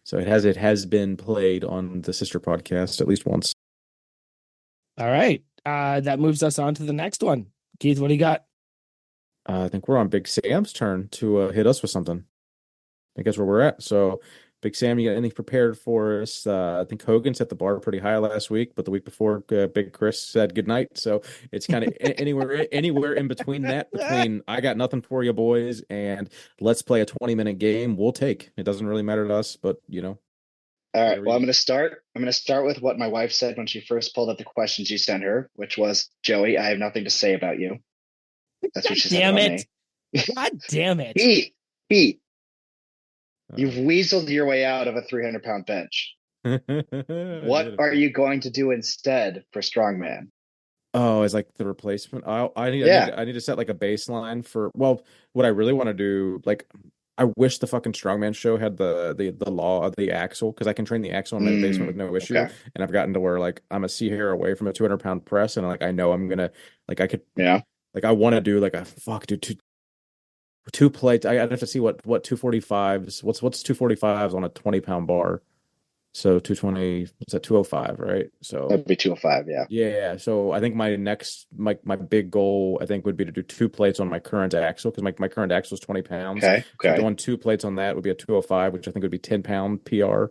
So it has been played on the sister podcast at least once. All right, that moves us on to the next one. Keith, what do you got? I think we're on Big Sam's turn to hit us with something. I think that's where we're at. So, Big Sam, you got anything prepared for us? I think Hogan set the bar pretty high last week, but the week before, Big Chris said goodnight. So it's kind of anywhere in between that. Between I got nothing for you, boys, and let's play a 20-minute game. We'll take. It doesn't really matter to us, but you know. All right. Well, I'm going to start with what my wife said when she first pulled up the questions you sent her, which was, Joey, I have nothing to say about you. That's what she said about me. God damn it. Pete. You've weaseled your way out of a 300-pound bench. What are you going to do instead for strongman? Oh, is like the replacement. I need to set like a baseline for. Well, what I really want to do, like, I wish the fucking strongman show had the law of the axle, because I can train the axle in my basement with no issue. Okay. And I've gotten to where like I'm a sea hair away from a 200-pound press, and like I know I'm gonna like I could like I want to do like a two plates. I'd have to see what 245s. What's 245s on a 20-pound bar. So 220, is that 205, right? So that'd be 205, yeah. Yeah. So I think my next my big goal I think would be to do 2 plates on my current axle, because my current axle is 20 pounds. Okay. So doing 2 plates on that would be a 205, which I think would be 10-pound PR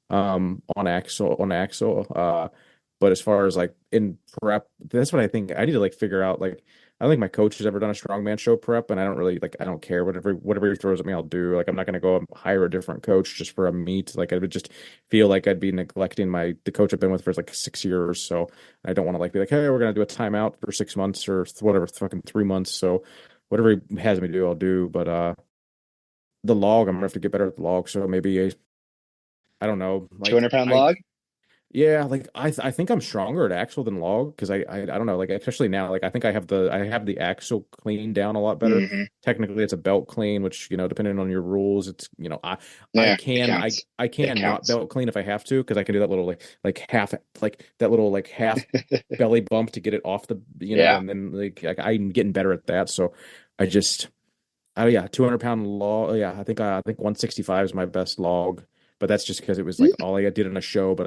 on axle. But as far as like in prep, that's what I think I need to like figure out. Like I don't think my coach has ever done a strongman show prep, and I don't care whatever he throws at me, I'll do. Like I'm not gonna go and hire a different coach just for a meet. Like I would just feel like I'd be neglecting the coach I've been with for like 6 years. So I don't want to like be like, hey, we're gonna do a timeout for 6 months or whatever, fucking 3 months. So whatever he has me do, I'll do. But the log, I'm gonna have to get better at the log. So maybe I don't know, like 200-pound log. Yeah, like I think I'm stronger at axle than log, because I don't know, like especially now, like I think I have the axle clean down a lot better. Mm-hmm. Technically, it's a belt clean, which depending on your rules, it's I can not belt clean if I have to, because I can do that little like half belly bump to get it off the and then like I'm getting better at that. So I just 200-pound log. Yeah, I think 165 is my best log. But that's just because it was like all I did in a show. But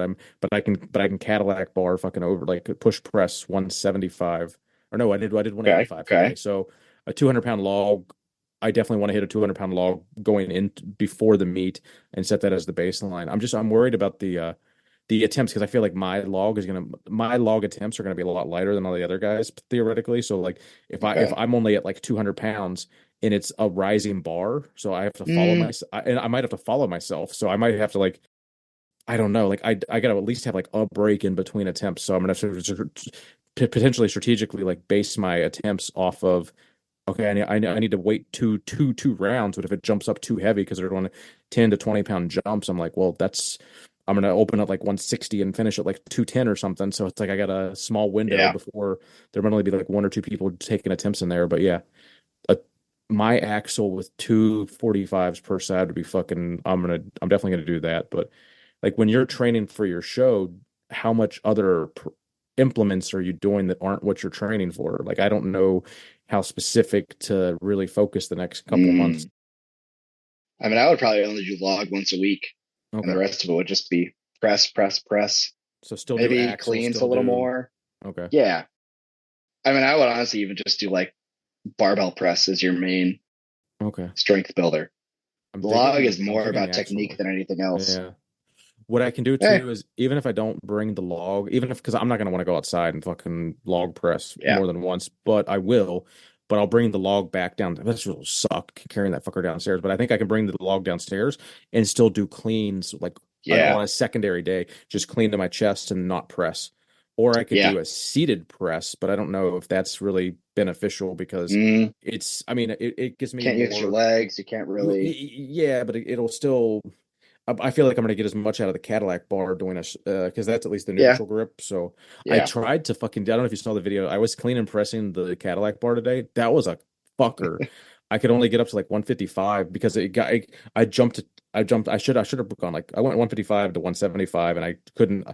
I can Cadillac bar fucking over, like push press 175. Or no, I did 185. Okay. So a 200-pound log, I definitely want to hit a 200-pound log going in before the meet and set that as the baseline. I'm worried about the attempts, because I feel like my log attempts are gonna be a lot lighter than all the other guys theoretically. So like if I'm only at like 200 pounds and it's a rising bar, so I have to follow and I might have to follow myself. So I might have to like, I don't know, like I gotta at least have like a break in between attempts. So I'm gonna have to potentially strategically like base my attempts off of, okay, I need to wait two rounds, but if it jumps up too heavy because they're going 10 to 20 pound jumps, I'm like, well, I'm gonna open at like 160 and finish at like 210 or something. So it's like I got a small window Yeah. before there might only be like one or two people taking attempts in there. But yeah, a, my axle with 245s per side would be fucking. I'm definitely gonna do that. But like when you're training for your show, how much other implements are you doing that aren't what you're training for? Like I don't know how specific to really focus the next couple months. I mean, I would probably only do log once a week, and the Okay. rest of it would just be press, press, press. So still do Maybe axle, cleans still a little do. more. Okay. Yeah. I mean, I would honestly even just do like barbell press as your main Okay. strength builder. I'm Log is I'm more thinking the about axle technique more. than anything else. Yeah. What I can do Eh, too is even if I don't bring the log, even if because I'm not gonna want to go outside and fucking log press yeah. more than once, but I will. But I'll bring the log back down. This will suck carrying that fucker downstairs, but I think I can bring the log downstairs and still do cleans like Yeah. on a secondary day, just clean to my chest and not press. Or I could Yeah. do a seated press, but I don't know if that's really beneficial because Mm, I mean, it gives me can't use your more. legs. You can't really. Yeah, but it'll still. I feel like I'm going to get as much out of the Cadillac bar doing a because that's at least the Yeah. neutral grip. So I Yeah. tried to fucking. I don't know if you saw the video. I was clean and pressing the Cadillac bar today. That was a fucker. I could only get up to like 155 because it got. I jumped. I should have gone like I went 155 to 175 and I couldn't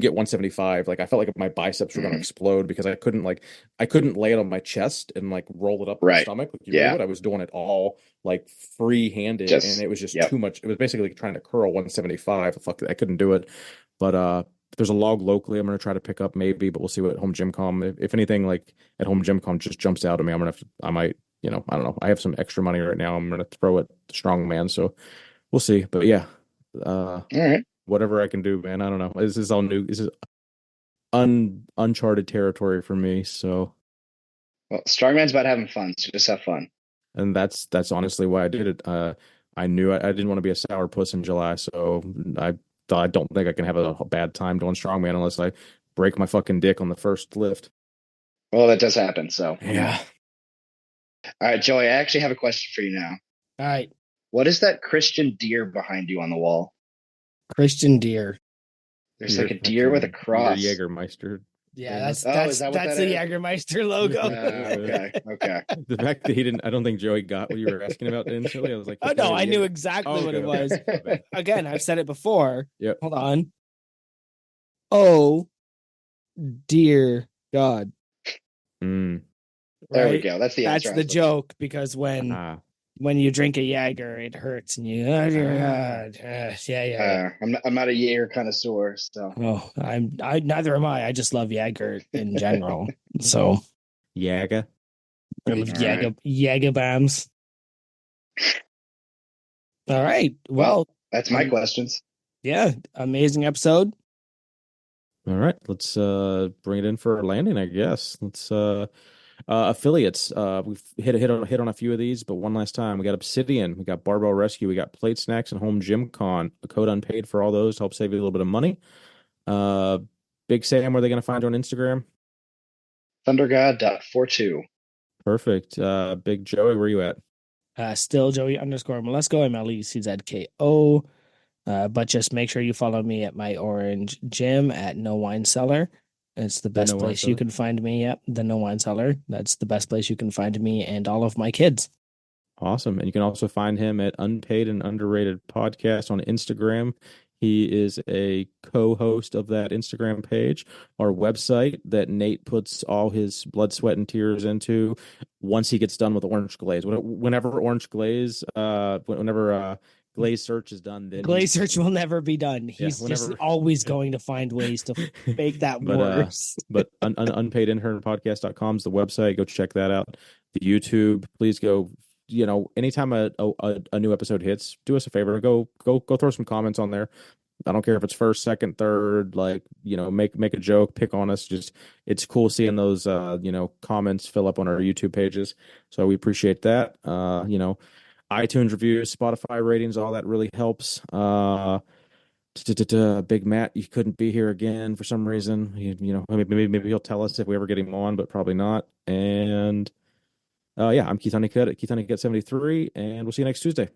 get 175. Like I felt like my biceps were going to Mhm. explode because I couldn't lay it on my chest and like roll it up my Right. stomach like you Yeah. would. I was doing it all like free-handed and Just. it was just Yep. too much. It was basically like trying to curl 175. Fuck, I couldn't do it. But there's a log locally I'm gonna try to pick up maybe, but we'll see what home gym com. If anything like at home gym com just jumps out at me, I might, I don't know. I have some extra money right now. I'm gonna throw at strongman, so we'll see. But yeah, All right. whatever I can do, man. I don't know. This is all new. This is uncharted territory for me. So, Well, strongman's about having fun, so just have fun. and that's honestly why I did it. I knew I didn't want to be a sourpuss in July, so I don't think I can have a bad time doing strongman unless I break my fucking dick on the first lift. Well, that does happen. So, Yeah. all right, Joey, I actually have a question for you now. All right. What is that Christian deer behind you on the wall? Christian deer. There's like a deer with a cross. Your Jägermeister. Yeah, is that what that's that the is? Jägermeister logo. Okay. Okay. The fact that he didn't, I don't think Joey got what you were asking about initially. I was like, Oh no, I knew exactly what it was. Okay. Again, I've said it before. Yep. Hold on. Oh, dear God. Mm. There we Right? go. That's the That's answer. the joke because Ah. when you drink a Jaeger, it hurts and you oh dear God. Yeah. I'm not a Jaeger connoisseur, so Oh, I neither am I. I just love Jaeger in general. So Jäger. I love All Jaeger bombs. All right. Well, that's my questions. yeah, amazing episode. All right, let's bring it in for a landing, I guess. Let's affiliates. We've hit on a few of these, but one last time. We got Obsidian, we got Barbell Rescue, we got Plate Snacks and Home Gym Con. A code unpaid for all those to help save you a little bit of money. Big Sam, where are they going to find you on Instagram? ThunderGod.42. Perfect. Big Joey, where are you at? Still Joey _ Molesco, MLECZKO. But just make sure you follow me at my orange gym at No Wine Cellar. It's the best place you can find me. Yep, the No Wine Cellar. That's the best place you can find me and all of my kids. Awesome. And you can also find him at Unpaid and Underrated Podcast on Instagram. He is a co-host of that Instagram page, our website that Nate puts all his blood, sweat, and tears into once he gets done with Orange Glaze. Whenever Orange Glaze, Glaze Search is done, then Glaze Search will never be done. He's just always going to find ways to make that worse. But unpaidinternpodcast.com is the website. Go check that out. The YouTube, please go. Anytime a new episode hits, do us a favor. Go throw some comments on there. I don't care if it's first, second, third, make a joke, pick on us. Just, it's cool seeing those, comments fill up on our YouTube pages. So we appreciate that. iTunes reviews, Spotify ratings, all that really helps. Big Matt, you couldn't be here again for some reason. Maybe he'll tell us if we ever get him on, but probably not. And yeah, I'm Keith Honeycutt at Keith Honeycutt 73, and we'll see you next Tuesday.